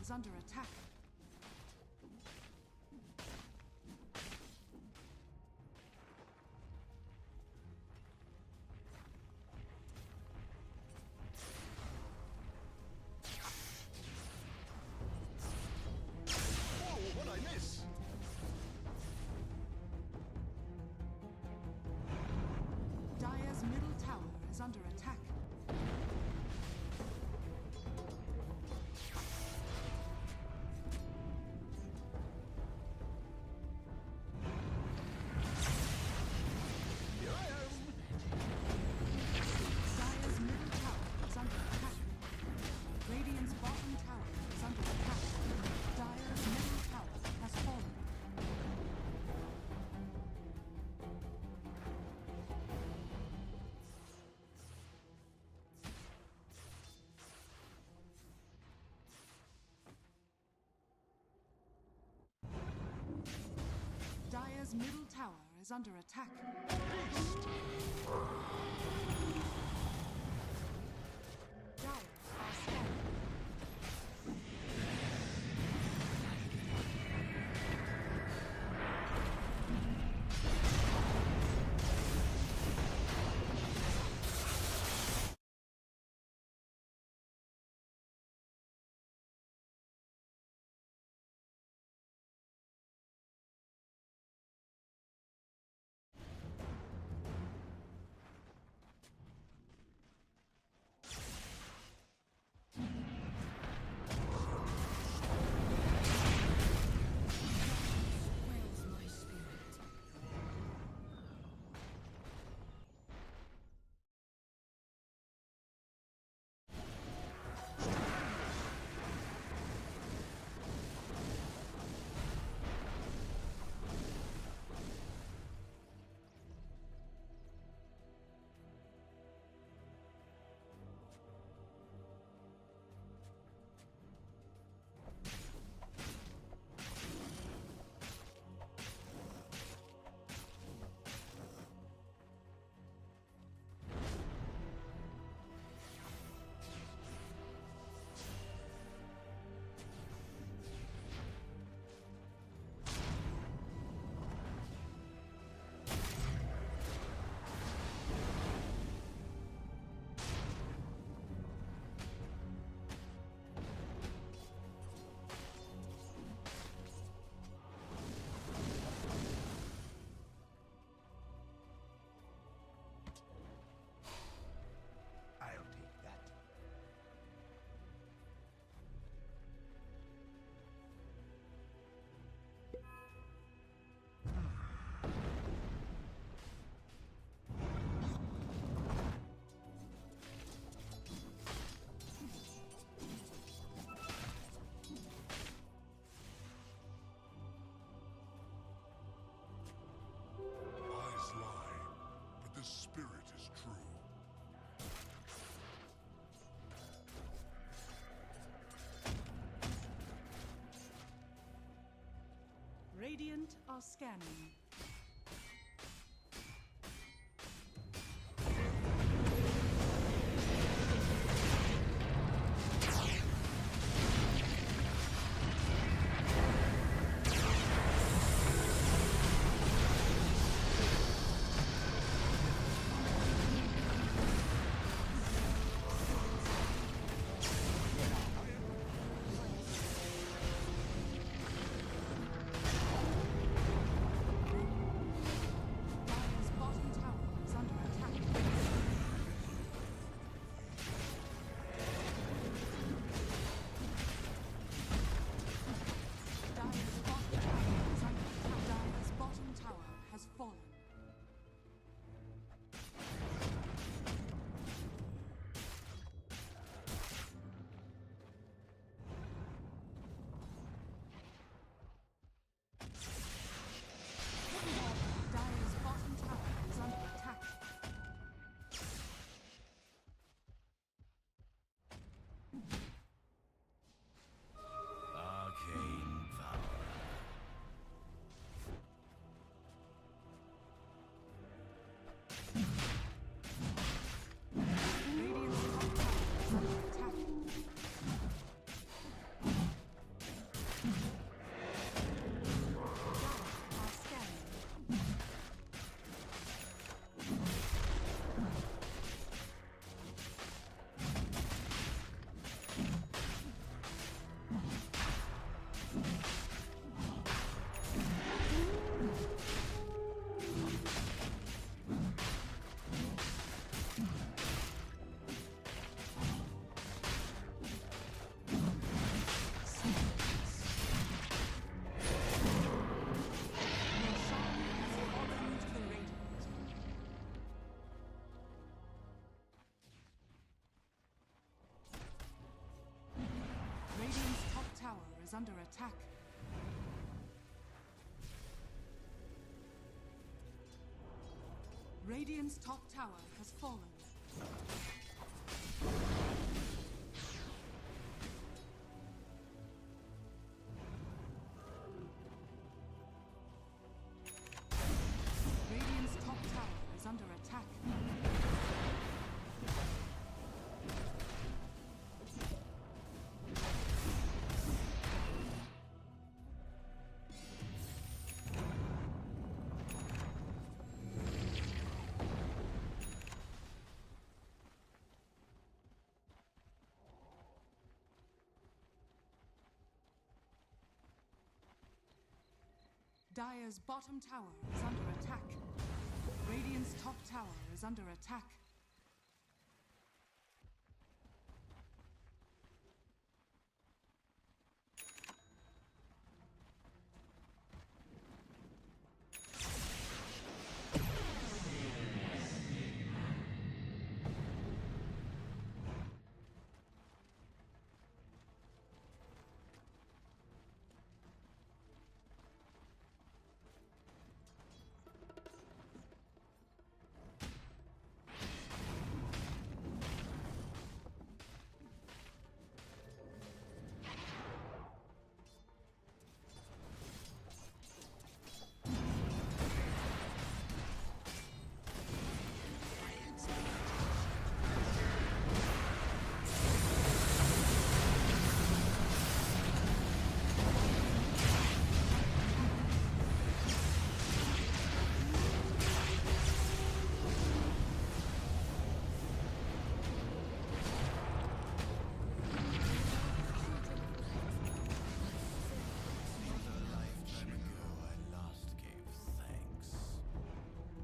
is under attack.
Whoa, what'd I miss?
Dire's middle tower is under attack.
Here I am.
Dire's middle tower is under attack. Radiant's bottom tower is under attack. Dire's middle tower has fallen. Dire's middle tower is under attack. Dire are scanning. Swells my spirit.
I'll take that.
Eyes lie, but the spirit is true.
Radiant are scanning. is under attack. Radiant's top tower has fallen. Radiant's top tower is under attack. Dire's bottom tower is under attack. Radiant's top tower is under attack.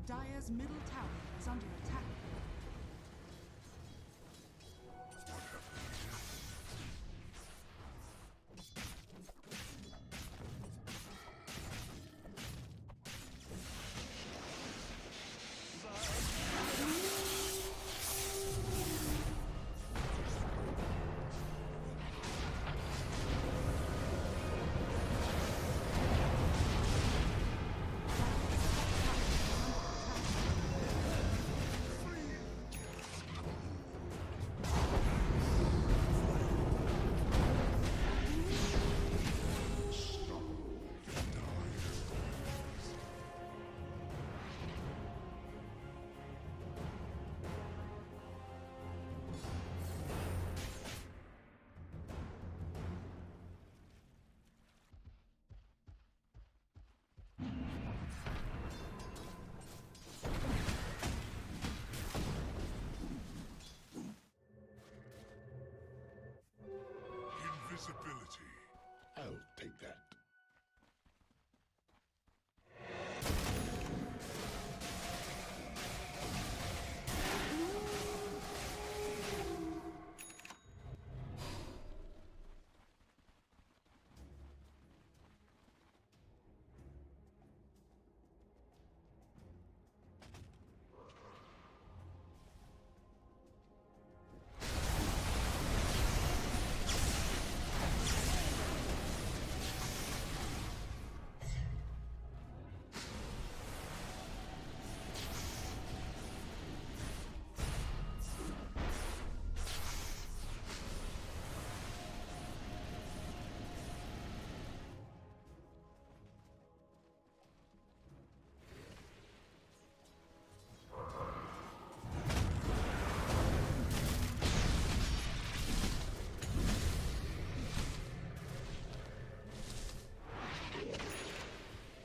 Dire's middle tower is under attack.
Invisibility. I'll take that.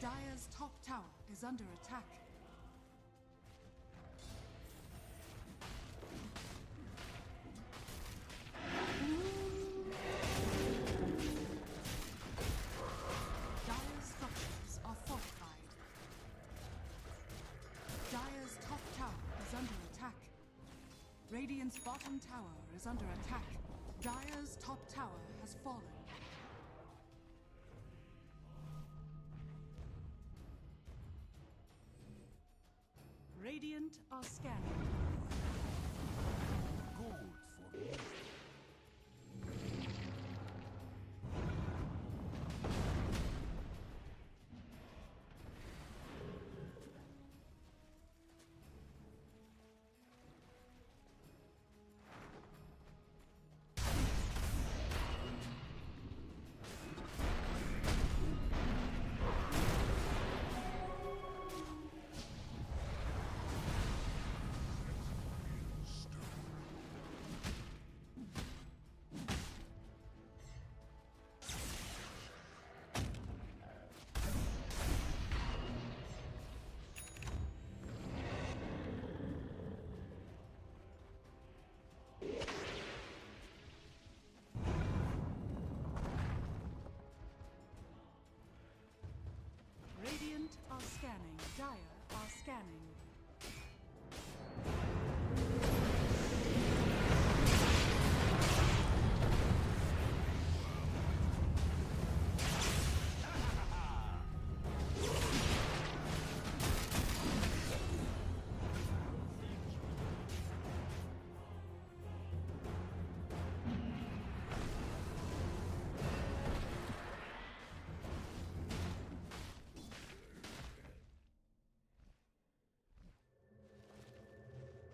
Dire's top tower is under attack. Dire's structures are fortified. Dire's top tower is under attack. Radiant's bottom tower is under attack. Dire's top tower has fallen. Radiant are scanning.
Gold for me.
Dire are scanning.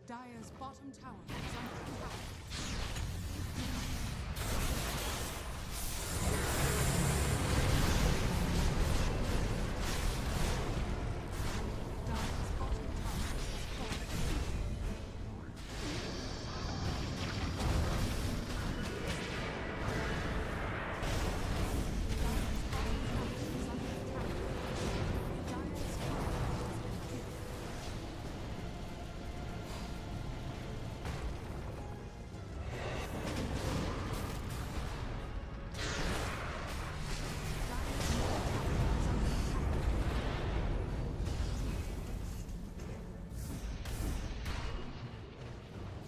Dire's bottom tower is under attack. Dire's bottom tower is falling. Dire's bottom tower is under attack.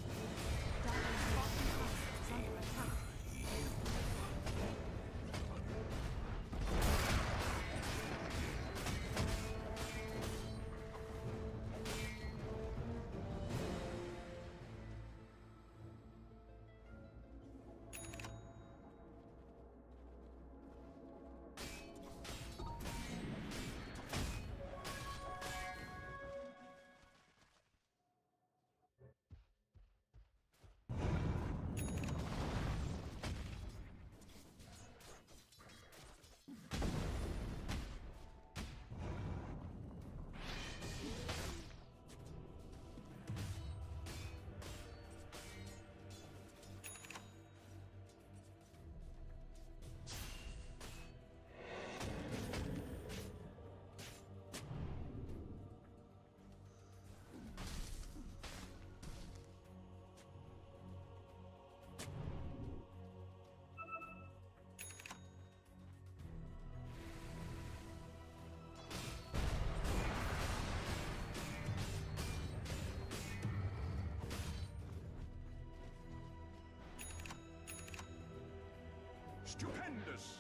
Dire's tower has been killed.
Stupendous!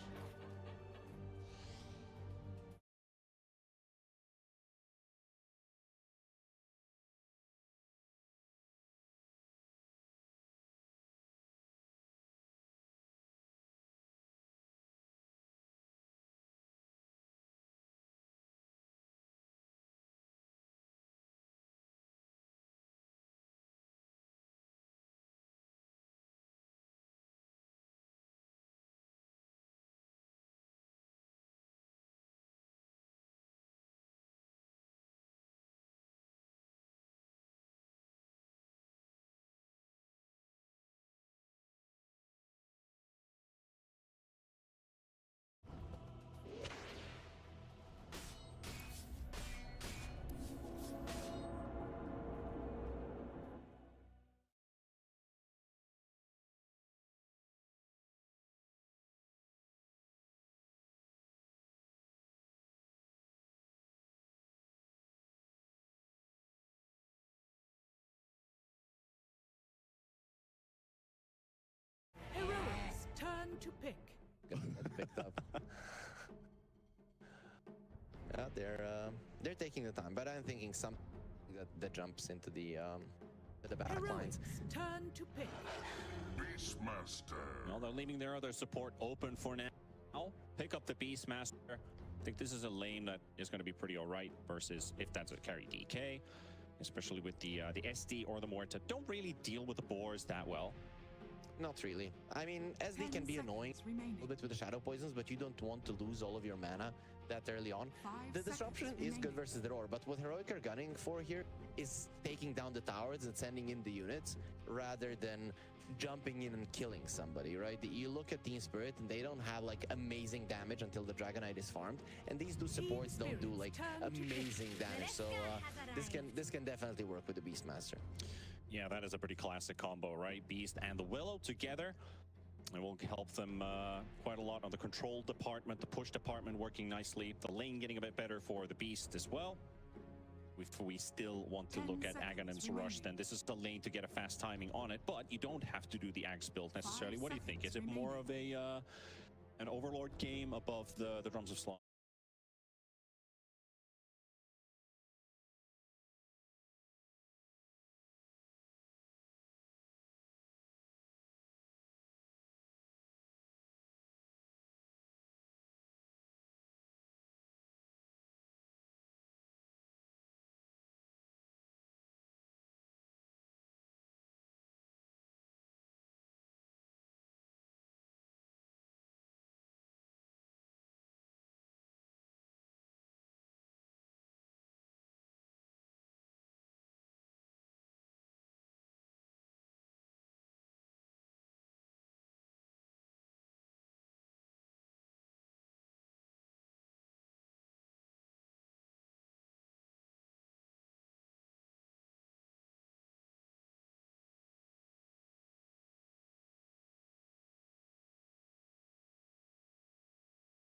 Heroics turn to pick.
Picked up. Yeah, they're taking the time, but I'm thinking something that jumps into the back lines.
Heroics turn to pick.
Beastmaster.
Well, they're leaving their other support open for now. I'll pick up the Beastmaster. I think this is a lane that is going to be pretty alright versus if that's a carry DK, especially with the SD or the Morta. Don't really deal with the boars that well.
Not really. I mean, SD can be annoying a little bit with the shadow poisons, but you don't want to lose all of your mana that early on. The disruption is good versus the roar, but what Heroic are gunning for here is taking down the towers and sending in the units rather than jumping in and killing somebody, right? You look at TSpirit and they don't have like amazing damage until the Dragonite is farmed, and these two supports don't do like amazing damage. So this can definitely work with the Beastmaster.
Yeah, that is a pretty classic combo, right? Beast and the Willow together. It will help them quite a lot on the control department, the push department working nicely, the lane getting a bit better for the Beast as well.
if we still want to look at Agonon's Rush, then this is the lane to get a fast timing on it, but you don't have to do the Axe build necessarily. What do you think? Is it more of a an Overlord game above the Drums of Slaughter?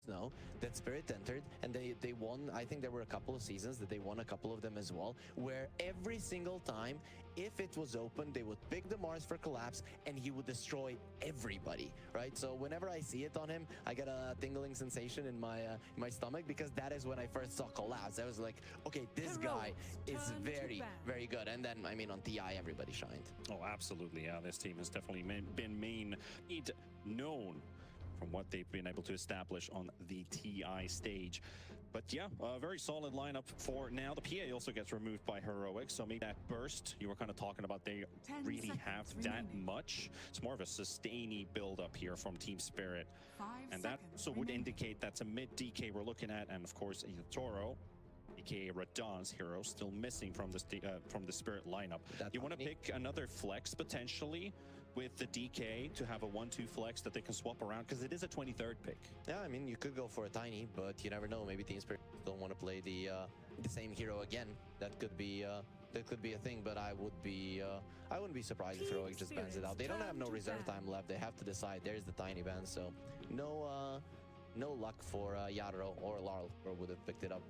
No, that Spirit entered and they won. I think there were a couple of seasons that they won a couple of them as well, where every single time, if it was open, they would pick the Mars for collapse and he would destroy everybody, right? So whenever I see it on him, I get a tingling sensation in my stomach, because that is when I first saw collapse. I was like, okay, this guy is very, very good. And then, I mean, on TI, everybody shined.
Oh, absolutely. Yeah, this team has definitely been known from what they've been able to establish on the TI stage. But yeah, a very solid lineup for now. The PA also gets removed by Heroic, so maybe that burst you were kind of talking about, they really have that much. It's more of a sustainy build up here from TSpirit. And that also would indicate that's a mid DK we're looking at, and of course Toro, aka Radon's hero, still missing from the Spirit lineup. You want to pick another flex potentially with the DK to have a 1-2 flex that they can swap around, because it is a 23rd pick.
Yeah, I mean, you could go for a tiny, but you never know. Maybe TSpirit don't want to play the same hero again. That could be a thing, but I wouldn't be surprised if Heroic just bans it out. They don't have no reserve time left. They have to decide. There's the tiny ban, so no luck for Yarrow or Larl, or would have picked it up.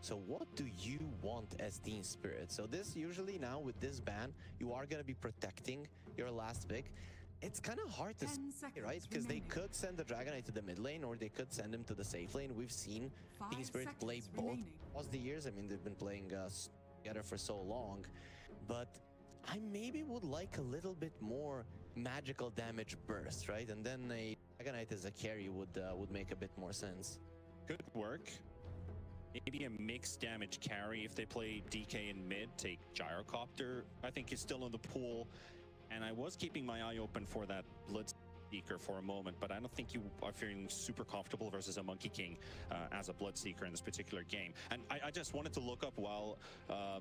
So what do you want as TSpirit? So this usually now with this ban, you are going to be protecting your last pick. It's kind of hard to say, right? Because they could send the Dragon Knight to the mid lane, or they could send him to the safe lane. We've seen TSpirit play both across the years. I mean, they've been playing together for so long. But I maybe would like a little bit more magical damage burst, right? And then a Dragon Knight as a carry would make a bit more sense.
Good work. Maybe a mixed damage carry if they play DK in mid. Take Gyrocopter, I think, is still in the pool. And I was keeping my eye open for that Bloodseeker for a moment, but I don't think you are feeling super comfortable versus a Monkey King as a Bloodseeker in this particular game. And I just wanted to look up while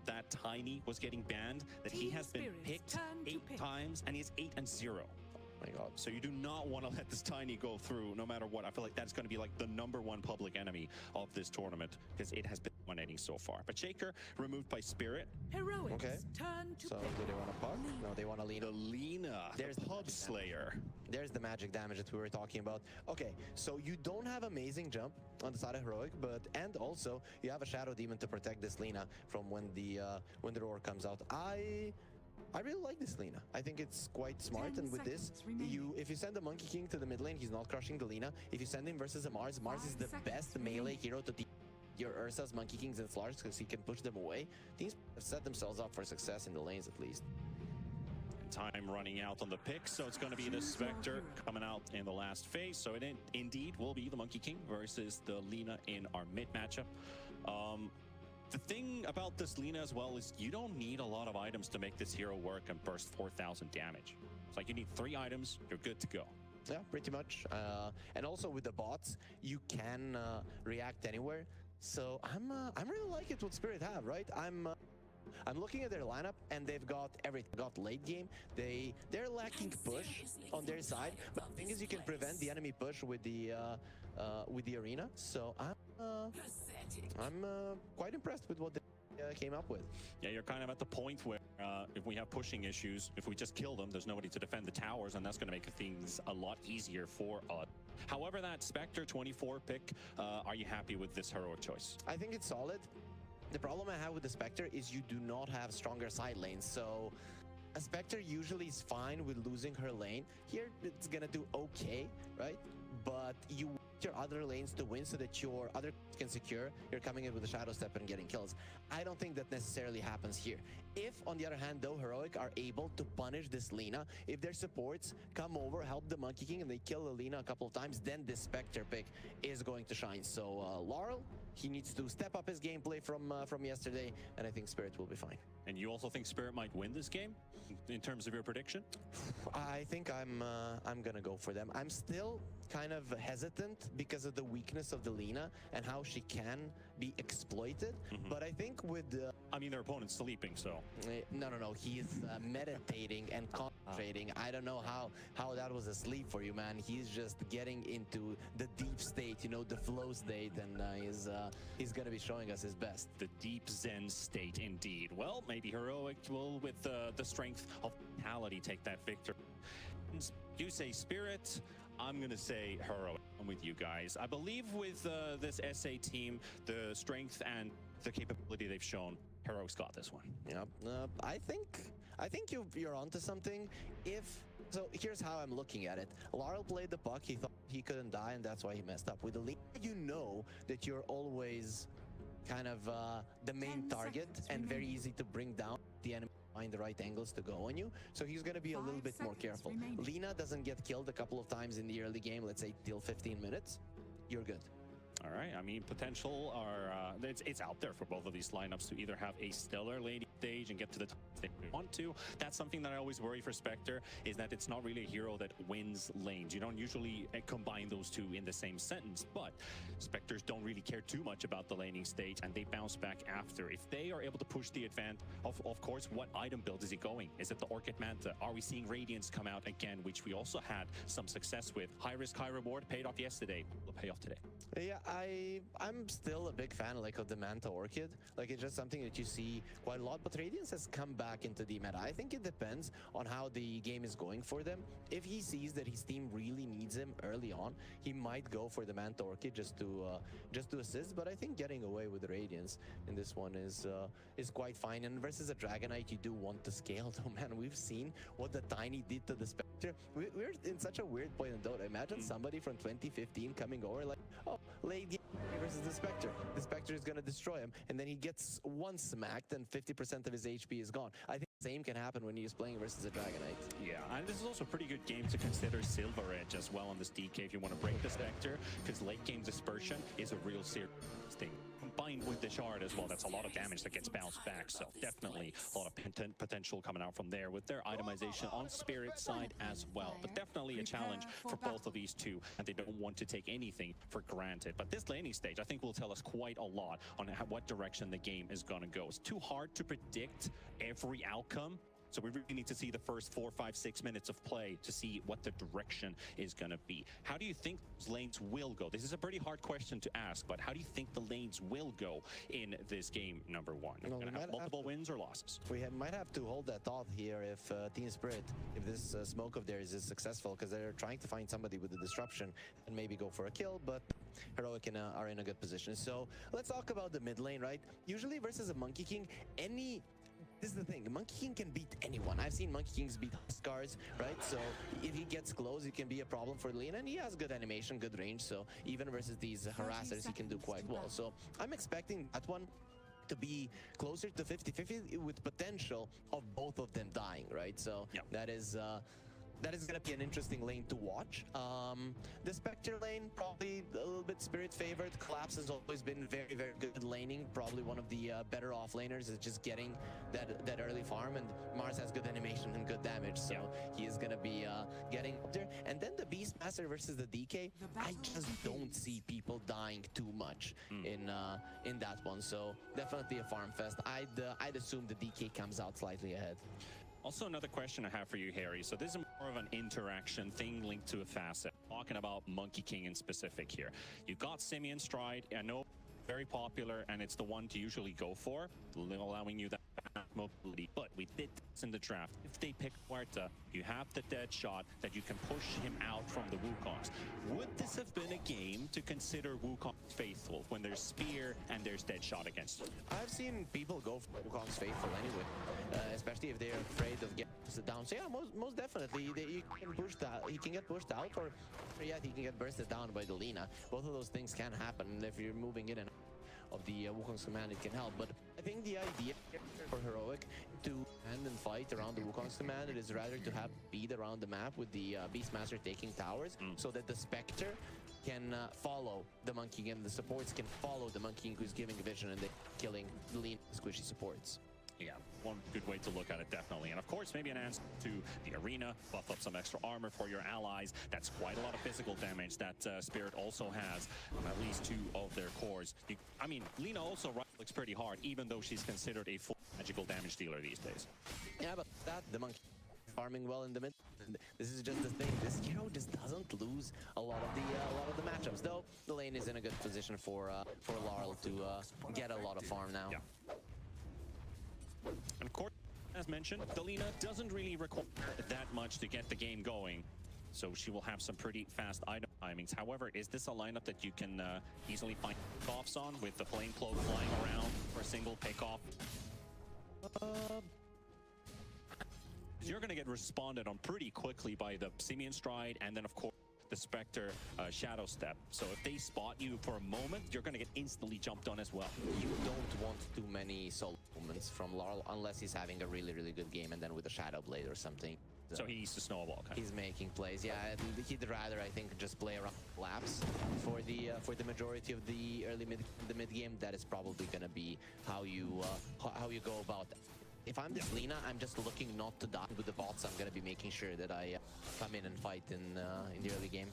that Tiny was getting banned that he has been picked 8 times and he's 8-0.
My God.
So you do not want to let this Tiny go through no matter what. I feel like that's going to be like the #1 public enemy of this tournament, because it has been dominating so far. But Shaker removed by Spirit.
Heroics,
okay.
Turn to
so do they want to puck? No, they want to lean.
The Lina,
there's
the Pub Slayer.
There's the magic damage that we were talking about. Okay, so you don't have amazing jump on the side of Heroic, and also you have a Shadow Demon to protect this Lina from when the roar comes out. I really like this Lina. I think it's quite smart, and with this, if you send the Monkey King to the mid lane, he's not crushing the Lina. If you send him versus a Mars is the best melee hero to your Ursa's, Monkey Kings, and Slars, because he can push them away. Teams have set themselves up for success in the lanes at least.
Time running out on the pick, so it's going to be the Spectre coming out in the last phase. So it indeed will be the Monkey King versus the Lina in our mid matchup. The thing about this Lina as well is you don't need a lot of items to make this hero work and burst 4,000 damage. It's like you need 3 items, you're good to go.
Yeah, pretty much. And also with the bots, you can react anywhere. So I'm really liking what Spirit have, right? I'm looking at their lineup, and they've got everything. Got late game. They're lacking push on their side, but the thing is, you can prevent the enemy push with the arena. So I'm quite impressed with what they came up with.
Yeah, you're kind of at the point where if we have pushing issues, if we just kill them, there's nobody to defend the towers, and that's going to make things a lot easier for us. However, that Spectre 24 pick, are you happy with this Heroic choice?
I think it's solid. The problem I have with the Spectre is you do not have stronger side lanes, so a Spectre usually is fine with losing her lane. Here, it's gonna do okay, right? But you want your other lanes to win so that your other can secure. You're coming in with a Shadow Step and getting kills. I don't think that necessarily happens here. If, on the other hand, though, Heroic are able to punish this Lina, if their supports come over, help the Monkey King, and they kill the Lina a couple of times, then this Spectre pick is going to shine. So, Laurel, he needs to step up his gameplay from yesterday, and I think Spirit will be fine.
And you also think Spirit might win this game, in terms of your prediction?
I think I'm gonna go for them. I'm still kind of hesitant because of the weakness of the Lina and how she can be exploited. But I think with
I mean, their opponent's sleeping, so...
No. He's meditating and concentrating. I don't know how that was asleep for you, man. He's just getting into the deep state, you know, the flow state, and he's gonna be showing us his best.
The deep Zen state, indeed. Well, maybe Heroic will, with the strength of mentality, take that victory. You say Spirit, I'm going to say Heroic. I'm with you guys. I believe with this SA team, the strength and the capability they've shown, Heroic's got this one.
Yeah, I think you're onto something. So here's how I'm looking at it. Laurel played the puck. He thought he couldn't die, and that's why he messed up. With the lead, you know that you're always kind of the main target and very easy to bring down the enemy. Find the right angles to go on you, so he's going to be a little bit more careful. Lina doesn't get killed a couple of times in the early game, let's say till 15 minutes, you're good.
All right, I mean, potential are it's out there for both of these lineups to either have a stellar lane stage and get to the top if they want to. That's something that I always worry for Spectre, is that it's not really a hero that wins lanes. You don't usually combine those two in the same sentence, but Spectres don't really care too much about the laning stage, and they bounce back after. If they are able to push the advance, of course, what item build is he going? Is it the Orchid Manta? Are we seeing Radiance come out again, which we also had some success with? High risk, high reward, paid off yesterday. Will pay off today.
Yeah, I'm still a big fan of the Manta Orchid. It's just something that you see quite a lot, but Radiance has come back into the meta. I think it depends on how the game is going for them. If he sees that his team really needs him early on, he might go for the Manta Orchid just to assist. But I think getting away with the Radiance in this one is quite fine. And versus a Dragonite, you do want to scale, though, man. We've seen what the Tiny did to the Spectre. We're in such a weird point in Dota. Imagine somebody from 2015 coming over oh, late game versus the Spectre. The Spectre is going to destroy him, and then he gets one smacked and 50% of his HP is gone. I think the same can happen when he's playing versus a Dragonite.
Yeah, and this is also a pretty good game to consider Silver Edge as well on this DK if you want to break the Spectre, because late game dispersion is a real serious thing. Combined with the shard as well, that's a lot of damage that gets bounced back, so definitely a lot of potential coming out from there with their itemization on Spirit side as well. But definitely a challenge for both of these two, and they don't want to take anything for granted. But this laning stage, I think, will tell us quite a lot on what direction the game is going to go. It's too hard to predict every outcome, so we really need to see the first 4, 5, 6 minutes of play to see what the direction is going to be. How do you think those lanes will go? This is a pretty hard question to ask, but how do you think the lanes will go in this game number one? Are we going to have multiple wins or losses?
We might have to hold that thought here if TSpirit, if this smoke of theirs is successful, because they're trying to find somebody with a disruption and maybe go for a kill, but Heroic are in a good position. So let's talk about the mid lane, right? Usually versus a Monkey King, this is the thing, Monkey King can beat anyone. I've seen Monkey Kings beat Huskars, right? So if he gets close, it can be a problem for Lina, and he has good animation, good range, so even versus these harassers, he can do quite well. So I'm expecting that one to be closer to 50-50 with potential of both of them dying, right? So that is going to be an interesting lane to watch. The Spectre lane, probably a little bit Spirit favored. Collapse has always been very, very good laning. Probably one of the better off-laners is just getting that early farm. And Mars has good animation and good damage, so he is going to be getting up there. And then the Beastmaster versus the DK, I just don't see people dying too much in that one. So definitely a farm fest. I'd assume the DK comes out slightly ahead.
Also, another question I have for you, Harry. So this is more of an interaction thing linked to a facet. Talking about Monkey King in specific here. You've got Simeon Stride. I know very popular, and it's the one to usually go for, allowing you that mobility, but we did this in the draft. If they pick Huerta, you have the dead shot that you can push him out from the Wukongs. Would this have been a game to consider Wukong faithful when there's spear and there's dead shot against you?
I've seen people go for Wukong's faithful anyway, especially if they're afraid of getting down. So yeah, most definitely, he can push that. He can get pushed out, or yeah, he can get bursted down by the Lina. Both of those things can happen if you're moving in and out of the Wukong's command. It can help, but I think the idea for Heroic to stand and fight around the Wukong's command, it is rather to have speed around the map with the Beastmaster taking towers, so that the Spectre can follow the Monkey King, and the supports can follow the Monkey King who's giving vision and then killing the lean squishy supports.
Yeah, one good way to look at it, definitely. And of course, maybe an answer to the arena, buff up some extra armor for your allies. That's quite a lot of physical damage that Spirit also has on at least 2 of their cores. I mean, Lina also looks pretty hard, even though she's considered a full magical damage dealer these days.
Yeah, but the Monkey farming well in the mid. This is just the thing. This hero just doesn't lose a lot of the matchups. Though the lane is in a good position for Larl to get a lot of farm now.
Yeah. And of course, as mentioned, Delina doesn't really require that much to get the game going, so she will have some pretty fast item timings. However, is this a lineup that you can easily find pickoffs on with the plainclothes flying around for a single pickoff? You're going to get responded on pretty quickly by the Simian Stride, and then of course the Spectre Shadow Step. So if they spot you for a moment, you're going to get instantly jumped on as well.
You don't want too many solo moments from Larl unless he's having a really good game, and then with a Shadow Blade or something.
So he needs to snowball.
He's making plays, yeah. And he'd rather, I think, just play around laps for the majority of the mid game. That is probably going to be how you go about that. If I'm this Lina, I'm just looking not to die with the bots. I'm going to be making sure that I come in and fight in the early game.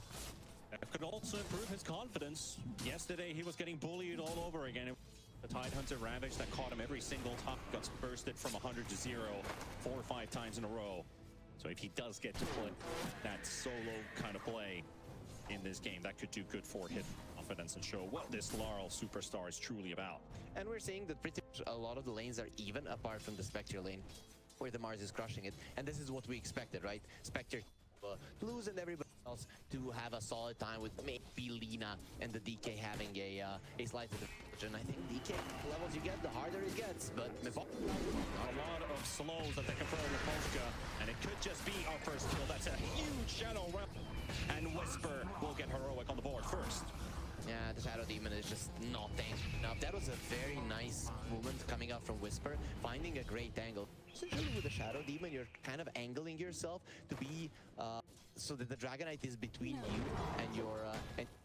That could also improve his confidence. Yesterday, he was getting bullied all over again. The Tidehunter Ravage that caught him every single time, got bursted from 100 to 0 4 or 5 times in a row. So if he does get to play that solo kind of play in this game, that could do good for his confidence and show what this Larl superstar is truly about.
And we're seeing that pretty much a lot of the lanes are even, apart from the Spectre lane, where the Mars is crushing it. And this is what we expected, right? Spectre lose and everybody else to have a solid time, with maybe Lina and the DK having a slight advantage. And I think DK levels you get, the harder it gets. But
a lot of slows that they can throw with Polska, and it could just be our first kill. That's a huge Shadow Realm, and Whisper will get Heroic on the board first.
Yeah, the Shadow Demon is just not tanking enough. That was a very nice movement coming up from Whisper, finding a great angle. Essentially with the Shadow Demon, you're kind of angling yourself to be so that the Dragonite is between you and your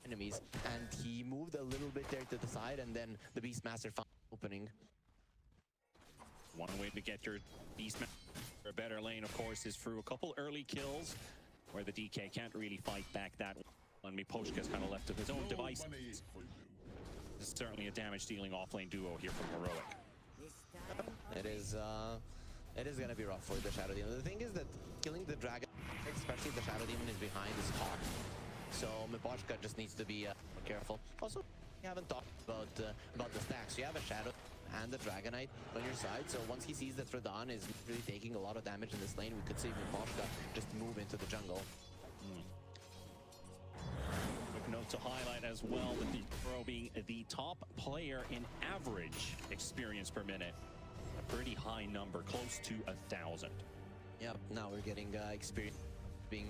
enemies. And he moved a little bit there to the side, and then the Beastmaster found opening.
One way to get your Beastmaster a better lane, of course, is through a couple early kills where the DK can't really fight back that one. And Miposhka's kind of left to his own device. This is certainly a damage-dealing offlane duo here from Heroic.
It is going to be rough for the Shadow Demon. The thing is that killing the Dragon, especially if the Shadow Demon is behind, is hard. So Miposhka just needs to be careful. Also, we haven't talked about the stacks. You have a Shadow and the Dragonite on your side, so once he sees that Radahn is really taking a lot of damage in this lane, we could see Miposhka just move into the jungle.
Note to highlight as well that the Pro being the top player in average experience per minute. A pretty high number, close to 1,000.
Yep, now we're getting experience being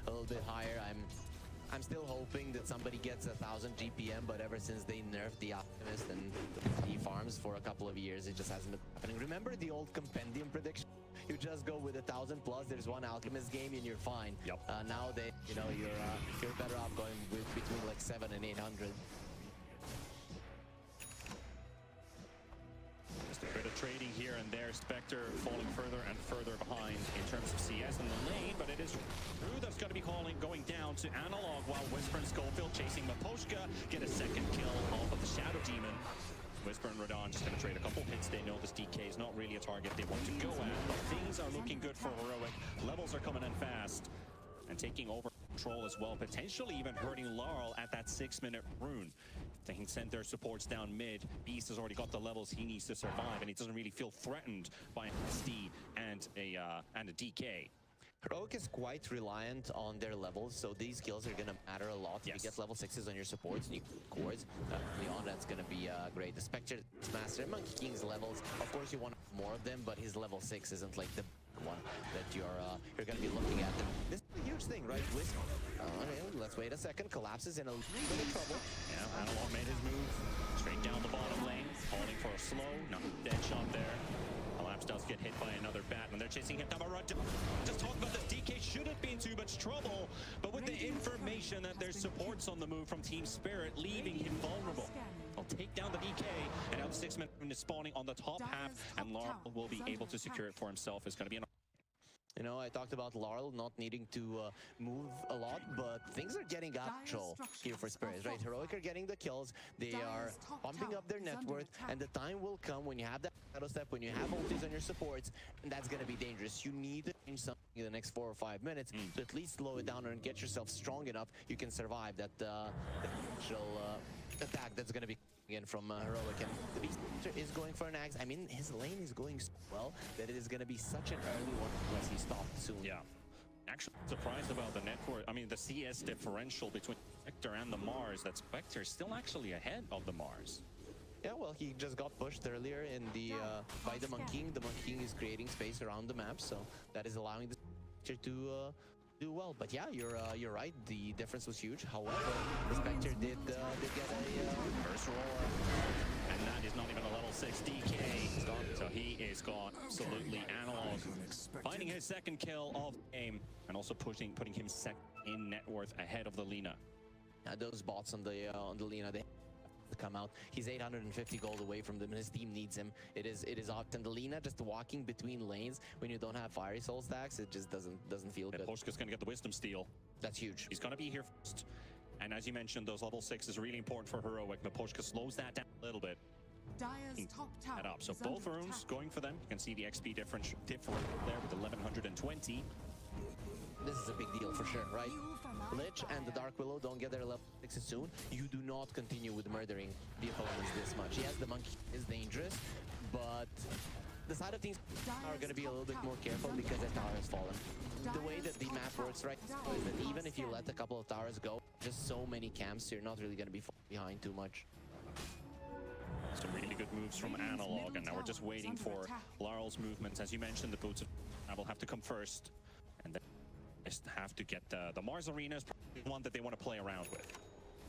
a little bit higher. I'm still hoping that somebody gets 1,000 GPM, but ever since they nerfed the Alchemist and the farms for a couple of years, it just hasn't been happening. Remember the old compendium prediction? You just go with 1,000 plus. There's one Alchemist game and you're fine.
Yep.
Now they, you're better off going with between like 700 and 800.
Just a bit of trading here and there. Spectre falling further and further behind in terms of CS in the lane, but it is Drew that's going to be going down to Analog, while Whisper and Schofield chasing Miposhka get a second kill off of the Shadow Demon. Whisper and Radahn just going to trade a couple hits. They know this DK is not really a target they want to go at, but things are looking good for Heroic. Levels are coming in fast, and taking over control as well, potentially even hurting Laurel at that 6-minute rune. They can send their supports down mid. Beast has already got the levels he needs to survive, and he doesn't really feel threatened by an SD and a DK.
Heroic is quite reliant on their levels, so these kills are gonna matter a lot.
Yes.
If you get level 6s on your supports and you cores, Leon, that's gonna be great. The Spectre Master, Monkey King's levels, of course you want more of them, but his level 6 isn't like the one that you're gonna be looking at. This is a huge thing, right? Wisp, let's wait a second, collapses in a little bit of trouble.
Yeah, Analog made his move, straight down the bottom lane, holding for a slow, not dead shot there. Collapse does get hit by another bat, and they're chasing him down. Just talk about this. DK shouldn't be in too much trouble, but with the information that there's supports on the move from TSpirit, leaving him vulnerable. They'll take down the DK, and now the 6-minute is spawning on the top half, and Laurel will be able to secure it for himself. It's going to be an...
You know, I talked about Laurel not needing to move a lot, but things are getting out of control here for Spirits, right? Heroic are getting the kills, they are pumping up their net worth, and the time will come when you have that shadow step, when you have ultis on your supports, and that's going to be dangerous. You need to change something in the next 4 or 5 minutes to at least slow it down and get yourself strong enough you can survive that potential attack that's going to be in from Heroic. And the Beast is going for an axe. I mean, his lane is going so well that it is going to be such an early one unless he stopped soon.
Yeah. Actually surprised about the network. I mean, the CS differential between Spectre and the Mars, that Spectre is still actually ahead of the Mars.
Yeah, well, he just got pushed earlier in the by the Monkey King. The Monkey King is creating space around the map, so that is allowing the Spectre to do well. But yeah, you're right. The difference was huge. However, the Spectre did get a
first roll, and that is not even a level 6 DK. He's gone. So he is gone. Absolutely Analog, finding his second kill of the game, and also putting him second in net worth ahead of the Lina.
Those bots on the Lina, they have to come out. He's 850 gold away from them, and his team needs him. It is opt, and the Lina just walking between lanes when you don't have Fiery Soul stacks, it just doesn't feel good.
Miposhka's gonna get the Wisdom Steal.
That's huge.
He's gonna be here first. And as you mentioned, those level 6 is really important for Heroic. Miposhka slows that down a little bit.
Dire's top tower
Up. So
is
both
under
runes
attack.
going for them. You can see the XP difference there with 1120.
This is a big deal for sure, right? Lich and the Dark Willow don't get their level 6s soon. You do not continue with murdering the opponents this much. Yes, the Monkey is dangerous, but the side of things are going to be a little bit more careful because the tower has fallen. The way that the map works right now is that even if you let a couple of towers go, just so many camps, you're not really going to be behind too much.
Some really good moves from Analog, and now we're just waiting for Laurel's movements. As you mentioned, the boots will have to come first, and then just have to get the Mars Arena is probably the one that they want to play around with.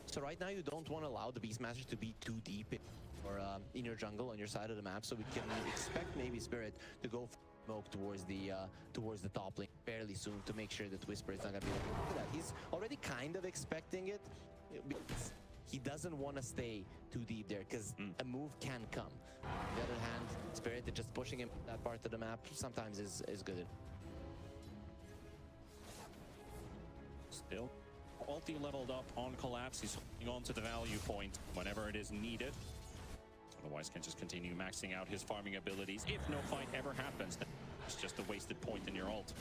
So right now you don't want to allow the Beastmaster to be too deep or in your jungle on your side of the map, so we can expect maybe Spirit to go smoke towards the top lane fairly soon to make sure that Whisper is not going to be able to do that. He's already kind of expecting it. He doesn't want to stay too deep there because a move can come. On the other hand, Spirit is just pushing him that part of the map sometimes is good.
Still ulti leveled up on Collapse. He's holding on to the value point whenever it is needed. Otherwise can just continue maxing out his farming abilities. If no fight ever happens, then it's just a wasted point in your ult.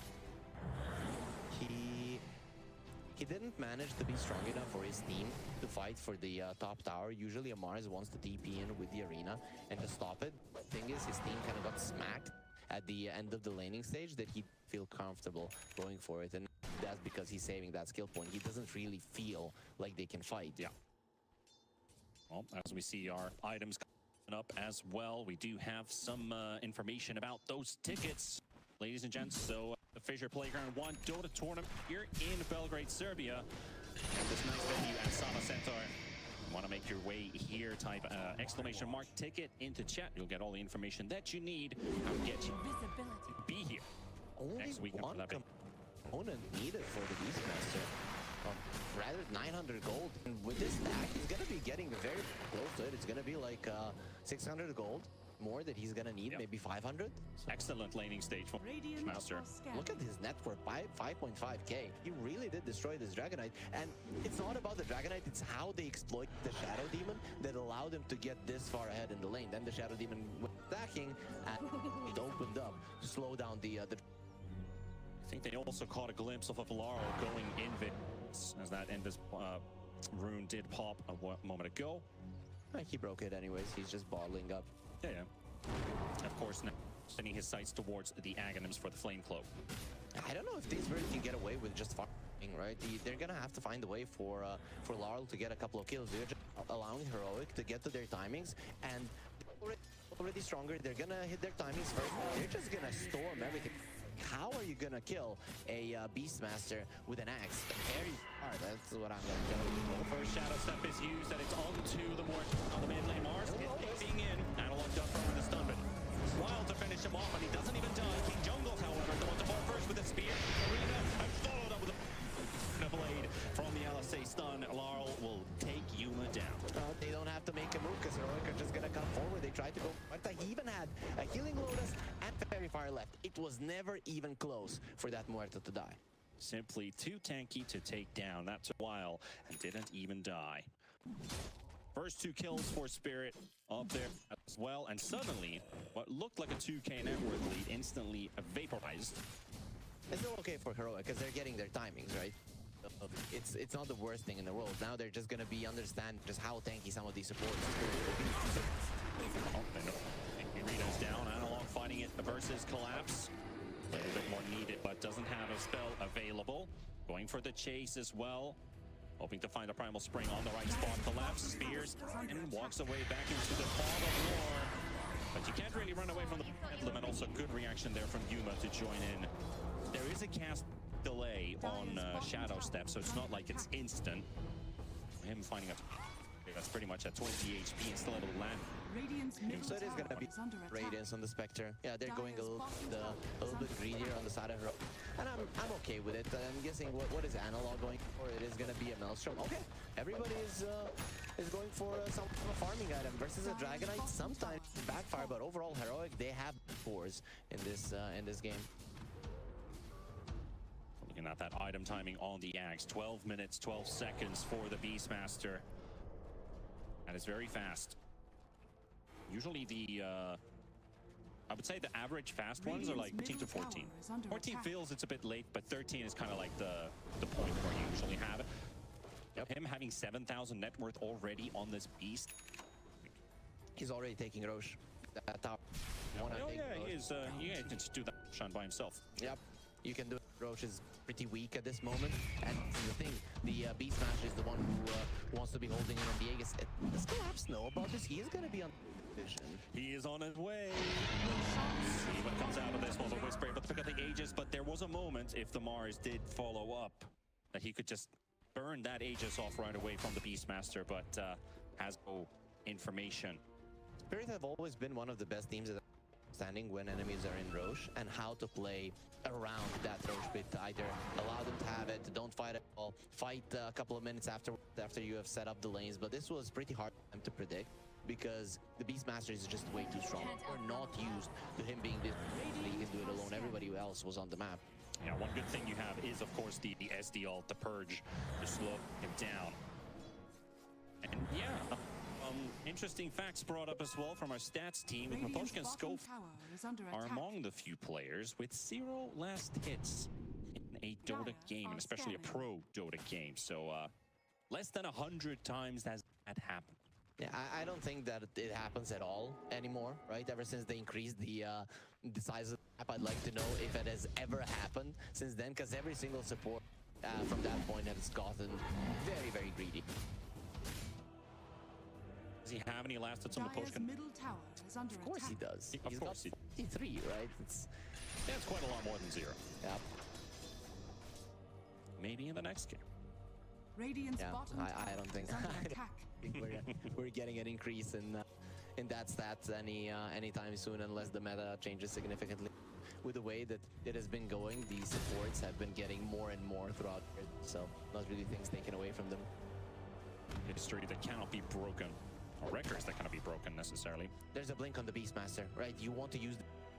He didn't manage to be strong enough for his team to fight for the top tower. Usually a Mars wants to TP in with the arena and to stop it. The thing is, his team kind of got smacked at the end of the laning stage that he'd feel comfortable going for it. And that's because he's saving that skill point. He doesn't really feel like they can fight.
Yeah. Well, as we see our items coming up as well, we do have some information about those tickets, ladies and gents. So the Fissure Playground 1 DOTA tournament here in Belgrade, Serbia. And this nice venue at Sava Center. Want to make your way here, type exclamation mark ticket into chat. You'll get all the information that you need and get you to be here
only
next weekend
one
for that big
component needed for the Beastmaster. Rather 900 gold. And with this stack, he's going to be getting very close to it. It's going to be like 600 gold more that he's going to need, maybe 500. So
excellent laning stage for Master.
Look at his net worth, 5.5k. He really did destroy this Dragonite. And it's not about the Dragonite, it's how they exploit the Shadow Demon that allowed him to get this far ahead in the lane. Then the Shadow Demon went attacking and it opened up to slow down the...
I think they also caught a glimpse of Laurel going in as that Invis rune did pop a moment ago.
He broke it anyways. He's just bottling up.
Yeah. Of course, now sending his sights towards the Aghanims for the Flame Cloak.
I don't know if TSpirit can get away with just fucking, right? They're gonna have to find a way for Laurel to get a couple of kills. They're just allowing Heroic to get to their timings, and already stronger. They're gonna hit their timings first. They're just gonna storm everything. How are you gonna kill a Beastmaster with an axe? Very hard. That's what I'm gonna tell you.
The first Shadow Step is used, and it's onto the on the mid lane. Mars is being in. Analog duck from the stun, but wild to finish him off, and he doesn't even die. King Jungles, however, the one to fall first with a spear. Arena, and followed up with a blade from the LSA stun. Laurel will take Yuma down.
They don't have to make a move because Heroic are just gonna come forward. They tried to go. He even had a Healing Lotus and Fairy Fire left. It was never even close for that Muerto to die.
Simply too tanky to take down. That took a while and didn't even die. First 2 kills for Spirit up there as well, and suddenly what looked like a 2k net worth lead instantly vaporized.
It's still okay for Heroic because they're getting their timings, right? It's not the worst thing in the world. Now they're just gonna be understand just how tanky some of these supports will be.
Oh, they know. Rita's down. Analog fighting it versus Collapse. A little bit more needed, but doesn't have a spell available. Going for the chase as well. Hoping to find a Primal Spring on the right spot. Collapse, spears, and walks away back into the fog of war. But you can't really run away from the Bedlam, and also good reaction there from Yuma to join in. There is a cast delay on Shadow Step, so it's not like it's instant. Him finding a... That's pretty much at 20 HP and still able to land.
So it is going to be Radiance on the Spectre. Yeah, they're going a little bit greedier on the side of her. And I'm okay with it. I'm guessing what is Analog going for? It is going to be a Maelstrom. Okay, everybody is going for some farming item versus a Dragonite. Sometimes backfire, but overall Heroic, they have fours in this game.
Looking at that item timing on the Axe, 12 minutes, 12 seconds for the Beastmaster. That is very fast. Usually the, I would say the average fast ones are like 13 to 14. 14 feels it's a bit late, but 13 is kind of like the point where you usually have it. Yep. Him having 7,000 net worth already on this beast.
He's already taking Roche. That tower.
He is. He can just do that shot by himself.
Yep. You can do it. Roche is pretty weak at this moment, and the thing, the Beastmaster is the one who wants to be holding in on the Aegis. Does Collapse know about this? He is going to be on vision.
He is on his way. See what comes out of this one. The Whisper able to pick up the Aegis, but there was a moment, if the Mars did follow up, that he could just burn that Aegis off right away from the Beastmaster, but has no information.
Spirit have always been one of the best teams at standing when enemies are in Roche, and how to play around that Roche bit. Either allow them to have it, don't fight at all, fight a couple of minutes after you have set up the lanes. But this was pretty hard for them to predict because the Beastmaster is just way too strong. We're not used to him being this. He can do it alone. Everybody else was on the map.
Yeah, one good thing you have is, of course, the SD ult, the Purge, to slow him down. And yeah, interesting facts brought up as well from our stats team. Maposhka and Scope are among the few players with 0 last hits in a Dota game, and especially a pro Dota game. So less than 100 times has that happened.
Yeah, I don't think that it happens at all anymore, right? Ever since they increased the size of the map, I'd like to know if it has ever happened since then, because every single support from that point has gotten very, very greedy.
Does he have any last hits on the Poshkin?
Of course he does. He's got 53, right? It's
quite a lot more than 0.
Yeah.
Maybe in the next game.
Yeah, I don't think we're getting an increase in that stats anytime soon, unless the meta changes significantly. With the way that it has been going, these supports have been getting more and more throughout it, so not really things taken away from them.
History that cannot be broken, or records that cannot be broken necessarily.
There's a blink on the Beastmaster, right? You want to use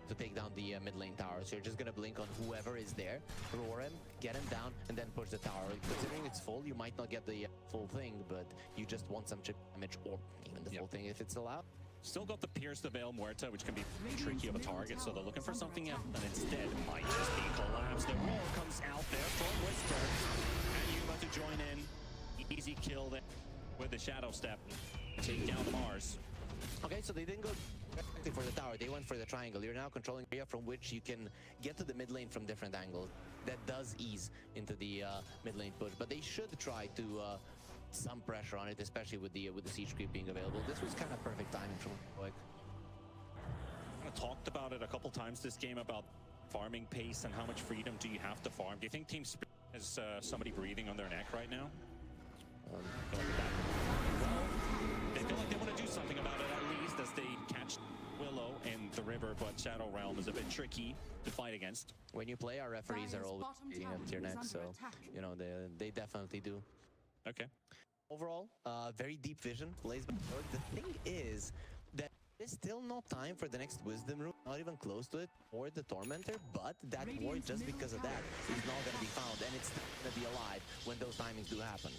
to take down the mid lane tower, so you're just gonna blink on whoever is there, roar him, get him down, and then push the tower. Considering it's full, you might not get the full thing, but you just want some chip damage, or even the full thing if it's allowed.
Still got the Pierce the Veil Muerta, which can be tricky of a target, so they're looking for something else, and instead might just be collapsed. The roar comes out there from Whisper, and Yuma to join in. Easy kill there with the Shadow Step, take down the Mars.
Okay, so they didn't go directly for the tower, they went for the triangle. You're now controlling area from which you can get to the mid lane from different angles. That does ease into the mid lane push, but they should try to some pressure on it, especially with the siege creep being available. This was kind of perfect timing from Heroic.
Kind of talked about it a couple times this game about farming pace and how much freedom do you have to farm. Do you think TSpirit has somebody breathing on their neck right now? Well, they feel like they want to do something about it at least, as they catch Willow in the river, but Shadow Realm is a bit tricky to fight against.
When you play, our referees are always beating up to your neck, so you know they definitely do.
Okay.
Overall, very deep vision plays by Heroic. The thing is that there's still no time for the next Wisdom Room, not even close to it, or the Tormentor, but that ward, just because of that, is not going to be found, and it's still going to be alive when those timings do happen.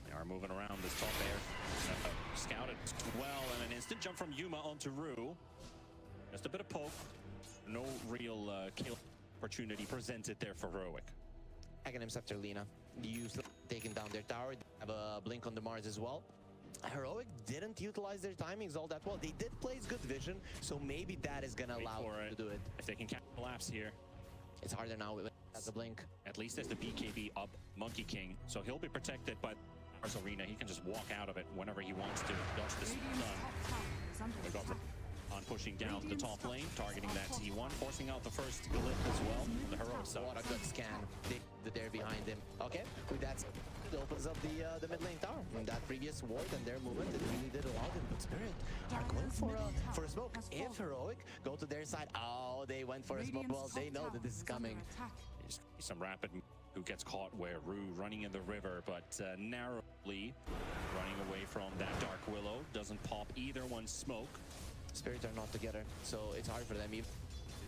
They are moving around this top air. Scouted well, and an instant jump from Yuma onto Rue. Just a bit of poke. No real kill opportunity presented there for Heroic.
Aghanim's after Lina. You taking down their tower. They have a blink on the Mars as well. Heroic didn't utilize their timings all that well. They did place good vision, so maybe that is gonna allow them to do it.
If they can collapse here.
It's harder now with the blink.
At least there's the BKB up Monkey King, so he'll be protected by Mars Arena. He can just walk out of it whenever he wants to. Dodge the stun. They got on pushing down the top lane, targeting that T1, forcing out the first glyph as well. The Heroic side. What
a good scan. They're behind him. Okay, with that, it opens up the mid lane tower. And that previous ward and their movement, it really did allow them. But Spirit are going for a smoke. If Heroic go to their side, oh, they went for a smoke. Well, they know that this is coming.
There's some rapid who gets caught where Rue running in the river, but narrowly running away from that Dark Willow. Doesn't pop either one smoke.
Spirits are not together, so it's hard for them. Even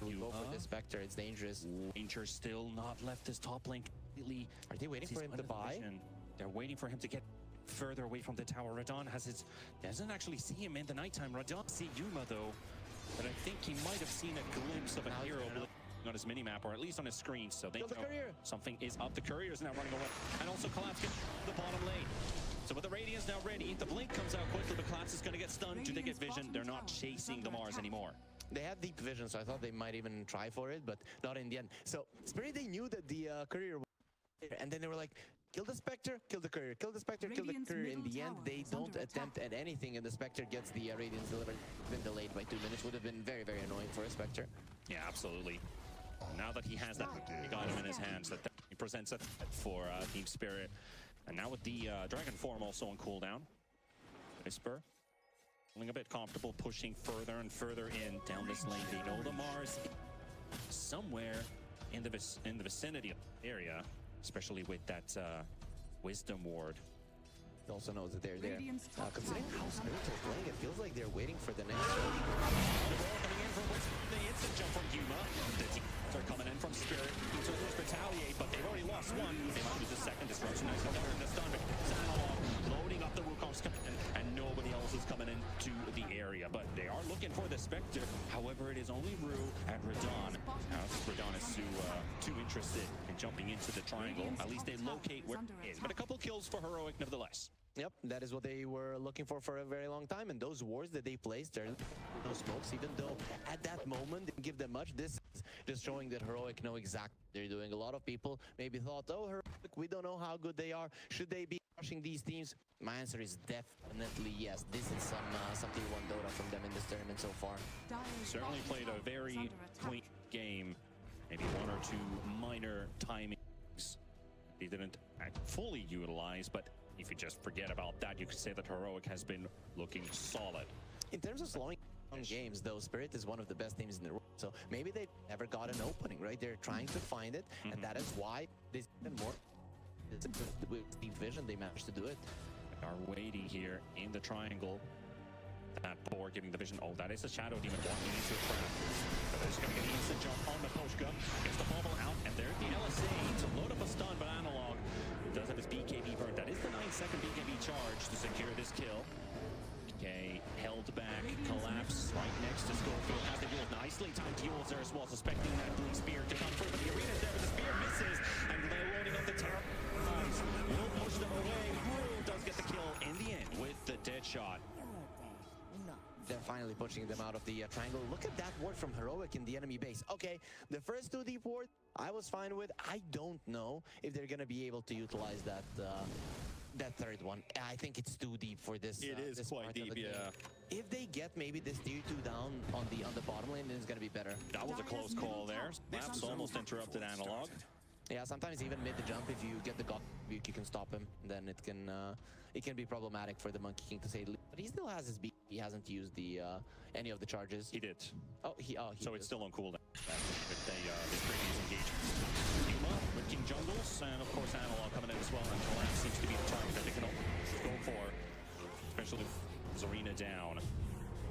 to go for the Spectre, it's dangerous.
Danger still not left this top lane completely.
Are they waiting for him to buy?
They're waiting for him to get further away from the tower. Radon doesn't actually see him in the nighttime. Radon see Yuma though, but I think he might have seen a glimpse of a hero on his minimap, or at least on his screen, so they know something is up. The courier is now running away, and also Collapse gets the bottom lane. So with the Radiance now ready, the blink comes out quickly, but Collapse is going to get stunned. Do they get vision? They're not chasing the Mars anymore.
They have deep vision, so I thought they might even try for it, but not in the end. So Spirit, they knew that the courier was there, and then they were like, kill the Spectre, kill the courier, kill the Spectre, kill the courier. In the end, they don't attempt at anything, and the Spectre gets the Radiance delivered. Been delayed by 2 minutes, would have been very, very annoying for a Spectre.
Yeah, absolutely. Now that he has that item in his hands, that he presents a threat for TSpirit. And now with the Dragon Form also on cooldown. Whisper, feeling a bit comfortable, pushing further and further in down this lane. They know the Mars somewhere in the vicinity of the area, especially with that Wisdom Ward.
He also knows that they're there. Considering how Spirits are playing, it feels like they're waiting for the next one.
The ball coming in from Whisper. The instant jump from Yuma. The teams are coming in from Spirit. So let's retaliate, but they've already lost one. They might lose the second. Disruption is covering the stun. Analog loading up the Wukong's coming in, and nobody else is coming into the area. But they are looking for the Spectre. However, it is only Rue and Radon. Now, Radon is too interested in jumping into the triangle. At least they locate where it is. But a couple kills for Heroic nevertheless.
Yep, that is what they were looking for a very long time. And those wards that they placed, there no smokes, even though at that moment didn't give them much. This is just showing that Heroic know exactly what they're doing. A lot of people maybe thought, oh, Heroic, we don't know how good they are. Should they be crushing these teams? My answer is definitely yes. This is some Tier 1 Dota from them in this tournament so far.
Certainly played a very clean game. Maybe 1 or 2 minor timings they didn't fully utilize, but if you just forget about that, you could say that Heroic has been looking solid.
In terms of slowing down games, though, Spirit is one of the best teams in the world. So maybe they never got an opening, right? They're trying to find it, and that is why they spend more. With deep vision, they managed to do it.
Are waiting here in the triangle. That boar giving the vision. Oh, that is a Shadow Demon walking into a trap. So there's going to get an instant jump on the Poshka. Gets the bubble out, and there's the LSA to load up a stun, but Analog does have his BKB burnt. That is the 9-second BKB charge to secure this kill. Okay, held back, collapse right next to Schofield. Has the duel nicely timed duels there as well, suspecting that blue spear to come through, but the arena's there, but the spear misses, and they're loading up the terror. Will push them away. Brew does get the kill in the end with the dead shot.
They're finally pushing them out of the triangle. Look at that ward from Heroic in the enemy base. Okay, the first 2 deep ward I was fine with. I don't know if they're gonna be able to utilize that that third one. I think it's too deep for this.
It is
this
quite deep, yeah.
If they get maybe this tier 2 down on the bottom lane, then it's gonna be better.
That was a close call there. Laps almost interrupted analog.
Yeah, sometimes even mid the jump, if you get the god rebuke, you can stop him. Then it can be problematic for the Monkey King to say the least. But he still has his beat. He hasn't used the any of the charges.
He did.
He
so it's still on cooldown. With his previous engagement. Yuma with King Jungles, and of course Analog coming in as well. And Collapse seems to be the target that they can go for, especially with Zarina down.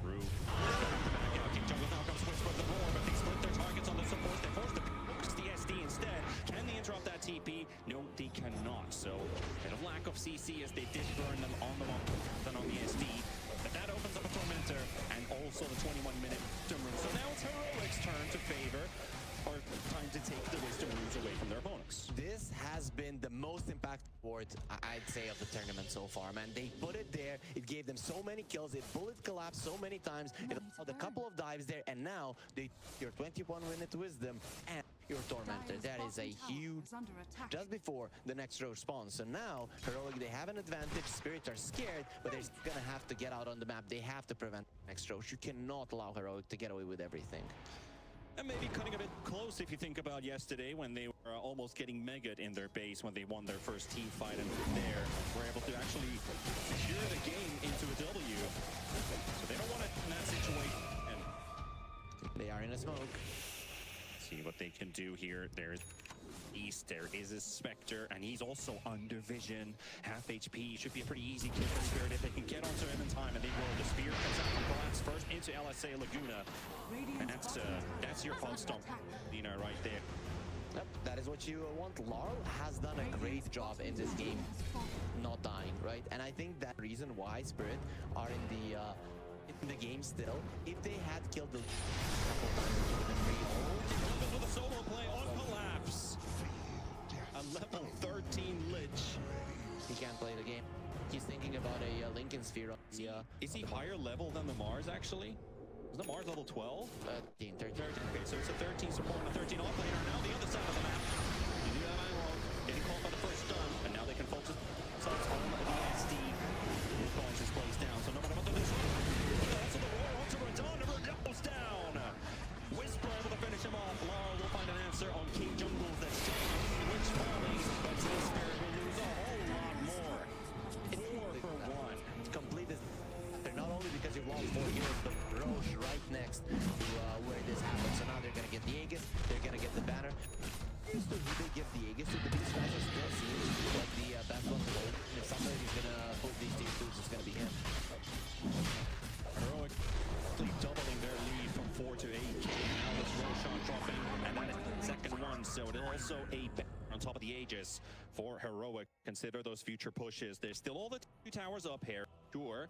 Rue back out. King Jungles now comes Whisper the roar, but they split their targets on the support. They force the SD instead. Can they interrupt that TP? No, they cannot. So a bit of lack of CC as they did burn them on the than on the SD. But that opens up a Tormentor and also the 21-minute Wisdom Rune. So now it's Heroic's turn to favor, or time to take the Wisdom Runes away from their opponents.
This has been the most impactful ward, I'd say, of the tournament so far, man. They put it there. It gave them so many kills. It bullet collapsed so many times. It allowed a couple of dives there, and now they your 21-minute Wisdom and your Tormentor. That is a huge, just before the next row spawns. So now, Heroic, they have an advantage. Spirits are scared, but they're gonna have to get out on the map. They have to prevent the next row. You cannot allow Heroic to get away with everything.
And maybe cutting a bit close if you think about yesterday when they were almost getting megaed in their base when they won their first team fight, and there were able to actually secure the game into a W. So they don't want it in that situation. And
they are in a smoke.
See what they can do here. There's East, there is a Spectre, and he's also under vision. Half HP, should be a pretty easy kill for Spirit if they can get onto him in time, and they will. The Spear comes out from Collapse first into LSA Laguna. And that's your fun stomp, Dina, right there.
Yep, that is what you want. Laurel has done a great job in this game, not dying, right? And I think that reason why Spirit are in the game still. If they had killed the couple times, it would have been real.
With a solo play on Collapse. A level 13 Lich.
He can't play the game. He's thinking about a Lincoln Sphere.
Is he higher level than the Mars, actually? Is the Mars level 12?
13.
Okay, so it's a 13 support and a 13 offlaner. Now the other side of the map. You do have Analog getting called by the first stun, and now they can focus themselves on the SD. Who calls his place down, so no matter what the this also the roar onto Radon, never goes down. Whisper able to finish him off. Laurel will find an answer on King Jungles that's taking Lich falling, but TSpirit will lose a whole lot more. 4 for 1.
It's complete this. Not only because you've lost 4 heroes, but Roche right next to where this happens. So now they're gonna get the Aegis, they're gonna get the banner. Who they give the Aegis to? The Beast Smasher still seems like the best one to hold. And if somebody's gonna pull these tier 2s, it's gonna be him.
Heroic doubling their lead from 4 to 8. Now this Roshan dropping, and that is second one. So it also a on top of the Aegis for Heroic. Consider those future pushes. There's still all the 2 towers up here, sure.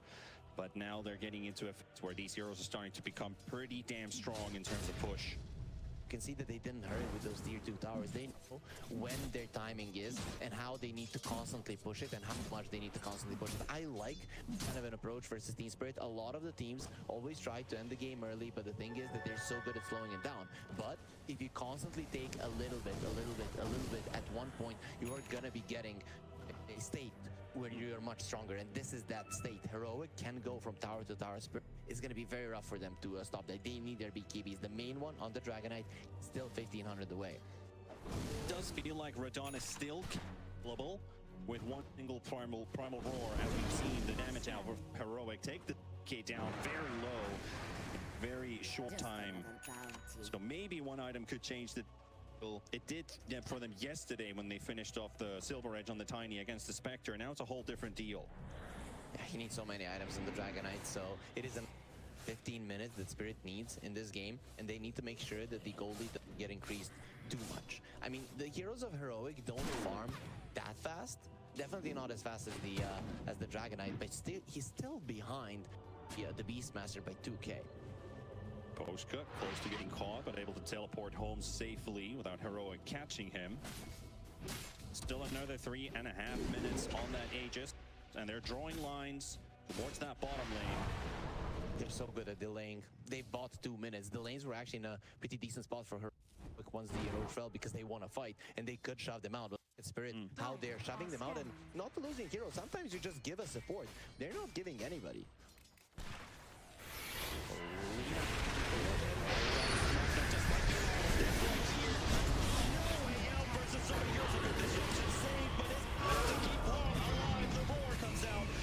But now they're getting into a phase where these heroes are starting to become pretty damn strong in terms of push.
You can see that they didn't hurry with those tier 2 towers. They know when their timing is and how they need to constantly push it and how much they need to constantly push it. I like kind of an approach versus TSpirit. A lot of the teams always try to end the game early, but the thing is that they're so good at slowing it down. But if you constantly take a little bit, at one point, you are gonna be getting a state where you're much stronger, and this is that state. Heroic can go from tower to tower. It's going to be very rough for them to stop that. They need their BKBs. The main one on the Dragonite, still 1500 away.
It does feel like Radon is still killable with one single primal roar, as we've seen the damage out of Heroic take the K down very low, very short time. So maybe one item could change the. It did for them yesterday when they finished off the Silver Edge on the Tiny against the Spectre, and now it's a whole different deal.
Yeah, he needs so many items in the Dragonite, so it is a 15 minutes that Spirit needs in this game, and they need to make sure that the gold lead doesn't get increased too much. I mean, the heroes of Heroic don't farm that fast. Definitely not as fast as the Dragonite, but still, he's still behind the Beastmaster by 2k.
Post cut, close to getting caught, but able to teleport home safely without Heroic catching him. Still another 3.5 minutes on that Aegis, and they're drawing lines towards that bottom lane.
They're so good at delaying. They bought 2 minutes. The lanes were actually in a pretty decent spot for her once the road fell because they want to fight and they could shove them out. But Spirit, how they're shoving them out and not losing heroes. Sometimes you just give a support. They're not giving anybody.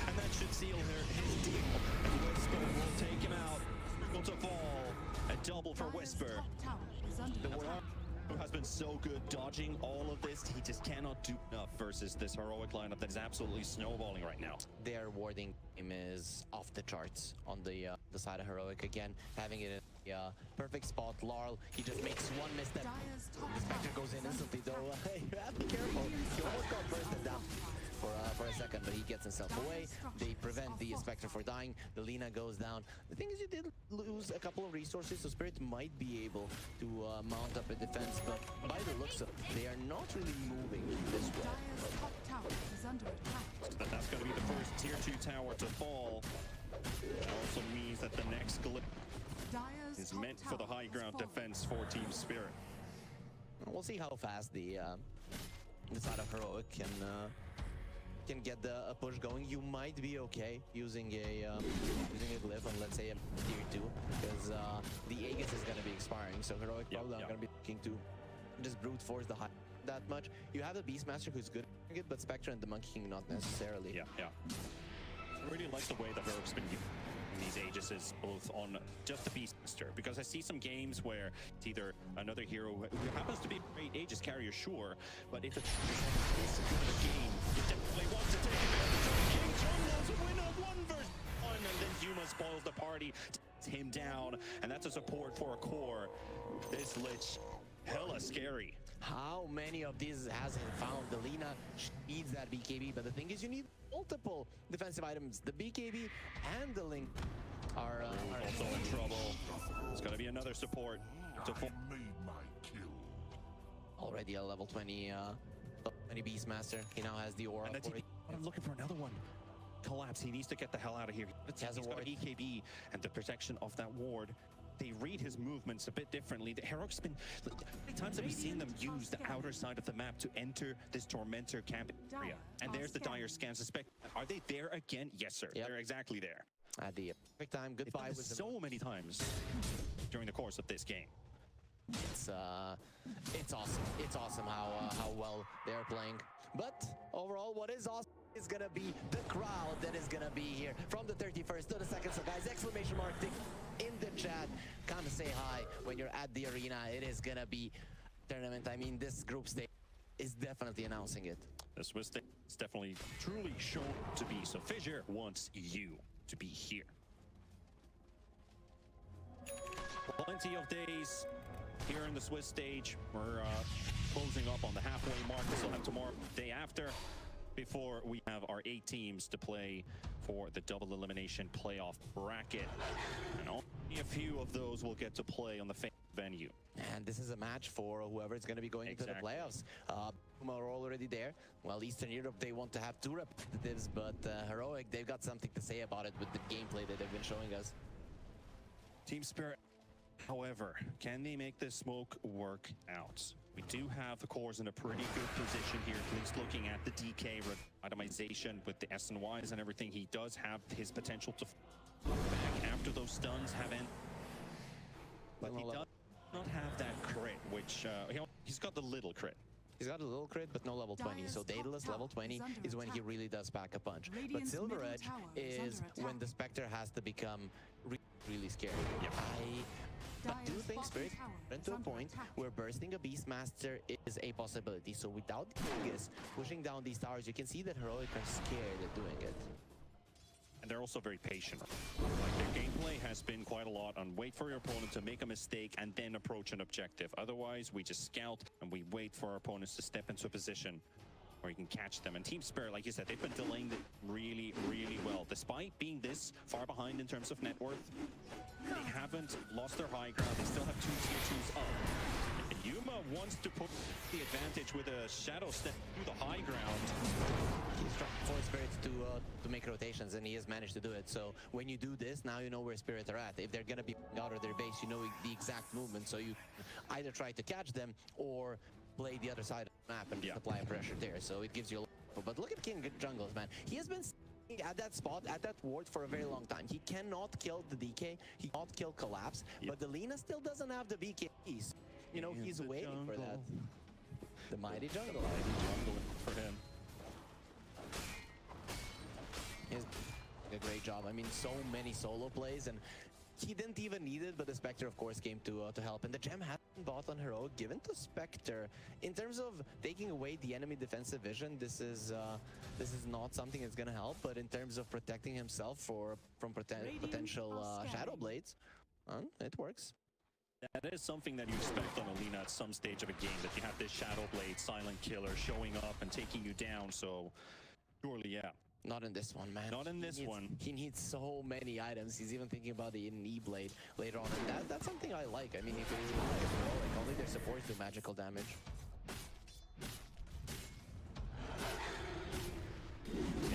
And that should seal his deal. And Whisper will take him out. Able to fall. A double for Whisper. The Warlock has been so good dodging all of this. He just cannot do enough versus this Heroic lineup that is absolutely snowballing right now.
Their warding game is off the charts on the side of Heroic again, having it in the perfect spot. Larl, he just makes one misstep. The Spectre goes in instantly though. You have to be careful. He almost got bursted down for a second, but he gets himself away. They prevent the Spectre from dying. The Lina goes down. The thing is, you did lose a couple of resources, so Spirit might be able to mount up a defense, but by the looks of it, they are not really moving this well.
So that's going to be the first tier 2 tower to fall. That also means that the next glyph is meant for the high ground defense for TSpirit.
We'll see how fast the side of Heroic can get a push going. You might be okay using a glyph on, let's say, a tier 2, because the Aegis is going to be expiring, so Heroic probably not going to be looking to just brute force the high that much. You have the Beastmaster who's good at it, but Spectre and the Monkey King not necessarily.
Yeah. I really like the way that Heroic's been using these Aegises both on just the Beastmaster, because I see some games where it's either another hero who happens to be a great Aegis carrier, sure, but if it's this good of a game, you definitely want to take advantage of the King. Jungle's a win of 1 versus 1, and then Yuma spoils the party, takes him down, and that's a support for a core. This Lich, hella scary.
How many of these has he found? The Lina needs that BKB, but the thing is, you need multiple defensive items. The BKB and the Link are
also in trouble. It's going to be another support to
already a level 20 Beastmaster. He now has the aura.
I'm looking for another one. Collapse. He needs to get the hell out of here. He's got an EKB and the protection of that ward. They read his movements a bit differently. The Heroic's been... How many times have we seen them use the outer side of the map to enter this Tormentor camp area? And there's the dire scan. Suspect. Are they there again? Yes, sir. Yep. They're exactly there.
At the perfect time. Goodbye with
so many times during the course of this game.
It's awesome. It's awesome how well they're playing. But overall, what is awesome is gonna be the crowd that is gonna be here from the 31st to the 2nd. So guys, exclamation mark in the chat. Come say hi when you're at the arena. It is gonna be tournament. I mean, this group stage is definitely announcing it.
The Swiss stage is definitely truly shown to be. So FISSURE wants you to be here. Plenty of days here in the Swiss stage. We're closing up on the halfway mark. We still have tomorrow, day after, before we have our 8 teams to play for the double elimination playoff bracket. And only a few of those will get to play on the venue.
And this is a match for whoever is going to be going into the playoffs. Whom are already there. Well, Eastern Europe, they want to have 2 representatives, but Heroic, they've got something to say about it with the gameplay that they've been showing us.
TSpirit, however, can they make this smoke work out? We do have the cores in a pretty good position here, at least looking at the DK itemization with the SNYs and everything. He does have his potential to back after those stuns have ended. But he does not have that crit, which he's got the little crit.
He's got a little crit, but no level 20. So Daedalus level 20 is when he really does pack a punch. But Silver Edge is when the Spectre has to become really scary. I do think Spirit to a point where bursting a Beastmaster is a possibility. So without Aegis pushing down these towers, you can see that Heroic are scared at doing it.
And they're also very patient. Like, their gameplay has been quite a lot on wait for your opponent to make a mistake and then approach an objective. Otherwise, we just scout and we wait for our opponents to step into a position. where you can catch them. And TSpirit, like you said, they've been delaying it really, really well. Despite being this far behind in terms of net worth, they haven't lost their high ground. They still have 2 tier 2s up. And Yuma wants to put the advantage with a shadow step through the high ground.
He's trying for Spirits to make rotations, and he has managed to do it. So when you do this, now you know where Spirits are at. If they're gonna be out of their base, you know the exact movement. So you either try to catch them or play the other side of the map and apply pressure there. So it gives you a lot. But look at King Jungles, man. He has been at that spot, at that ward for a very long time. He cannot kill the DK, he cannot kill Collapse, but the Lina still doesn't have the BKs. You know, he's waiting for that. The mighty jungle.
For him.
He's a great job. I mean, so many solo plays, and he didn't even need it, but the Spectre, of course, came to help. And the gem has been bought on Heroic, given to Spectre. In terms of taking away the enemy defensive vision, this is not something that's gonna help. But in terms of protecting himself from potential Shadow Blades, it works.
That is something that you expect on Alina at some stage of a game, that you have this Shadow Blade, Silent Killer showing up and taking you down. So surely, yeah.
Not in this one, man.
Not in this one.
He needs so many items. He's even thinking about the E-Blade later on. And that's something I like. I mean, if it is like only their supports do magical damage.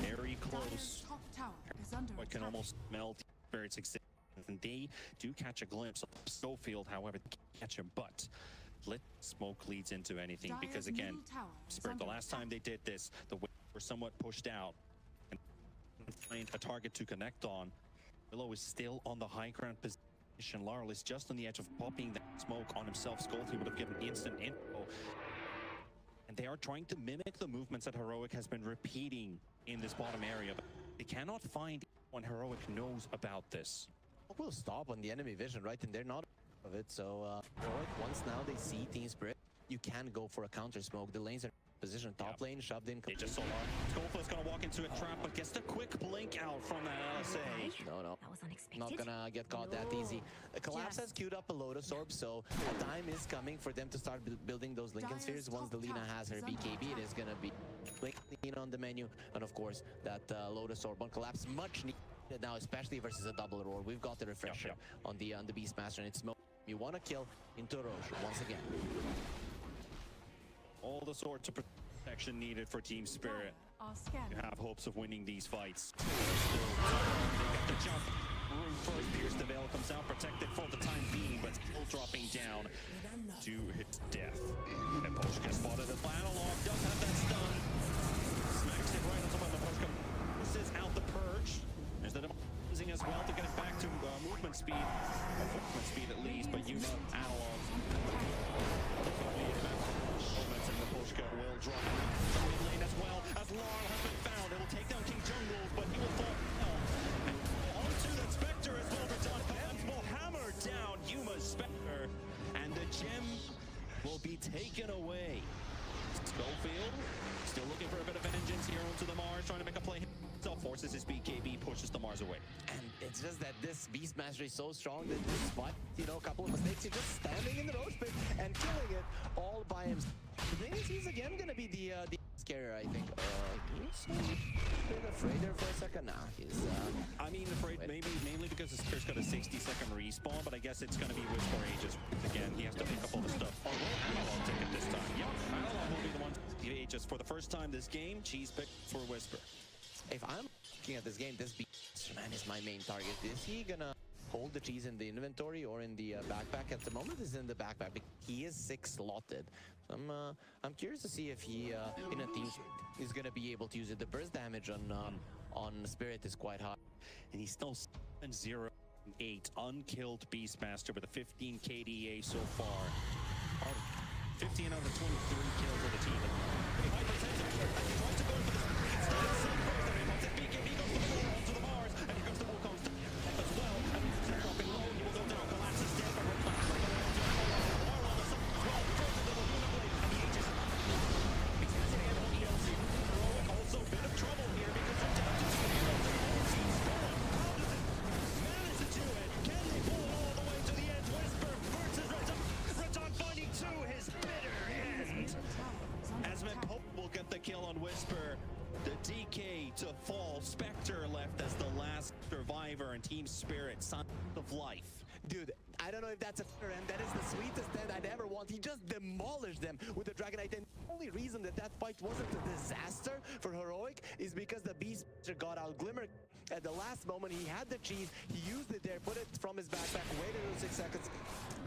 Very close.
Top tower is under
What can
attack.
almost melt Spirit's existence. And they do catch a glimpse of Schofield, however, they can't catch him. But let smoke leads into anything, because again, Spirit, the last time they did this, the way were somewhat pushed out and find a target to connect on. Willow is still on the high ground position. Larl is just on the edge of popping that smoke on himself. Schofield would have given instant info. And they are trying to mimic the movements that Heroic has been repeating in this bottom area, but they cannot find when Heroic knows about this.
Will stop on the enemy vision, right? And they're not of it. So Heroic, once now they see TSpirit, you can go for a counter smoke. The lanes are in position, top lane shoved in.
They just saw Schofield's gonna walk into a trap, but gets the quick blink out from that LSA.
No.
That was unexpected.
Not gonna get caught that easy. Collapse has queued up a Lotus Orb, so the time is coming for them to start building those Lincoln Spheres. Once the Lina has her BKB, it is gonna be Lina on the menu, and of course that Lotus Orb on Collapse, much needed now, especially versus a double roar. We've got the refresher on the Beastmaster, and it's smoke. You want to kill into Roche once again.
All the sorts of protection needed for TSpirit. You have hopes of winning these fights. They got the jump. Room first. Pierce the Veil comes out protected for the time being, but still dropping down to his death. And Poshka spotted as Analog does have that stun. Smacks it right on top of the Poshka. Pushes out the purge. There's the using as well to get it back to movement speed. Or movement speed at least, but Yuma Analog. And the Poshka will drop in the lane as well, as Larl has been found. It will take down King Jungles, but he will fall down. And onto the Spectre as well. Hands will hammer down Yuma's Spectre, and the gem will be taken away. Schofield still looking for a bit of vengeance here onto the Mars, trying to make a play himself, forces his BKB, pushes the Mars away.
And it's just that this Beastmaster is so strong that despite, you know, a couple of mistakes, he's just standing in the Roach Pit and killing it all by himself. The thing is, he's again gonna be the carrier, I think. He's a bit afraid there for a second now. He's
I mean, afraid maybe mainly because the Spirit's got a 60-second respawn, but I guess it's gonna be Whisper Aegis. Again, he has to pick up all the stuff. Oh, will Analog take it this time? Yep, Analog will be the one to the Aegis for the first time this game. Cheese pick for Whisper.
If I'm looking at this game, this Beastmaster, man, is my main target. Is he gonna hold the cheese in the inventory or in the backpack? At the moment, is in the backpack. He is 6 slotted. I'm curious to see if he in a team is gonna be able to use it. The burst damage on Spirit is quite high,
and he's still 7-0-8 unkilled Beastmaster with a 15 KDA so far. 15 out of 23 kills for the team. High percentage. And he tries to go for the BKB goes to the wall, onto the Mars, and here comes the Wukong as well. And he's dropping low. He will go down. Collapse is dead, but we're back. Also a bit of trouble here because they're down to managed to do it. Can they pull it all the way to the end? Whisper versus Raton. Raton finding to his bitter end. As to fall. Spectre left as the last survivor, and TSpirit, Son of Life.
Dude, I don't know if that's a fair end. That is the sweetest end I'd ever want. He just demolished them with the Dragonite. And the only reason that that fight wasn't a disaster for Heroic is because the Beast got out Glimmer at the last moment. He had the cheese. He used it there, put it from his backpack, waited those 6 seconds,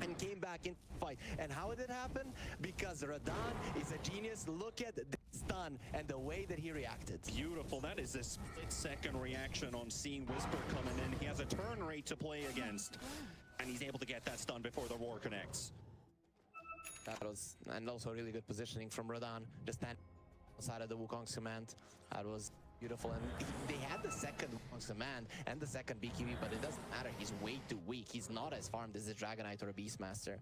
and came back in the fight. And how did it happen? Because Radahn is a genius. Look at the stun and the way that he reacted.
Beautiful. That is a split-second reaction on seeing Whisper coming in. He has a turn rate to play against, and he's able to get that stun before the roar connects.
That was, and also really good positioning from Radahn, just standing outside of the Wukong's command. That was beautiful. And they had the second Wukong's command and the second BKB, but it doesn't matter. He's way too weak. He's not as farmed as a Dragonite or a Beastmaster.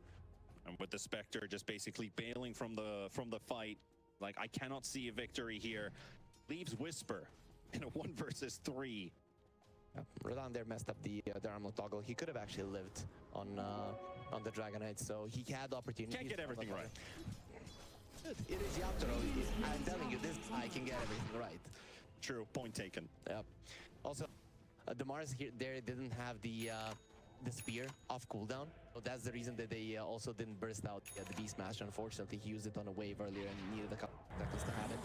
And with the Spectre just basically bailing from the fight, like, I cannot see a victory here. Leaves Whisper in a 1 versus 3.
Yeah, Radahn there messed up the armlet toggle. He could have actually lived on the Dragonite, so he had the opportunity.
Can't get everything right.
It is Yatoro. I'm telling you, this guy can get everything right.
True, point taken.
Yep. Also, the Mars here there didn't have the spear off cooldown, so that's the reason that they also didn't burst out the Beastmaster. Unfortunately, he used it on a wave earlier and needed a couple seconds to have it.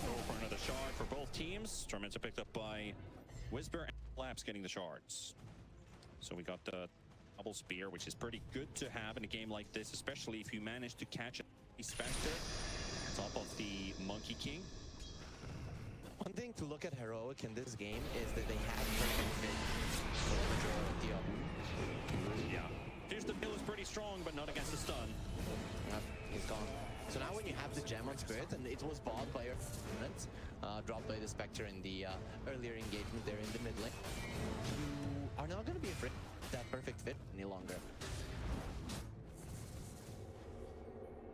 Go for another shard for both teams. Tournaments are picked up by Whisper and Laps getting the shards. So we got the double spear, which is pretty good to have in a game like this, especially if you manage to catch a Spectre on top of the Monkey King.
One thing to look at Heroic in this game is that they have for the majority of them.
Yeah. Here's the bill is pretty strong, but not against the stun.
Yep, he's gone. So now when you have the gem on Spirit, and it was bought by your opponent, dropped by the Spectre in the earlier engagement there in the mid lane, you are not going to be afraid of that perfect fit any longer.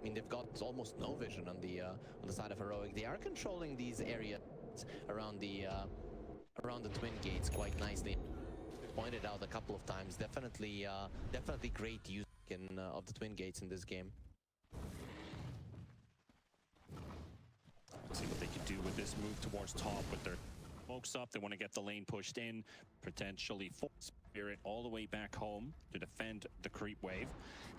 I mean, they've got almost no vision on the side of Heroic. They are controlling these areas around the twin gates quite nicely. Pointed out a couple of times. Definitely great use of the twin gates in this game.
Let's see what they can do with this move towards top with their smokes up. They want to get the lane pushed in, potentially force Spirit all the way back home to defend the creep wave.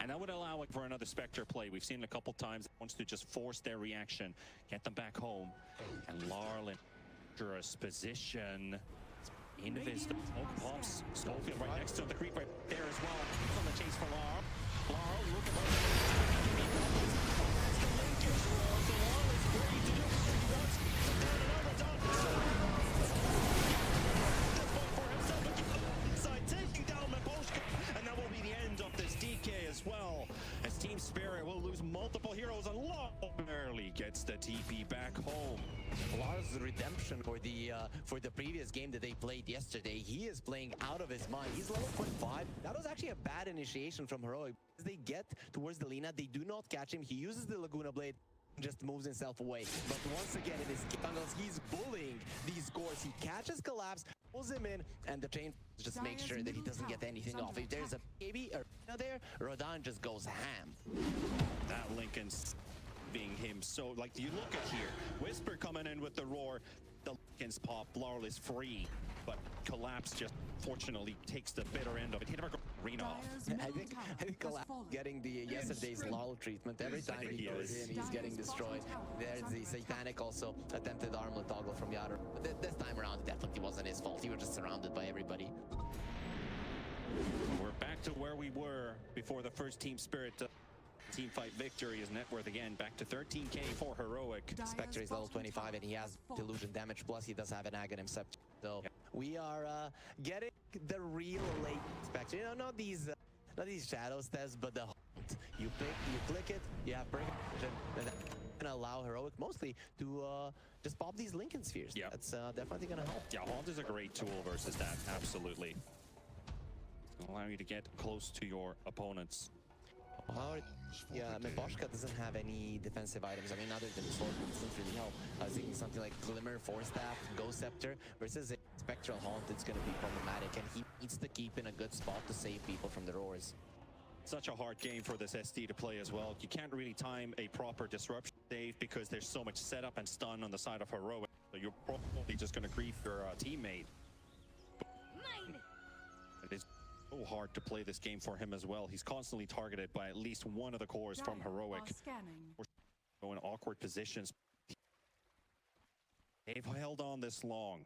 And that would allow it for another Spectre play. We've seen it a couple times. It wants to just force their reaction, get them back home. And Larlin, dangerous position. Invis, the smoke pops. Schofield right next to him. The creep right there as well. He's on the chase for Larl. Larl, look at and that will be the end of this DK as well, as TSpirit will lose multiple heroes and Larl barely gets the TP back home.
Lar's redemption for the previous game that they played yesterday. He is playing out of his mind. He's level 5. That was actually a bad initiation from Heroic. As they get towards the Lina, they do not catch him. He uses the Laguna Blade, just moves himself away. But once again, in his jungles, he's bullying these scores. He catches Collapse, pulls him in, and the chain just makes sure that he doesn't get anything off. If there's a baby or there, Radahn just goes ham.
That Lincoln's being him. So, like, you look at here, Whisper coming in with the roar, the Lincoln's pop, Larl is free, but Collapse just fortunately takes the bitter end of it. He never got Arena off.
I think Collapse getting the yesterday's Larl treatment. Every time he goes in, he's getting destroyed. There's the Satanic also attempted armlet toggle from Yatoro. But this time around, it definitely wasn't his fault. He was just surrounded by everybody.
We're back to where we were before the first TSpirit team fight victory. Is net worth again back to 13k for Heroic.
Spectre is level 25 and he has delusion damage, plus he does have an Aghanim Scepter. So we are getting the real late Spectre. You know, not these shadow steps, but the hunt. You click it, you have perfect vision, and that's gonna allow Heroic mostly to just pop these Lincoln Spheres.
Yeah,
that's definitely gonna help.
Yeah, Haunt is a great tool versus that, absolutely. It'll allow you to get close to your opponents.
Yeah, Boschka doesn't have any defensive items. I mean, other than Sword, it doesn't really help. I was thinking something like Glimmer, Force Staff, Ghost Scepter versus a Spectral Haunt. It's going to be problematic, and he needs to keep in a good spot to save people from the roars.
such a hard game for this SD to play as well. You can't really time a proper disruption save because there's so much setup and stun on the side of Heroic. So you're probably just going to grief your teammate. It is so hard to play this game for him as well. He's constantly targeted by at least one of the cores from Heroic. Go in awkward positions. They've held on this long.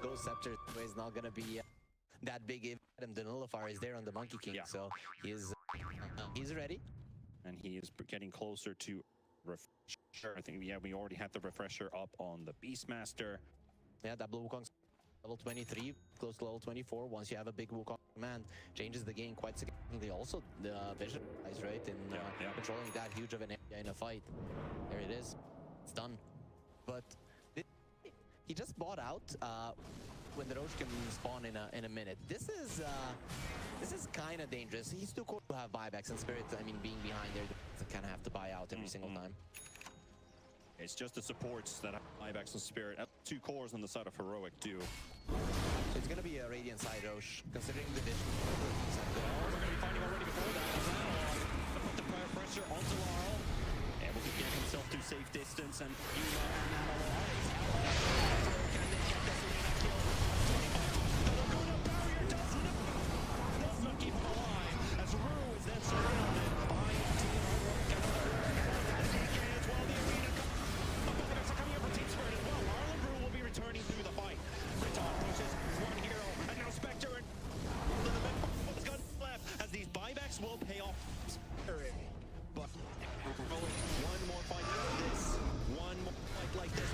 Ghost Scepter is not going to be that big if the nullifier is there on the Monkey King, so he's ready.
And he is getting closer to refresher. I think we already had the refresher up on the Beastmaster.
Yeah, that blue Wukong's level 23, close to level 24. Once you have a big Wukong command, changes the game quite significantly. Also, the vision is right in controlling that huge of an area in a fight. There it is. It's done. But he just bought out when the Roche can spawn in a minute. This is kind of dangerous. He's too cool to have buybacks, and Spirit, I mean, being behind there, to kind of have to buy out every single time.
It's just the supports that have buybacks and Spirit. 2 cores on the side of Heroic do.
So it's going to be a Radiant side Roche, considering the vision.
We're going to be fighting already before that. To put the pressure onto Laurel. Able to get himself to safe distance, and will pay off. But one more fight like this, one more fight like this,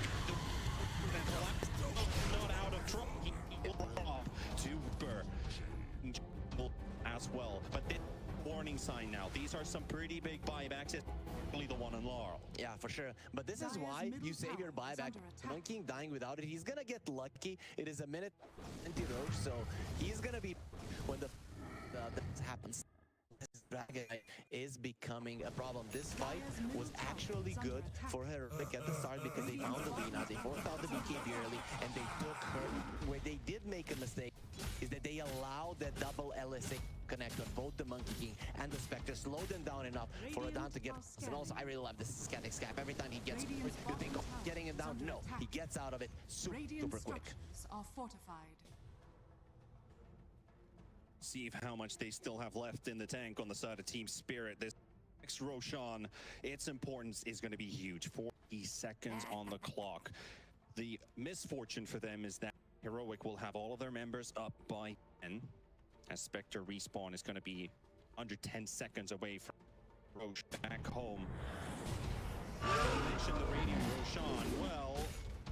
not out of trouble to Burr as well. But this warning sign now. These are some pretty big buybacks. It's really the one on Laurel.
Yeah, for sure. But this is why you save your buyback. Monkey King dying without it, he's gonna get lucky. It is a minute anti-roach, so he's gonna be when this happens. This dragon is becoming a problem. This fight was actually good for Heroic at the start because they found the Lina, they forced out the BKB early, and they took her. Where they did make a mistake is that they allowed that double LSA connect on both the Monkey King and the Spectre, slow them down enough for a down to get. And also, I really love this static scap. Every time he gets, you think, oh, getting him down. No, he gets out of it super quick.
Are fortified.
See how much they still have left in the tank on the side of TSpirit. This next Roshan, its importance is going to be huge. 40 seconds on the clock. The misfortune for them is that Heroic will have all of their members up by 10, as Spectre respawn is going to be under 10 seconds away from Roche back home. You mentioned the Radiant Roshan. Well,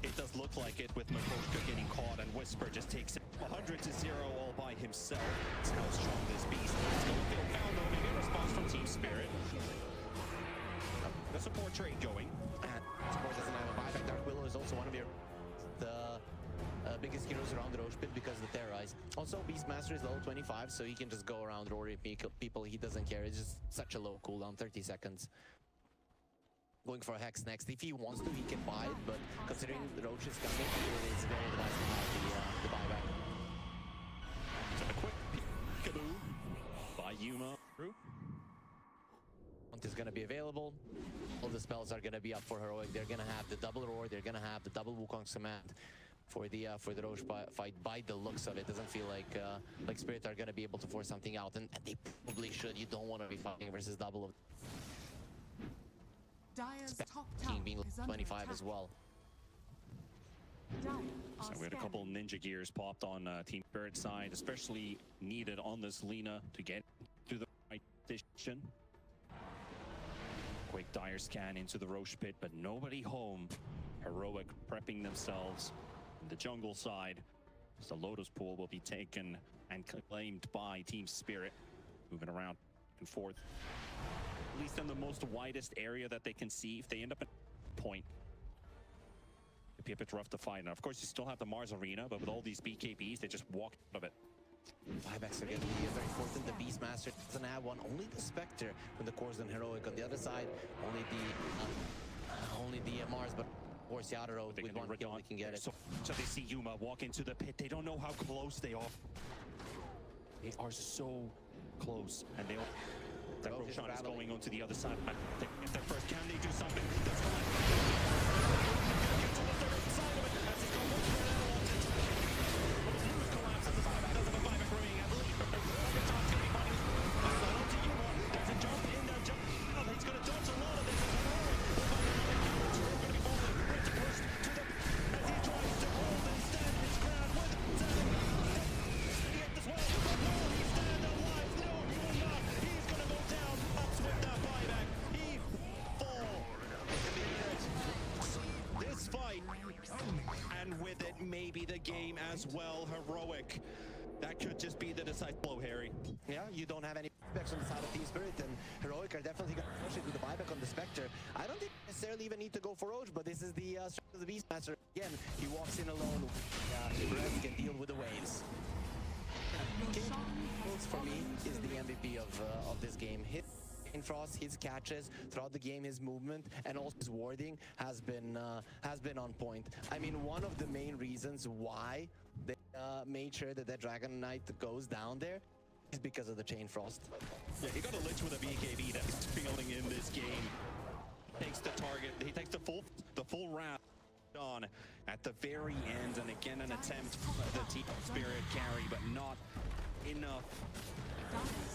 it does look like it with Makoshka getting caught, and Whisper just takes it 100 to 0 all by himself. That's how strong this beast is. They'll found though, maybe a response from TSpirit. The support trade going.
And support doesn't have a buyback. Dark Willow is also one of the biggest heroes around the Roche pit because of the Terrorize. Also, Beastmaster is level 25, so he can just go around roaring people. He doesn't care. It's just such a low cooldown, 30 seconds. Going for a Hex next. If he wants to, he can buy it, but considering the Roach is coming, it is very advised to have the buyback.
A quick peekaboo by Yuma.
Is going to be available. All the spells are going to be up for Heroic. They're going to have the double roar. They're going to have the double Wukong's command for the Roche fight. By the looks of it, doesn't feel like Spirit are going to be able to force something out, and they probably should. You don't want to be fighting versus double of King being 25 as well.
So we had a couple ninja gears popped on TSpirit side, especially needed on this Lina to get to the right position. Quick dire scan into the Roche pit, but nobody home. Heroic prepping themselves in the jungle side. So the Lotus pool will be taken and claimed by TSpirit, moving around and forth. At least in the most widest area that they can see. If they end up at point, it'd be a bit rough to find. And of course, you still have the Mars Arena, but with all these BKBs, they just walk out of it.
Buybacks are going to be very important. The Beastmaster doesn't have one. Only the Spectre when the core's on Heroic. On the other side, only the Mars, but of course, Yadaro with one kill, they can get it.
So they see Yuma walk into the pit. They don't know how close they are. They are so close, and they that Roshan is going onto the other side. They get there first. Can they do something? That's fine. Get towards the right side of it as he goes for an wanted. But the Blues collapses. The buyback doesn't have a buyback remaining. I believe every time's going to be funny. Pass that on to Yuma. There's a jump in there. Jump. Oh, he's going to dodge a lot of this. It's going to be falling. Red pushed to the as he tries to hold and stand his ground with Zach. As well. No, he stand alive. No, he will not. He's going to go down. Ups with that buyback. He fall. This fight, and with it, maybe the game as well. Heroic. That could just be the decisive blow, Harry.
Yeah, you don't have any buybacks on the side of TSpirit, and Heroic are definitely going to push it with the buyback on the Spectre. I don't think necessarily even need to go for Roach, but this is the strength of the Beastmaster. Again, he walks in alone. Brett can deal with the waves. King for me is the MVP of this game. His Frost, his catches throughout the game, his movement, and also his warding has been on point. I mean, one of the main reasons why they made sure that that Dragon Knight goes down there is because of the Chain Frost.
Yeah, he got a lich with a BKB that he's feeling in this game. Takes the target. He takes the full round on at the very end, and again an attempt for the TSpirit carry, but not enough.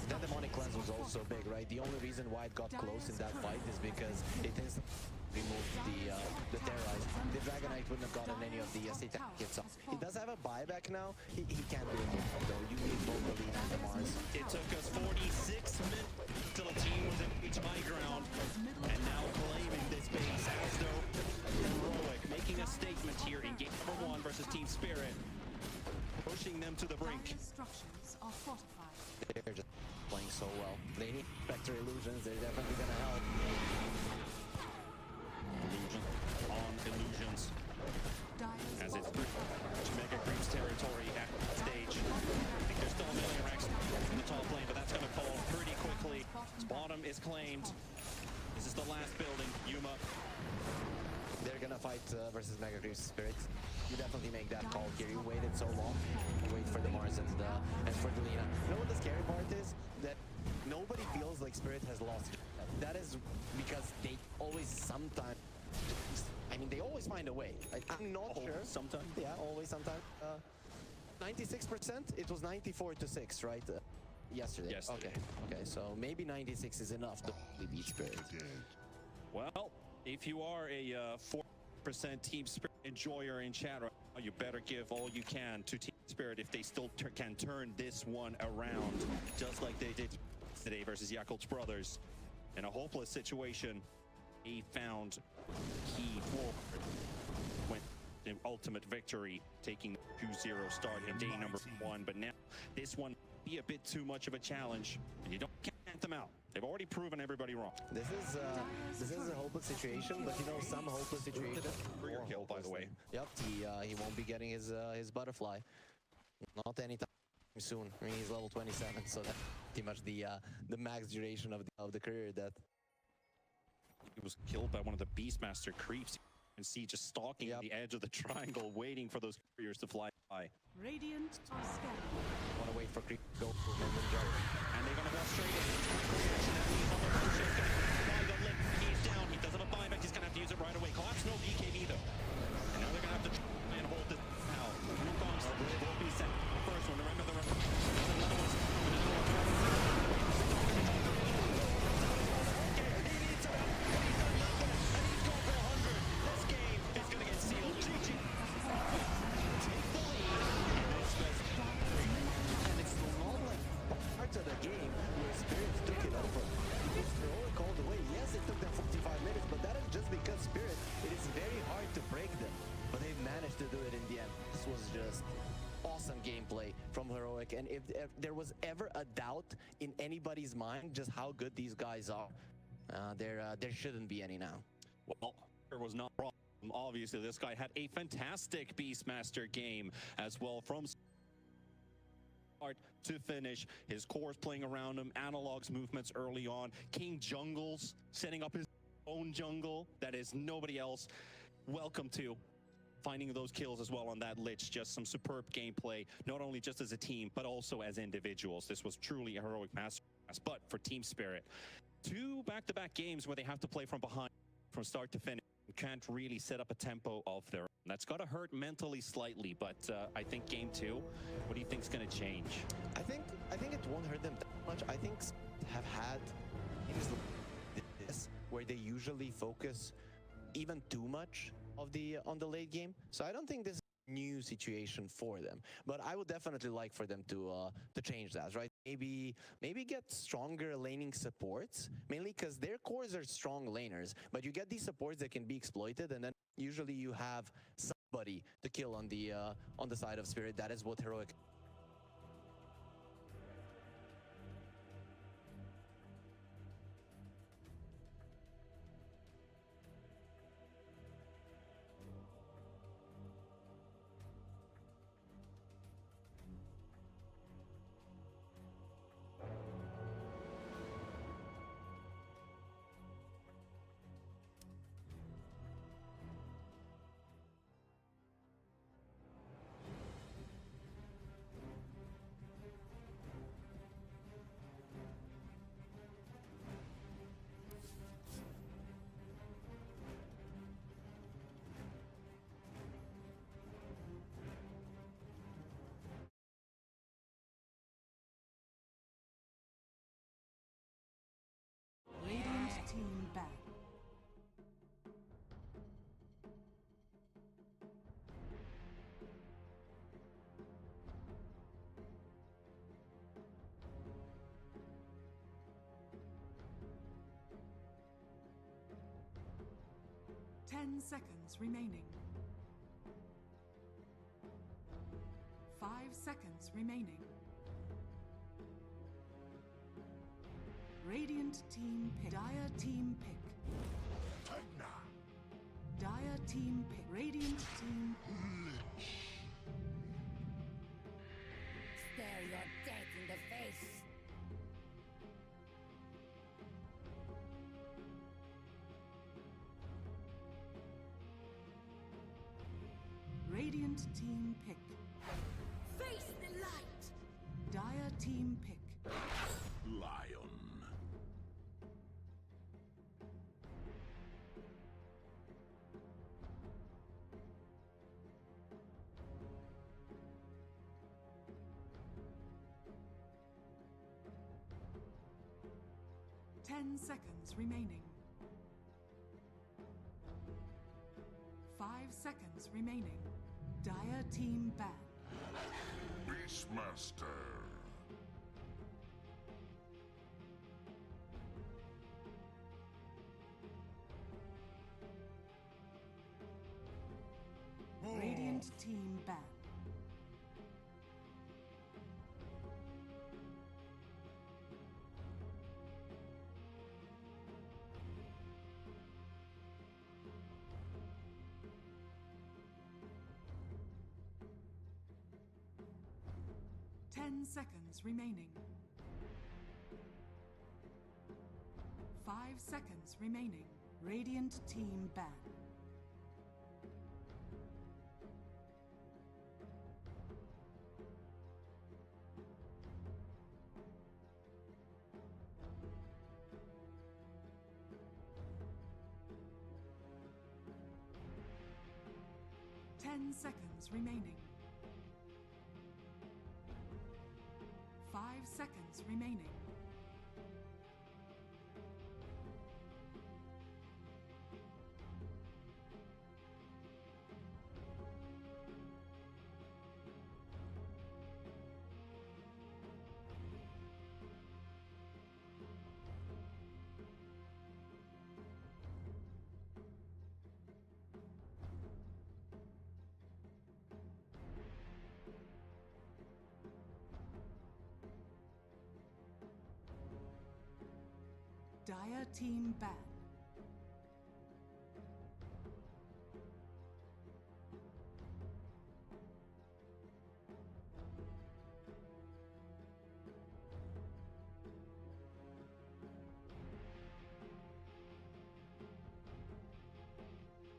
That demonic cleanse was also big, right? The only reason why it got close in that fight is because it instantly removed the terrorize. The Dragon Knight wouldn't have gotten any of the Setiap hits off. He does have a buyback now. He can't do it though. You need both the Lina and the Mars.
It took us 46 minutes till a team was in each high ground, and now claiming this base as though Heroic making a statement here in game number 1 versus TSpirit, pushing them to the brink.
They're just playing so well. They need Spectre illusions. They're definitely going to help.
Illusion on illusions. As it's Mega Creep's territory at that stage. I think there's still a million racks in the top lane, but that's going to fall pretty quickly. Bottom is claimed. This is the last building. Yuma.
They're going to fight versus Mega Creep's Spirit. You definitely make that call here. You waited so long. Wait for the Mars and for the Lina. You know what the scary part is? That nobody feels like Spirit has lost. That is because they always sometimes... I mean, they always find a way. I'm not sure.
Sometimes?
Yeah, always, sometimes. 96%? It was 94-6, right? Yesterday.
Yes.
Okay, so maybe 96 is enough to beat Spirit.
Well, if you are a 4% TSpirit enjoyer in chat right now, you better give all you can to TSpirit if they still can turn this one around, just like they did today versus Yakult's brothers. In a hopeless situation, he found key forward, went the ultimate victory, taking 2-0 start in day number 1. But now this one be a bit too much of a challenge, and you don't count them out. They've already proven everybody wrong.
This is a hopeless situation, but you know, some hopeless situation.
Career kill, by the way.
Yep, he won't be getting his butterfly. Not anytime soon. I mean, he's level 27, so that's pretty much the max duration of the career that.
He was killed by one of the Beastmaster creeps. You can see just stalking the edge of the triangle, waiting for those couriers to fly by.
Radiant are scared.
Want to wait for creep to go and then jump.
And they're going to walk straight in. He's down. He doesn't have a buyback. He's going to have to use it right away. Collapse, no BKB though. And now they're going to have to try and hold this now. Dukong will be set. The first one. Remember the another one's
of the game where Spirit took it over. Heroic all the way. Yes, it took them 45 minutes, but that is just because Spirit, it is very hard to break them. But they've managed to do it in the end. This was just awesome gameplay from Heroic. And if there was ever a doubt in anybody's mind just how good these guys are, there shouldn't be any now.
Well, there was not wrong. Obviously, this guy had a fantastic Beastmaster game as well from start to finish. His cores playing around him, analogs movements early on, King Jungles setting up his own jungle that is nobody else welcome to. finding those kills as well on that Lich. Just some superb gameplay, not only just as a team, but also as individuals. This was truly a heroic masterclass. But for TSpirit, 2 back-to-back games where they have to play from behind from start to finish. Can't really set up a tempo of their own. That's got to hurt mentally slightly, but I think game 2, what do you think is going to change?
I think it won't hurt them that much. I think have had games like this where they usually focus even too much of on the late game. So I don't think this is a new situation for them. But I would definitely like for them to change that, right? Maybe get stronger laning supports, mainly because their cores are strong laners, but you get these supports that can be exploited, and then usually you have somebody to kill on the side of Spirit. That is what heroic.
Radiant team back. Ten seconds remaining. 5 seconds remaining. Radiant team pick. Dire team pick. Dire team pick. Radiant team.
Stare your death in the face.
Radiant team pick.
Face the light.
Dire team pick.
Lion.
10 seconds remaining. 5 seconds remaining. Dire team ban.
Beastmaster.
Radiant team ban. Ten seconds remaining. 5 seconds remaining. Radiant team ban. Ten seconds remaining. 5 seconds remaining. Dire team ban.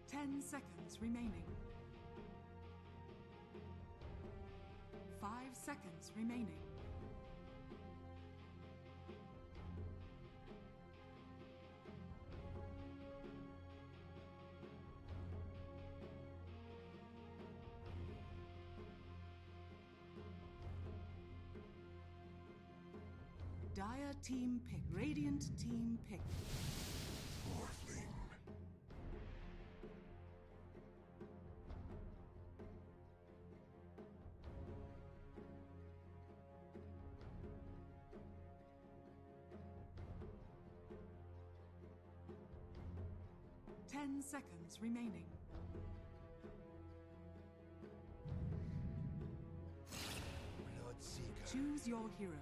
Ten seconds remaining. 5 seconds remaining. Dire team pick. Radiant team pick.
Morphling.
10 seconds remaining.
Bloodseeker.
Choose your hero.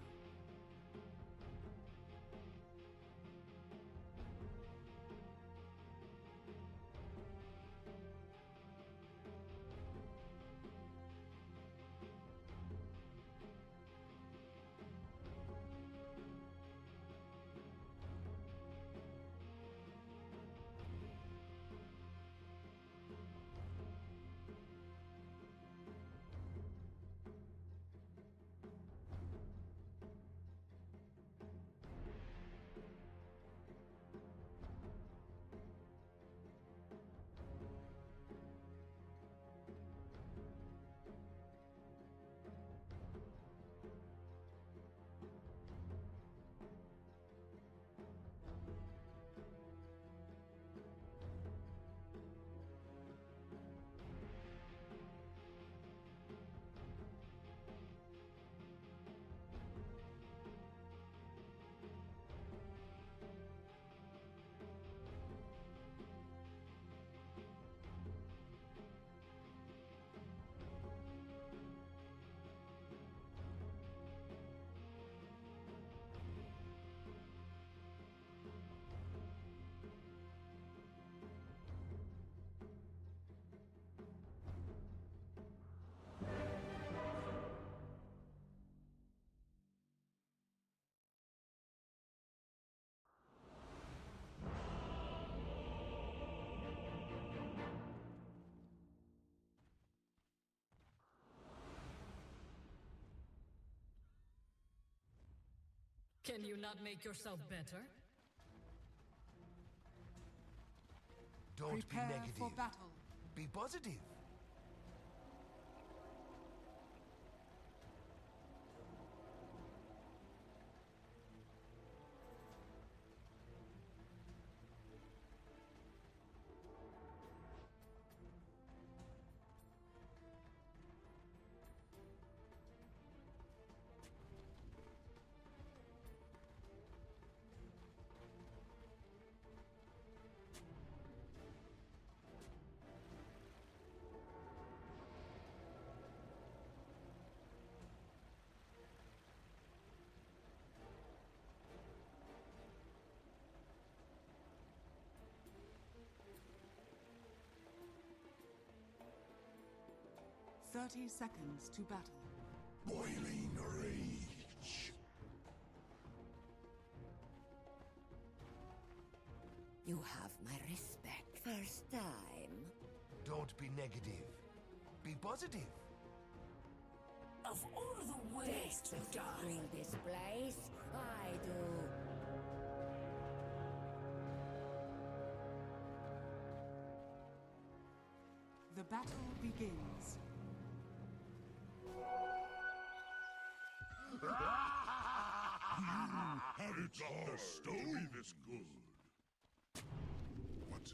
Can you not make yourself better?
Don't
Prepare
be negative.
for battle.
Be positive.
Thirty seconds to battle.
Boiling rage.
You have my respect first time.
Don't be negative. Be positive.
Of all the ways to die.
Rule this place, I do.
The battle begins.
How did the story this good? What?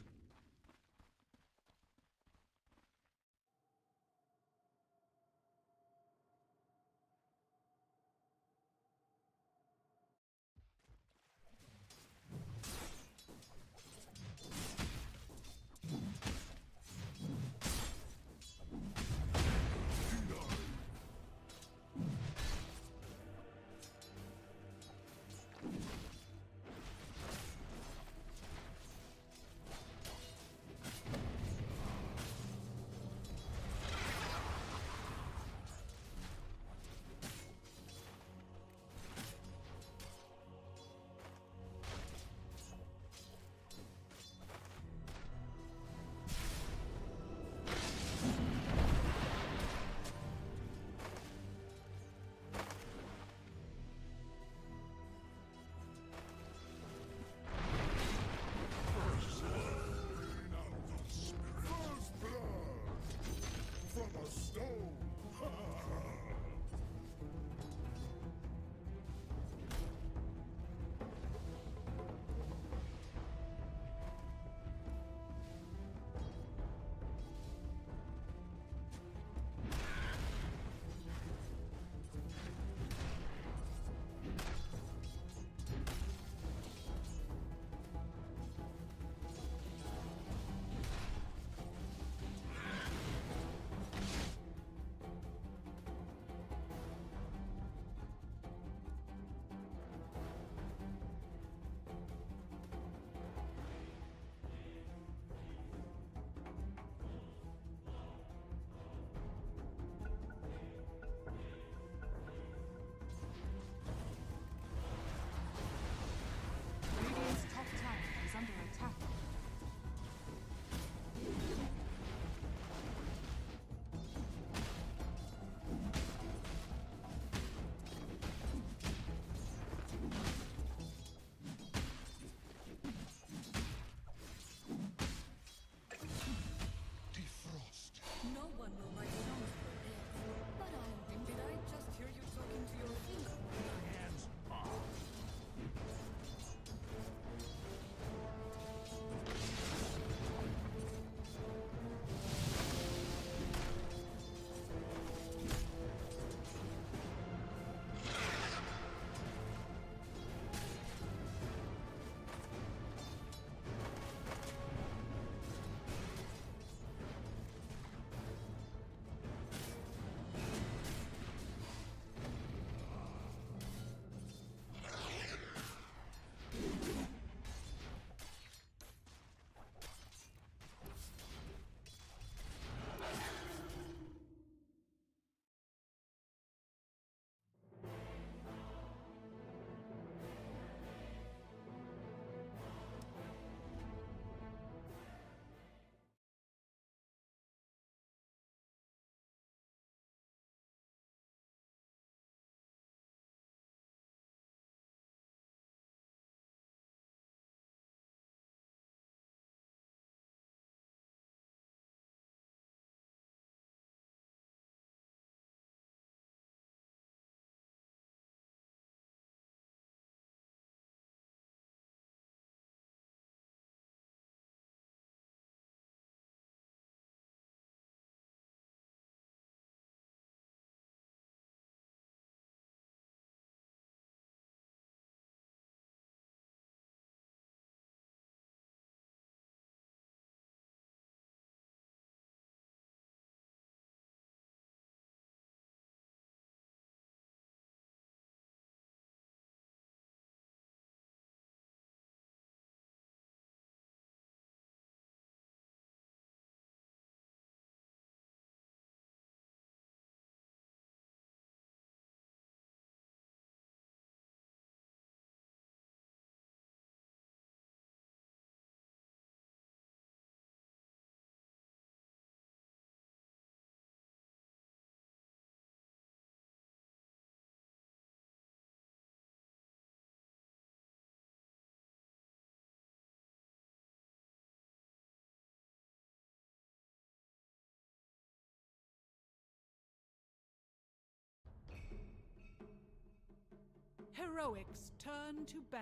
Heroics turn to ban.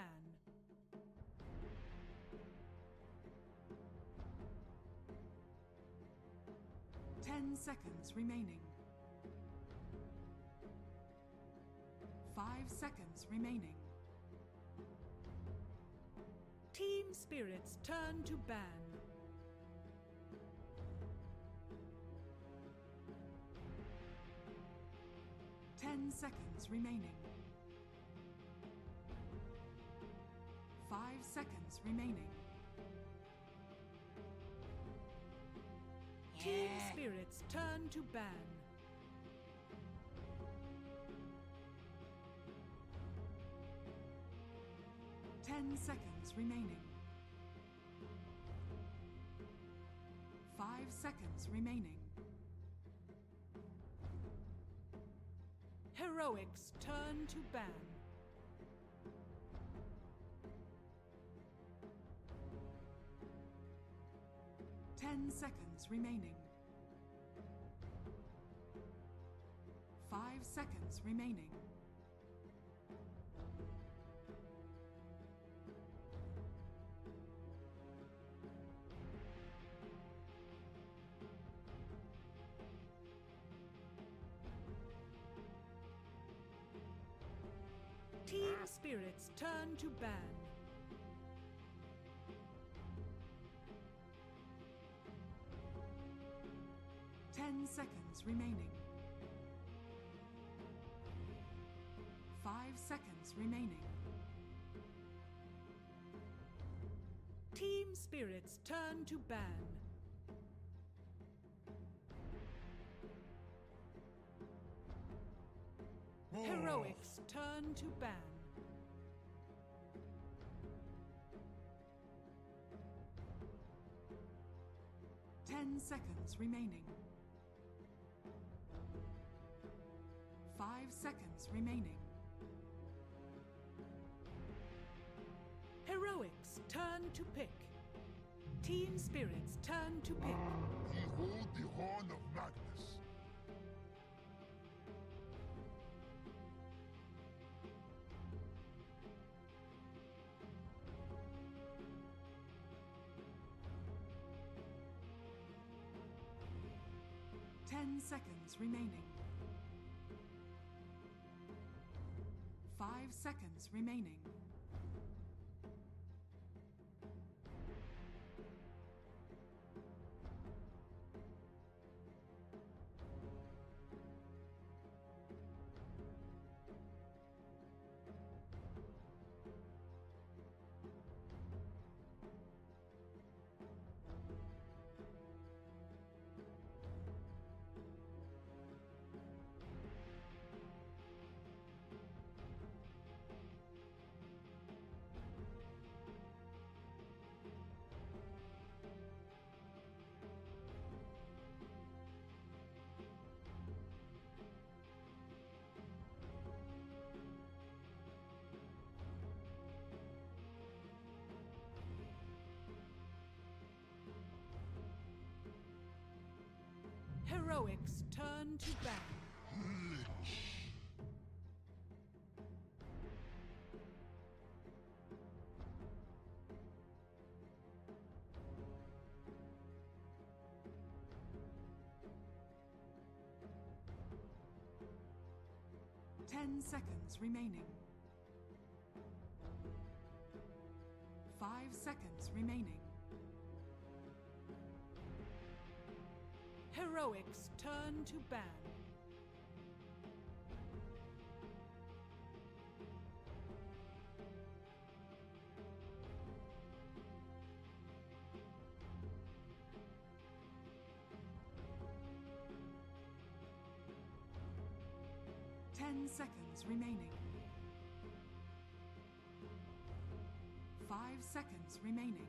10 seconds remaining. 5 seconds remaining. Team Spirits turn to ban. 10 seconds remaining. 5 seconds remaining. Team Spirits turn to ban. 10 seconds remaining. 5 seconds remaining. Heroics turn to ban. Ten seconds remaining. 5 seconds remaining. Team Spirits turn to ban. 10 seconds remaining. 5 seconds remaining. Team Spirits turn to ban. Heroics turn to ban. 10 seconds remaining. 5 seconds remaining. Heroics turn to pick. Team Spirits turn to pick.
Behold the horn of madness.
Ten seconds remaining. 5 seconds remaining. Heroics turn to ban. 10 seconds remaining. 5 seconds remaining. Heroics turn to ban. Ten seconds remaining. 5 seconds remaining.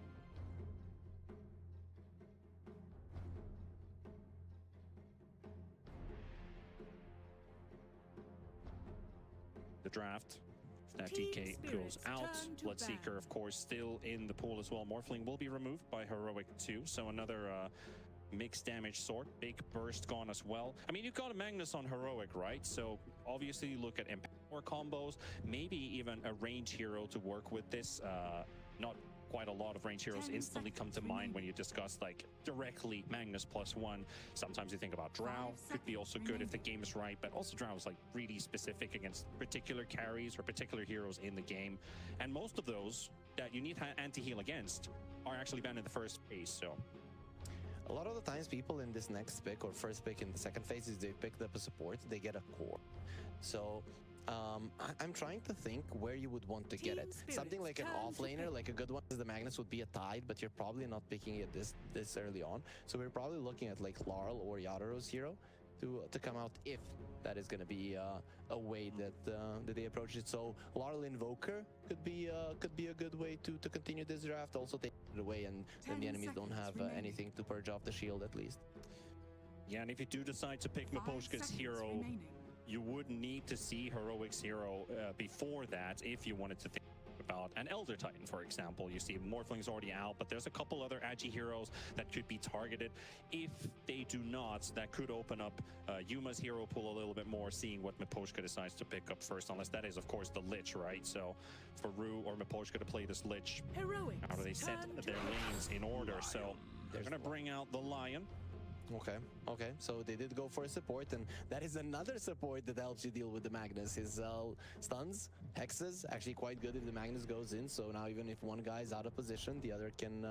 The draft. If that DK goes out, Bloodseeker, of course, still in the pool as well. Morphling will be removed by Heroic 2, so another mixed damage sword, big burst gone as well. I mean, you've got a Magnus on heroic, right? So obviously you look at empower combos, maybe even a range hero to work with this. Not quite a lot of range heroes instantly come to mind when you discuss like directly Magnus +1. Sometimes you think about Drow, could be also good if the game is right, but also Drow is like really specific against particular carries or particular heroes in the game. And most of those that you need anti-heal against are actually banned in the first phase, so.
A lot of the times people in this next pick or first pick in the second phase is they picked up a support, they get a core. So I'm trying to think where you would want to get it. Something like an offlaner, like a good one, the Magnus would be a tide, but you're probably not picking it this early on. So we're probably looking at like Laurel or Yadaro's hero to come out if that is going to be a way that they approach it. So Laurel Invoker could be a good way to continue this draft. Also take it away, and then the enemies don't have anything to purge off the shield at least.
Yeah, and if you do decide to pick Miposhka's hero, you would need to see Heroic's hero before that if you wanted to think about an Elder Titan, for example. You see Morphling's already out, but there's a couple other Agi heroes that could be targeted. If they do not, that could open up Yuma's hero pool a little bit more, seeing what Miposhka decides to pick up first, unless that is, of course, the Lich, right? So for Rue or Miposhka to play this Lich, how do they set their lanes in order? So they're going to bring out the Lion.
Okay, so they did go for a support, and that is another support that helps you deal with the Magnus. His stuns, hexes, actually quite good if the Magnus goes in, so now even if one guy's out of position, the other can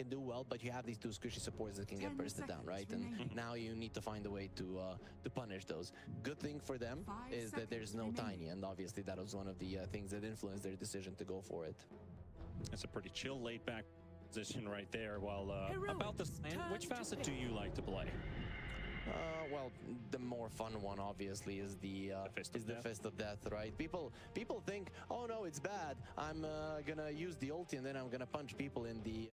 do well, but you have these two squishy supports that can get bursted down, right? And now you need to find a way to punish those. Good thing for them is that there's no Tiny, and obviously that was one of the things that influenced their decision to go for it.
It's a pretty chill, laid-back position right there. Well, about this plan, which facet do you like to play?
Well, the more fun one obviously is the Fist of Death, right? People think, oh no, it's bad. I'm gonna use the ulti and then I'm gonna punch people in the